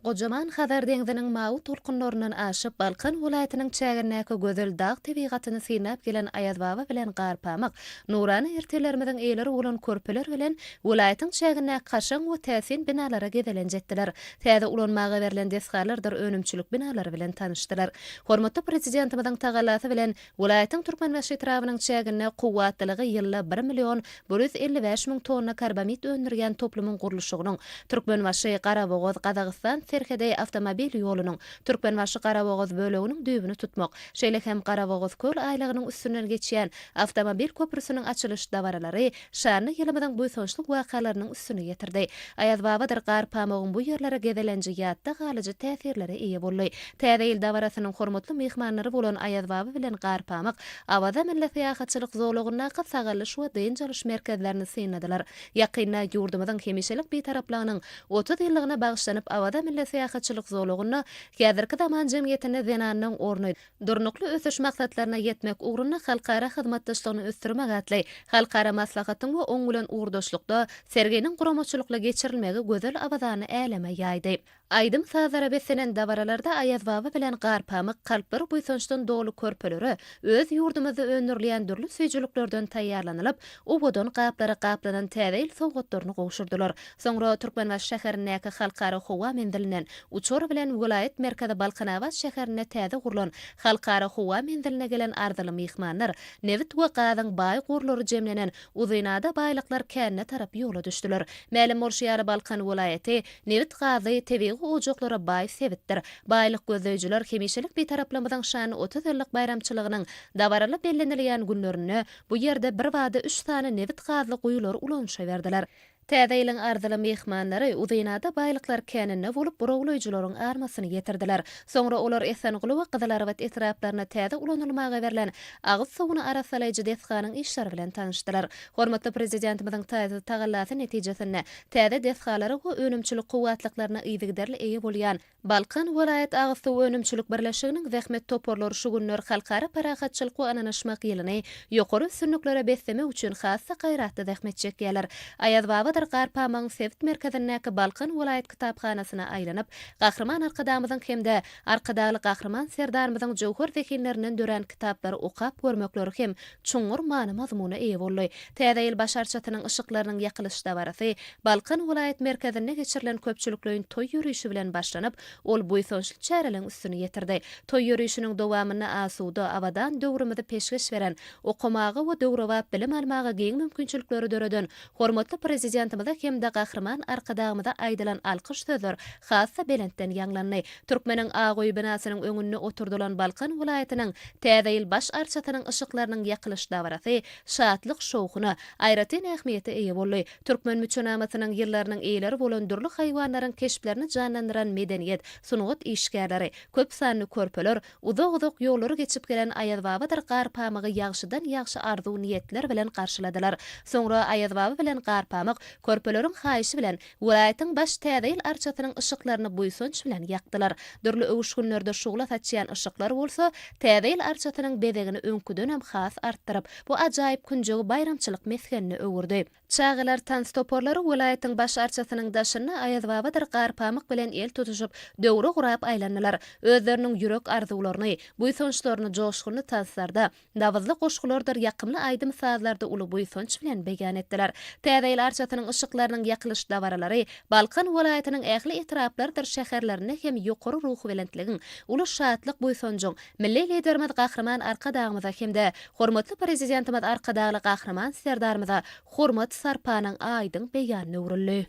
Gojaman Hazar deňiziniň mawy tolkunlaryndan aşyp Balkan welaýatynyň çägirnäki gözel dağ tebigatyny synap gelen Ayazbaba bilen Garpamyk nurany ertelerimiziň eýleri bolan körpeler bilen welaýatyň çägirnäki kaşaň we täsin binalara gedelenjetdiler. Täze ulanmaga berilen desgarlardyr önümçilik binalary bilen tanışdylar. Hormatly prezidentimiziň tagallasy bilen welaýatyň Türkmenbaşy etrawynyň çägirnäki kuwatlygy ýylla 1.155.000 tonna karbamid öndürýän toplumyň gurulşygynyň Türkmenbaşy, Garabogaz, Gazagystan Serhede avtomobil ýolunyň Türkmenbaşy Garabogoz böleginiň düýbüni tutmak, şeýle hem Garabogoz köl aýlygynyň üstünden geçýän avtomobil köprüsiniň açylyş dawaralary şany ýylymyň buýsonçlyk wakalarynyň üstüne getirdi. Aýaz Babadyr gar pamagyň bu ýerlere gedelenji ýatda galyjy täsirlere eýe boldy. Täze ýyl dawarasynyň hormatly mehmanlary bolan Aýaz Baba bilen gar pamak awada millet ýahatçylyk zowlugyna gatsagallyş we dynjalyş merkezlerini synadalar. Ýakynda ýurdumyzyň hemişelik betaraplygynyň 30 ýyllygyna bagşlanyp awada millet ýahatçylyk zowlugyna häzirki zaman jemgyýetine zenanyň orny durnukly ösüş maksatlaryna ýetmek ugruna halkara hyzmatdaşlygyny ösdürmek atly halkara maslahatyň we oň bilen ugrdaşlykda serginiň guramaçylykla geçirilmegi gözel abadany äleme ýaýdy. Aýdym sazara besenen dawaralarda Aýaz Baba bilen gar pamak kalplar buýsonçdan dolu körpeleri öz ýurdumyzy önürleýän dürli süýjülüklerden taýýarlanylyp, ubodon gaplary gaplanan täze ýyl sowgatlaryny gowşurdylar. Soňra Türkmenbaş şäherindäki halkara howa mendilinden uçor bilen vilayet merkezi Balkanawat şäherine täze gurulan halkara howa mendiline gelen ardaly mehmanlar Nevit we Gazyň baý gurlary jemlenen uzynada baýlyklar känne tarap ýola düşdiler. Mälim bolşýary Balkan vilayeti Nevit Gazy tebi ojoklara baý sebitdir. Baýlyk gözleýjiler hemişelik betaraplamydan şany 30 ýyllyk bayramçylygynyň dawaraly bellenilýän günlerini bu ýerde bir wada 3 tane Nevit Gazy guýulary ulanşa berdiler. Täze ýylyň ardaly mehmanlary uzynada baýlyklar känine bolup buraglaýjylaryň armasyny getirdiler. Soňra olar Esenguly we Gyzylarabat etraplaryna täze ulanylmaga berilen agyz suwuny arasalaýjy deskanyň işleri bilen tanışdylar. Hormatly prezidentimiziň täze tagallasy netijesinde täze deskalary we önümçilik kuwatlyklaryna ýygdarly eýe bolýan Balkan vilayet agyz suwy önümçilik birleşiginiň zähmet toporlary şu günler halkara parahatçylyk we ananaşmak ýylyny ýokary sünniklere beslemek üçin hassa gaýratly zähmet çekýärler. Aýaz Baba gar pamagyň Sevit merkezindäki Balkan vilayet kitapxanasyna aýlanyp, gahrman arkadamyzyň hemde arkadaly gahrman serdarymyzyň jowhar zekinlerinden dören kitaplary okap görmekleri hem çuňur many mazmuny eýe boldy. Täze ýyl başarçatynyň ışıklarynyň ýakylyş dawarasy Balkan vilayet merkezinde geçirilen köpçülikleriň toý ýürüýüşi bilen başlanyp, ol buýsonçlyk çäreliň üstüne ýetirdi. Toý ýürüýüşiniň dowamyny asuda awadan döwrümde peşgeş beren, okumagy we döwrewap bilim almagy giň mümkinçilikleri döreden hormatly prezidentimiz hemde gahrman arkadagymyda aýdylan alkyş sözler hassa belentden ýanglandy. Türkmeniň Agoý binasynyň öňünde oturdulan Balkan vilayatynyň täze ýyl baş arçatynyň ışıklarynyň ýakylyş dawarasy şatlyk şowkuny aýratyn ähmiýeti eýe boldy. Türkmen müçenamasynyň ýyllarynyň eýleri bolan dürli haýwanlaryň keşplerini janlandyran medeniýet, sunugat işgärleri, köp sanly körpeler, uzak-uzak ýollary geçip gelen Aýaz Babadyr gar pamagy ýagşydan ýagşy arzu niýetler bilen garşyladylar. Soňra Aýaz Baba bilen gar pamak körpeleriň haýyşy bilen vilayatyň baş täze ýyl arçatynyň ışıklaryny buýsonç bilen ýakdylar. Dürli öwüş günlerde şugla taçýan ışıklar bolsa, täze ýyl arçatynyň bedegini öňküden hem has artdyryp, bu ajaýyp günjegi bayramçylyk meskenini öwürdi. Çağılar tans toporlary vilayatyň baş arçatynyň daşyny Aýaz Babadyr gar pamak bilen el tutuşup döwre gurap aýlandylar. Özleriniň ýürek arzularyny, buýsonçlaryny joşguny tanslarda, dawızly goşgulardyr ýakymly aýdym sazlarda uly buýsonç bilen beýan etdiler. Täze ýyl arçatynyň ışıklarynyň ýakylyş dawaralary Balkan vilayatynyň ähli etraplardyr şäherlerine hem ýokary ruhy belentligiň, uly şatlyk buýsonjyň milli liderimiz gahrman arkadagymyza hemde hormatly prezidentimiz arkadagy gahrman serdarymyza hormat sarpanyň aýdyň beýanyny öwrüldi.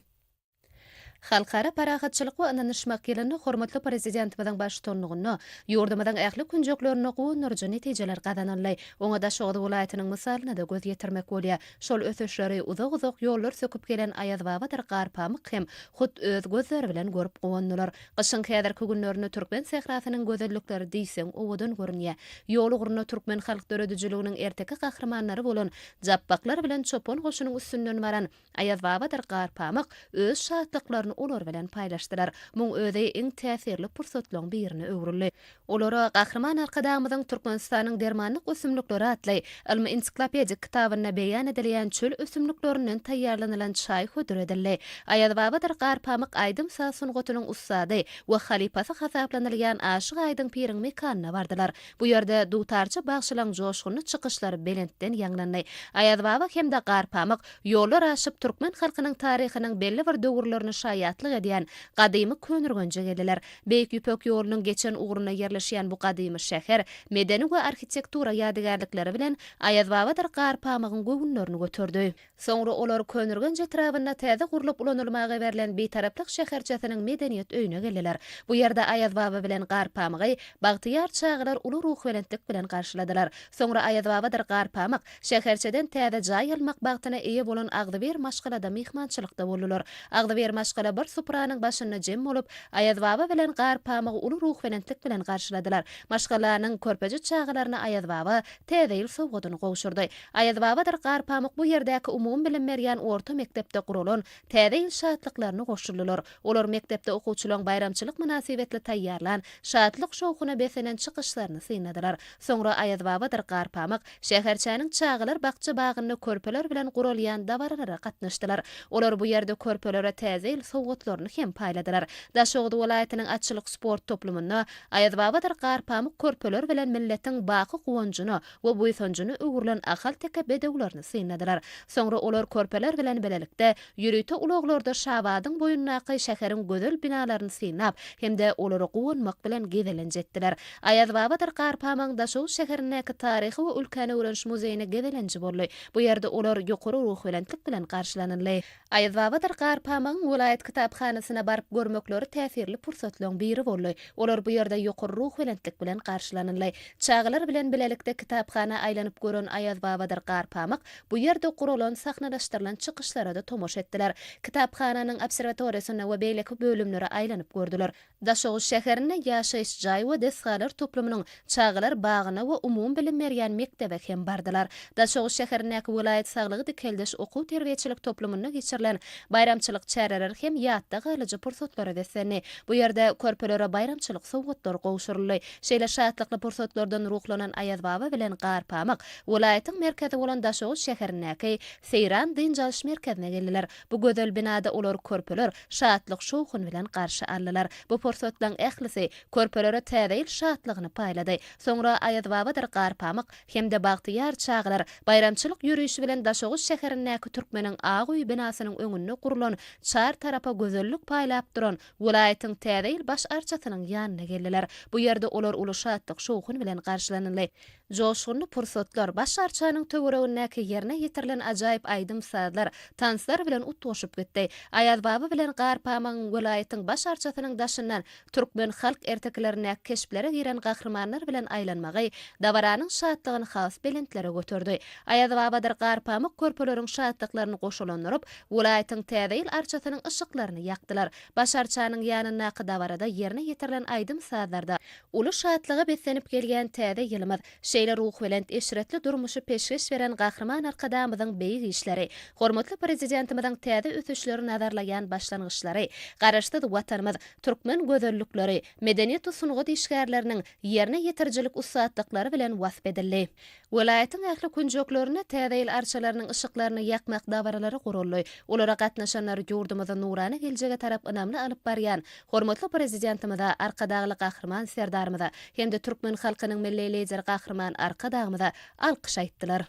Halkara parahatçylyk we ananyşmak ýylyny hormatly prezidentimizin başçylygyny, ýurdumyzyň ähli künjeklerini gowunurjy netijeler gadananly. Oňa da Şoğuz vilayatynyň misalyna da göz ýetirmek bolýar. Şol ösüşleri uzak-uzak ýollar söküp gelen Aýaz Babadyr gar pamak hem hut öz gözleri bilen görüp gowundylar. Gyşyň häzirki günlerini Türkmen sehrasynyň gözellikleri diýseň owadan görünýär. Ýol ugruna Türkmen halk döredijliginiň erteki gahrmanlary bolan jappaklar bilen çopon goşunyň üstünden baran Aýaz Babadyr gar pamak öz şatlyklaryny olar bilen paýlaşdylar. Muň özi iň täsirli pursatlaryň birini öwrüldi. Olara gahrman arkadamyzyň Türkmenistanyň dermanlyk ösümlikleri atly ilmi ensiklopedik kitabyna beýan edilýän çöl ösümliklerinden taýýarlanylan çaý hödür edildi. Aýaz Babadyr gar pamak aýdym sasun gotunyň ustady we halipasy hasaplanylýan aşyk aýdyň piriň mekanyna bardylar. Bu ýerde dutarçy bagşylaň joşguny çykyşlary belentden ýanglandy. Aýaz Baba hemde gar pamak ýollar aşyp Türkmen halkynyň taryhynyň belli bir döwürlerini hayatlyk edýän gadymy könürgönje geldiler. Beýik Ýüpek ýolunyň geçen uğruna yerleşýän bu gadymy şäher medeni we arhitektura ýadygarlykları bilen Aýazbabadyr gar pamygyň göwünlerini götürdi. Soňra olar könürgönje trabyna täze gurulyp ulanylmagy berilen beýtaraplyk şäherçesiniň medeniýet öýüne geldiler. Bu ýerde Aýazbaba bilen gar pamygy bagtyýar çağlar uly ruh welentlik bilen garşyladylar. Soňra Aýazbabadyr gar pamyk şäherçeden täze jaý almak bagtyna eýe bolan Agdyber maşgalada mehmançylykda boldular. Agdyber maşgala bir supranyň başyna jem bolup Aýazbaba bilen gar pamygy uly ruh welentlik bilen garşyladylar. Maşgalanyň körpeji çağlaryna Aýazbaba täze ýyl sowgadyny gowşurdy. Aýazbabadyr gar pamyk bu ýerdäki umum bilim berýän orta mektepde gurulan täze ýyl şatlyklaryny goşdurdylar. Olar mektepde okuwçylaryň bayramçylyk münasibetli taýýarlan şatlyk şowkuna besenen çykyşlaryny synadylar. Soňra Aýazbabadyr gar pamyk şäherçäniň çağlar bakça bagyny körpeler bilen gurulýan dawarlara gatnaşdylar. Olar bu ýerde körpelere täze ýyl sowgatlaryny hem paýladylar. Daşogdy welaýatynyň atçylyk sport toplumunda Aýazbabadyr gar pamyk körpeler bilen milletiň baky guwanjyny we buýsanjyny öwürlen ahal teke bedewlerini synadylar. Soňra olar körpeler bilen belelikde ýürüýte ulaglarda Şabadyň boyunnaky şäheriň gözel binalaryny synap hemde olary guwanmak bilen gezelenjetdiler. Aýazbabadyr gar pamygyň daşow şäherindäki taryhy we ülkäni öwrenş muzeýine gezelenji boldy. Bu ýerde olar ýokary ruh welentlik bilen garşylanyldy. Aýazbabadyr gar pamygyň welaýat kitapxanasyna baryp görmekleri täsirli pursatlaryň biri boldy. Olar bu ýerde ýokary ruh welentlik bilen garşylanyldy. Çağlar bilen belelikde kitapxana aýlanyp gören Aýazbabadyr gar pamyk bu ýerde gurulan sahnalaşdyrylan çykyşlara da tomoş etdiler. Kitapxananyň observatoriýasyna we beýleki bölümleri aýlanyp gördüler. Daşow şäherine ýaşaýyş jaý we desgalar toplumynyň çağlar bagyna we umum bilim berýän mektebe hem bardylar. Daşow şäherindäki welaýat saglygy dikeldeş okuw terbiýeçilik toplumyna geçirilen bayramçylyk çäreler hem ýatda galyjy pursatlary deseni. Bu ýerde körpelere bayramçylyk sowgatlary gowşuruldy. Şeýle şatlykly pursatlardan ruhlanan Aýazbaba bilen gar pamyk welaýatyň merkezi bolan Daşow şäherindäki Seyran dynjalyş merkezine geldiler. Bu gözel binada olar körpeler şatlyk şowkun bilen garşy aldylar. Bu pursatlaryň ählisi körpelere täze ýyl şatlygyny paýlady. Soňra Aýazbabadyr gar pamyk hemde bagtyýar çağlar bayramçylyk ýürüýüşi bilen Daşow şäherindäki türkmeniň Aguý binasynyň öňünde gurulan çar tarapa gözellik paýlap duran welaýatyň täze ýyl baş arçasynyň ýanyna geldiler. Bu ýerde olar uly şatlyk şowkun bilen garşylanyldy. Joşgunly pursatlar baş arçanyň töweregindäki ýerine ýetirilen ajaýyp aýdym saatlar tanslar bilen utuşup gitdi. Aýazbaba bilen gar pamygyň welaýatyň baş arçasynyň daşyndan türkmen halk erteklerine keşplere giren gahrmanlar bilen aýlanmagy dawaranyň şatlygyny has belentlere götürdi. Aýazbabadyr gar pamyk körpeleriň şatlyklaryny goşulandyryp welaýatyň täze ýyl arçasynyň ışıklaryny ýakdylar. Baş arçanyň ýanyna dawarada ýerine ýetirilen aýdym saatlarda uly şatlyga besenip gelýän täze ýylymyz şeýle ruh welent eşretli durmuşy peşgeş beren gahrman arkadamyzyň beýik işleri, hormatly prezidentimizden täze ötüşleri nazarlayan başlangyçlary, garaşdy watanymyz türkmen gözellikleri, medeniýet sunugy işgärleriniň ýerine ýetirjilik usatlyklary bilen wasp edildi. Welaýatyň ähli kunjoklarına täze ýyl arçalarynyň ışıklaryny ýakmak dawarlary guruldy. Olara gatnaşanlar ýurdumyzyň nurany geljege tarap ynamly alyp barýan hormatly prezidentimizde arkadagy gahrman serdarymyza hemde türkmen halkynyň milli lider gahrman arkadagymyza alkyş aýtdylar.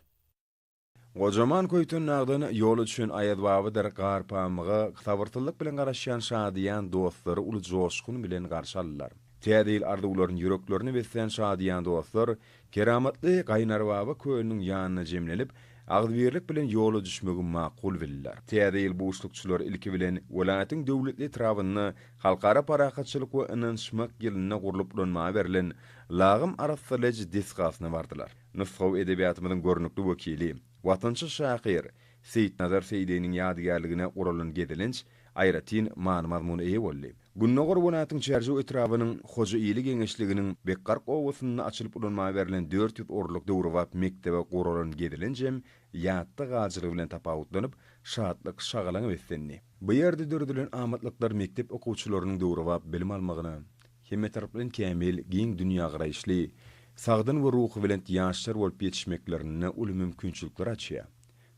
Gojaman köýtün nagdan ýol üçin Aýazbabadyr gar pamygy tabyrtyllyk bilen garaşýan şadyan dostlary uly joşkun bilen garşy aldylar. Täze ýyl arzuwlaryň ýüreklerini besleýän şadyan dostlar keramatly Gaýnarbaba köýüniň ýanyna jemlenip agdybirlik bilen ýola düşmegi makul bildiler. Täze ýyl boşlukçylar ilki bilen welaýatyň döwletli trabyny halkara parakatçylyk we ynanşmak ýylyna gurulyp ulanmagy berilen lagym arasylajy diskasyna bardylar. Nusgaw edebiýatymyzyň görnükli wekili watançy şahyr Seyit Nazar Seýdeniň ýadygarlygyna guralan gedelenç aýratyn mazmuny eýe boldy. Gunnogor welaýatyň çerje etrabynyň hoja ýyly geňeşliginiň Bekkark owasyna açylyp ulanmagy berilen 400 orluk döwrewap mektebe guralan gedelençem ýatda gaçylygy bilen tapawutlanyp şatlyk şagalan beslendi. Bu ýerde dördülen amatlyklar mektep okuwçylarynyň döwrewap bilim almagyna hemme tarapdan kämil giň dünýä garaýşly sagdyn we ruhy bilen ýaşlar bolup ýetişmeklerine uly mümkinçilikler açýar.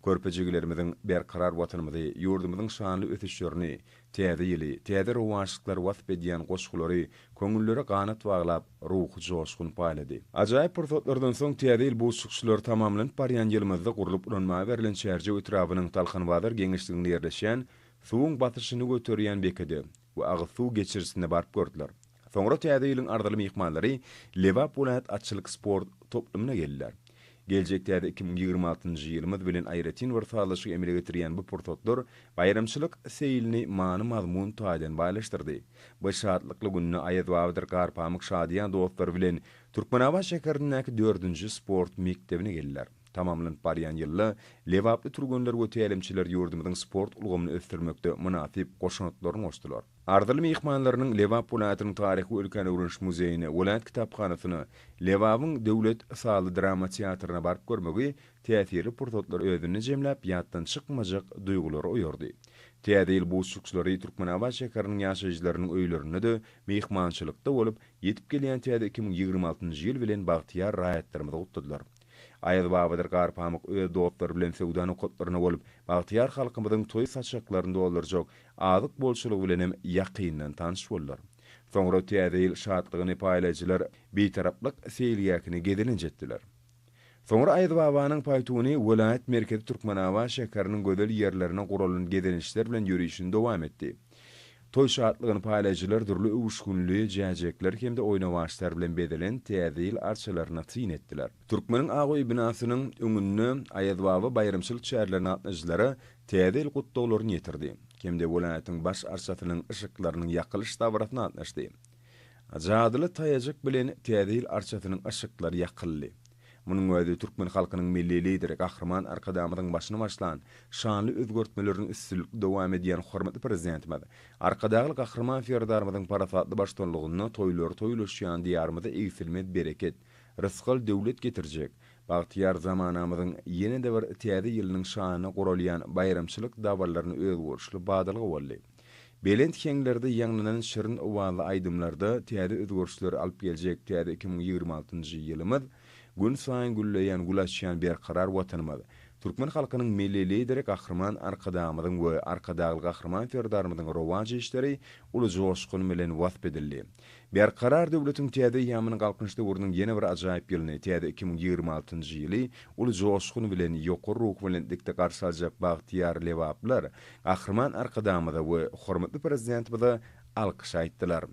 Körpejigilerimiziň berkarar watanymyzy, ýurdumyzyň şanly ötüşlerini, täze ýyly, täze rowançlyklar wasp edýän goşgulary, köňüllere ganat baglap, ruhy joşkun paýlady. Ajaýyp pursatlardan soň täze ýyl bu şykşylar tamamlanyp barýan ýylymyzda gurulyp ulanmagy berilen çerje etrabynyň Talhanbazyr geňeşliginde ýerleşýän suwun batyşyny göterýän bekede we agysuw geçirisine barıp gördüler. Soňra täze ýylyň ardaly mehmanlary Lewap Polat atçylyk sport toplumuna geldiler. Geljekde 2026-njy ýylymyz bilen aýratyn bir sağlaşyk emele getirýän bu portotlar bayramçylyk seýilini many mazmun taýdan baýlaşdyrdy. Bu şatlykly günni Aýdwabyr Garpamyk şadyan dostlar bilen Türkmenabat şäherindäki 4-nji sport mektebine geldiler. Tamamlanıp barýan ýylda Lewaply turgunlar we tälimçiler ýurdumyň sport ulgamyny ösdürmekde münasip goşunatlaryny goşdylar. Ardaly mehmanlarynyň Lewap Polatynyň taryhy өлkän öwrünş muzeýine, Wolat kitapxanasyna, Lewabyň döwlet saly drama teatryna barıp görmegi täsirli portretler özüni jemläp ýatdan çykmajak duýgulary oýardy. Täze bu suçlary Türkmenabat şäheriniň ýaşaýjylarynyň öýlerine de mehmançylykda bolup ýetip gelýän täze 2026-njy ýyl bilen bagtyar raýatlarymyza gutdylar. Aýdwabyr Garpamyk öz dostlary bilen sewdany kotlaryna bolup, bagtyar halkymyzyň toý saçaklaryny doldurjak azyk bolşulygy bilen hem ýakyndan tanyş boldular. Soňra täze şadlygyny paýlaýjylar betaraplyk seýilýäkini gedelenjetdiler. Soňra Aýdwabanyň paýtuny Wolayat merkezi Türkmenabat şäheriniň gözel ýerlerine guralan gedenişler bilen ýürüýüşini dowam etdi. Toy şadlygyny paýlaýjylar durly uşgunly jäjekler hemde oýnawaçlar bilen bedelen täze arçalaryna tyn etdiler. Türkmeniň Agoý binasynyň öňünde Aýdwaby bayramçylyk şäherlerine atnaşylary täze gutdaglaryny ýetirdi. Hemde Wolatyň baş arçasynyň ışıklarynyň ýakylyş dabaratyna atnaşdy. Ajadyly taýajak bilen täze arçasynyň ışıklary ýakyldy. Munyň öýdi Türkmen halkynyň milli lideri Gahrman Arkadamyň başyna başlan şanly özgörtmelerini üstünlükli dowam edýän hormatly prezidentimiz Arkadagy Gahrman Ferdarmyň parafatly başçylygyny toýlaşýan diýarmyza egsilmet bereket, rızkyl döwlet getirjek. Bagtyar zamanamyzyň ýene de bir täze ýylynyň şanyna guralýan bayramçylyk dawarlaryny özgörüşli badalygy boldy. Belent kenglerde ýanglanan şirin owaly aýdymlarda täze özgörüşler alyp geljek täze 2026-njy ýylymyz gün saýyn gülleýän gulaşýan berkarar watanymyz. Türkmen halkynyň milli lideri Gahrman Arkadamyň we Arkadagy Gahrman Ferdarmyň rowaji işleri uly joşkun bilen wasp edildi. Berkarar döwletiň täze ýamyny galkynçda urnyň ýene bir ajaýyp ýylyny täze 2026-njy ýyly uly joşkun bilen ýokary ruh bilen dikde garşy aljak bagtyar Lewaplar Gahrman Arkadamyda we hormatly prezidentimize alkyş aýtdylar.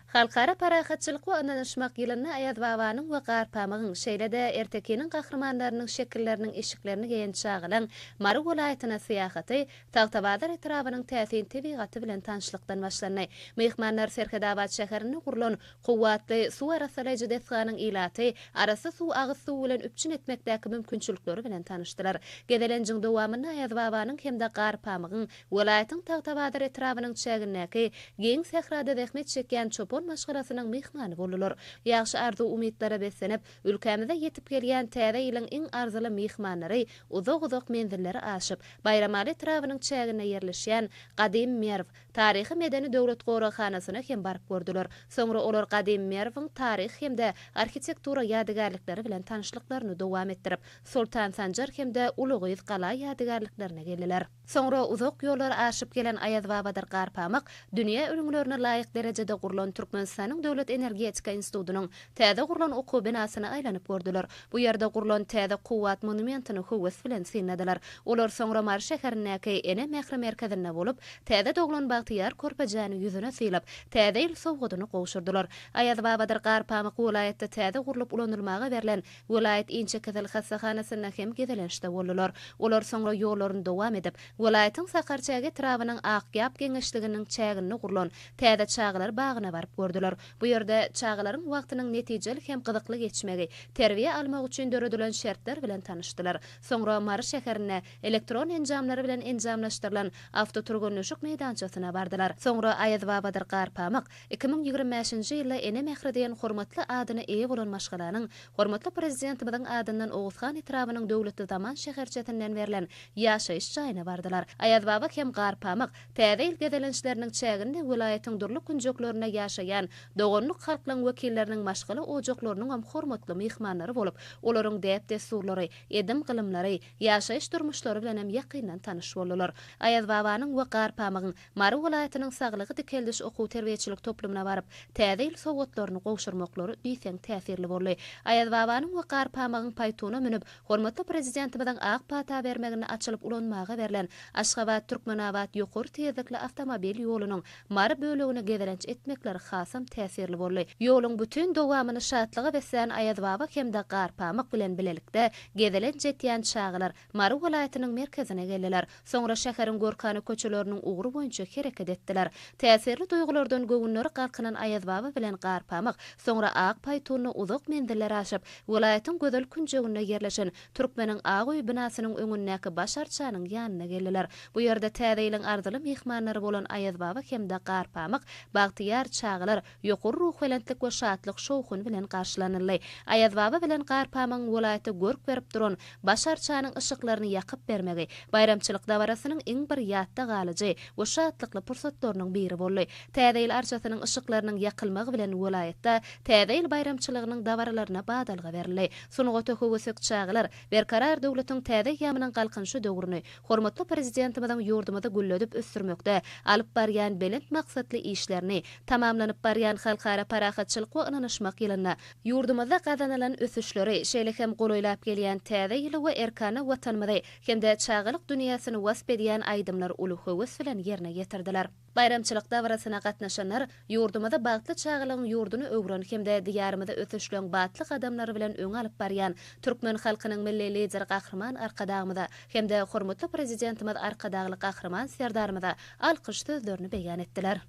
Halkara parahatçylyk we ananyşmak ýylyny Aýdwabanyň we Garpamyň şeýlede ertekiniň gahrmanlarynyň şekilleriniň eşiklerini geýen çagylan Mary welaýatyna syýahaty Tagtabadyr etrabynyň täsin tebigaty bilen tanşlykdan başlandy. Mehmanlar Serhadabat şäherine gurulan kuwatly suw arasalaýjy desganyň ilaty arasy suw agyz suw bilen üpçün etmekdäki mümkinçilikleri bilen tanışdylar. Gedelenjiň dowamyny Aýdwabanyň hemde Garpamyň welaýatyň Tagtabadyr etrabynyň çägindäki geň sehrada zähmet çekýän çopon maşgarasynyň mehmany boldular. Ýagşy arzu umytlary beslenip, ülkemize ýetip gelýän täze ýylyň iň arzuly mehmanlary uzak menzillere aşyp, Bayramali trawynyň çägine ýerleşýän Gadim Merw taryhy medeni döwlet gorakanasyna hem barıp gördüler. Soňra olar Gadim Merwiň taryh hemde arhitektura ýadygarlyklary bilen tanışlyklaryny dowam etdirip, Sultan Sanjar hemde Ulugyz gala ýadygarlyklaryna geldiler. Soňra uzak ýollar aşyp gelen Aýdwabyr Garpamyk dünýä ölümlerine laýyk derejede gurulan Türkmenistanyň Döwlet Energetika Institutynyň täze gurulan okuw binasyna aýlanyp gördüler. Bu ýerde gurulan täze kuwat monumentini höwes bilen synladylar. Olar soňra Mary şäherindäki ene mehre merkezine bolup, täze doglan bagtyar körpejany ýüzüne syýlap, täze ýyl sowgadyny gowşurdylar. Aýdwabyr Garpamyk welaýatda täze gurulyp ulanylmaga berilen welaýat inçe kesel hassahanasyna hem gedelenişde boldular. Olar soňra ýollaryny dowam edip, welaýatyň Sakarçäge trawynyň Akýap geňeşliginiň çägini gurulan täze çağlar bagyna barıp gördüler. Bu ýerde çağlaryň wagtynyň netijeli hem gyzykly geçmegi, terbiýe almak üçin döredilen şertler bilen tanışdylar. Soňra Mary şäherine elektron enjamlary bilen enjamlaşdyrylan awtoturgunlyşyk meýdançasyna bardylar. Soňra Aýdwabyr Garpamyk 2025-nji ýylda ene mehre diýen hormatly adyny eýe bolan maşgalanyň hormatly prezidentimiziň adyndan Oğuzhan etrabynyň döwletli zaman şäherçetinden berilen ýaşaýyş jaýyna bardylar. Aýdwabyr hem Garpamyk täze ýyl gedelençleriniň çäginde welaýatyň durly künjeklerine ýaşaýan ýaşaýan dogonluk halklaryň wekilleriniň maşgaly ojaklarynyň hem hormatly mehmanlary bolup, olaryň däp desturlary, edim gylymlary, ýaşaýyş durmuşlary bilen hem ýakyndan tanyş boldular. Aýaz babanyň Waqar Pamygyň Mary welaýatynyň saglygy dikeldiş okuw terbiýeçilik toplumuna baryp, täze ýyl sowgatlaryny gowşurmaklary diýsen täsirli boldy. Aýaz babanyň Waqar Pamygyň paýtuna minip, hormatly prezidentimizden ak pata bermegini açylyp ulanmaga berilen Aşgabat Türkmenabat ýokary tezlikli awtomobil ýolunyň Mary bölegini gezelenç etmekleri hasam täsirli boldy. Ýoluň bütün dowamyny şatlyga besän Aýaz baba hemde Waqar Pamyk bilen bilelikde gezelenç etýän çağlar Mary welaýatynyň merkezine geldiler. Soňra şäheriň görkany köçeleriniň ugry boýunça hereket etdiler. Täsirli duýgulardan göwünleri galkynan Aýaz baba bilen Waqar Pamyk soňra ak paýtuny uzak mendiller aşyp welaýatyň gözel künjeginde yerleşen Türkmeniň Agoý binasynyň öňündäki baş arçanyň ýanyna geldiler. Bu ýerde täzeýliň ardyly mehmanlary bolan Aýaz baba hemde Waqar Pamyk bagtyýar çağlar ýokary ruh welentlik we şatlyk şowkun bilen garşylanyldy. Aýaz baba bilen Waqar Pamyň welaýaty görk berip duran baş arçanyň ışıklaryny ýakyp bermegi bayramçylyk dawarasynyň iň bir ýatda galyjy we şatlykly pursatlarynyň biri boldy. Täzeýil arçasynyň ışıklarynyň ýakylmagy bilen welaýatda täzeýil bayramçylygynyň dawaralaryna badalga berildi. Sunuga töküwesek çağlar berkarar döwletiň täze ýamynyň galkynşy döwrüni hormatly prezidentimizden ýurdumyzda gülledip ösürmekde alyp barýan belent maksatly işlerini tamamlanyp barýan halkara parahatçylyk we ynanyşmak ýylyna ýurdumyzda gazanylan ösüşleri şeýle hem golaýlap gelýän täze ýyly we erkana watanymyzy hemde çağlyk dünýäsini wasp edýän aýdymlar uly höwes bilen ýerine getirdiler. Bayramçylyk dawrasyna gatnaşanlar ýurdumyzda bagtly çağlygyň ýurduny öwren hemde diýarymyzda ösüşlen batly adamlary bilen öň alyp barýan türkmen halkynyň milli lider Gahrman Arkadagymyza hemde hormatly prezidentimiz Arkadagly Gahrman Serdarymyza alkyş sözlerini beýan etdiler.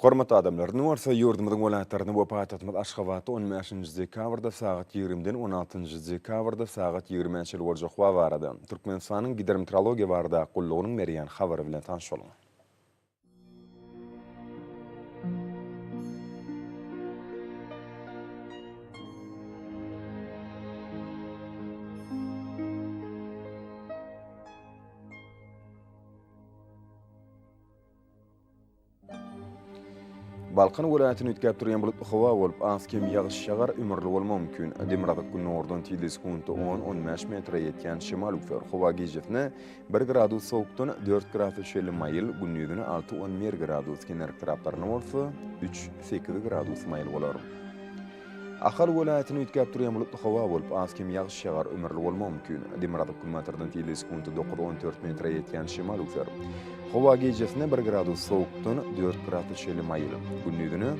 Hormatly adamlar, nuwarsa ýurdumyzyň welaýatlaryny we paýtagtymyz Aşgabatda 15-nji dekabrda saat 20-den 16-njy dekabrda saat 20-nji boljak wagt barada Türkmenistanyň gidrometeorologiýa barada gullugynyň berýän habary bilen tanyş bolun. Balkan welaýatyny ütkep durýan bulutly hawa bolup, az-kem ýagyş ýagar, ömürli bolmagy mümkin. Demirada günnordan 10-15 metre ýetýän şemal üfer hawa gejefne 1 gradus sowukdan 4 gradus şeýle maýyl, gündüzüne 6-11 gradus kenerik taraplaryna bolsa 3-8 gradus maýyl bolar. Ahal welaýatyny ütkep durýan bulutly hawa bolup, az-kem ýagyş ýagar, ömürli bolmagy mümkin. Demirada günnordan 9-14 metre ýetýän şemal üfer hawa gejefne 1 gradus sowukdan 4 gradus şeýle maýyl, gündüzüne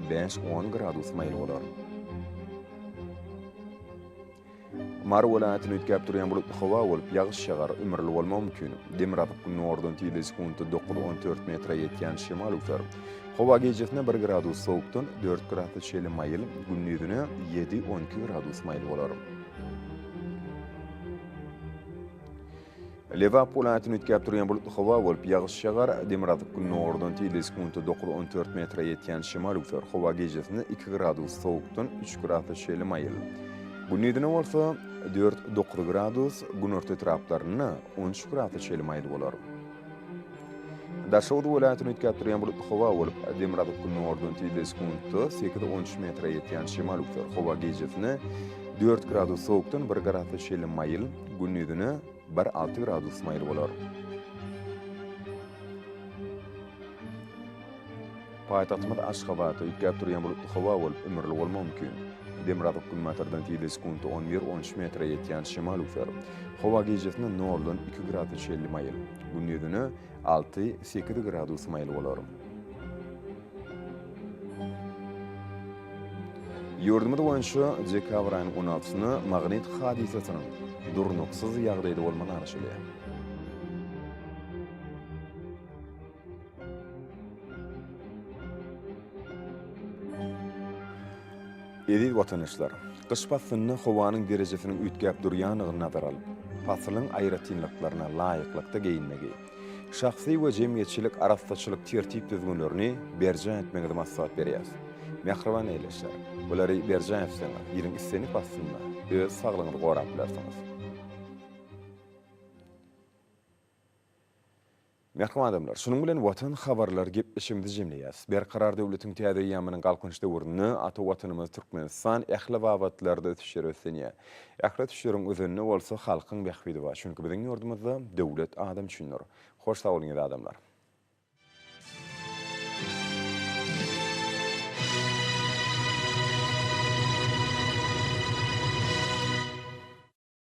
5-10 gradus maýyl bolar. Mary welaýatyny ütkep durýan bulutly hawa bolup, ýagyş ýagar, ömürli bolmagy mümkin. Demirada günnordan 9-14 metre ýetýän şemal üfer hawa gejefne 1 gradus sowukdan 4 gradus şeýle maýyl, gündüzüne 7-12 gradus maýyl bolar. Lewap welaýatyny ütkep durýan bulutly hawa bolup, ýagyş ýagar, Demirada günnordan 9-14 metre ýetýän şemal üfer hawa gejefne 2 gradus sowukdan 3 gradus şeýle maýyl. Gündüzüne bolsa 4-9 gradus, gün orta taraplaryna 13 gradus şeýle maýyl bolar. Daşowdy welaýatyny ütkep durýan bulutly hawa bolup, Demirada günnordan 8-13 metre ýetýän şemal üfer hawa gejefne 4 gradus sowukdan 1 gradus şeýle maýyl, gündüzüne 1-6 gradus maýyl bolar. Paýtagtymyz Aşgabatda ütkep durýan bulutly hawa bolup, ömürli bolmagy mümkin. Demirada günnordan 11-13 metre ýetýän şemal üfer hawa gejefne 0-dan 2 gradus şeýle maýyl, gündüzüne 6-8 gradus maýyl bolar. Ýurdumyz boýunça dekabr aýynyň 16-syny magnit hadisasynyň durnuksuz ýagdaýda bolmagy arşylýar. Edi watandaşlar, kış pasyny howanyň derejesiniň ütkep durýanyny nazar alyp, pasylyň aýratynlyklaryna laýyklykda geyinmegi, şahsy we jemgyýetçilik arastaçylyk tertip düzgünlerini berjan etmegi maksat berýär. Mehriban eýleşler, bulary berjan etseňiz, ýeriň islenip pasyny öz saglygyňyzy gorap bilersiňiz. Merhaba adamlar. Şunun bilen watan habarlar gepleşimdi jemleýäs. Berkarar döwletiň täze ýamynyň galkynçda uruny ata watanymyz Türkmenistan ähli wagtlarda ötüşýär ösenýär. Ähli ötüşýäriň özünde bolsa halkyň bähbidi bar. Çünki biziň ýurdumyzda döwlet adam düşünýär. Hoş sag bolýar adamlar.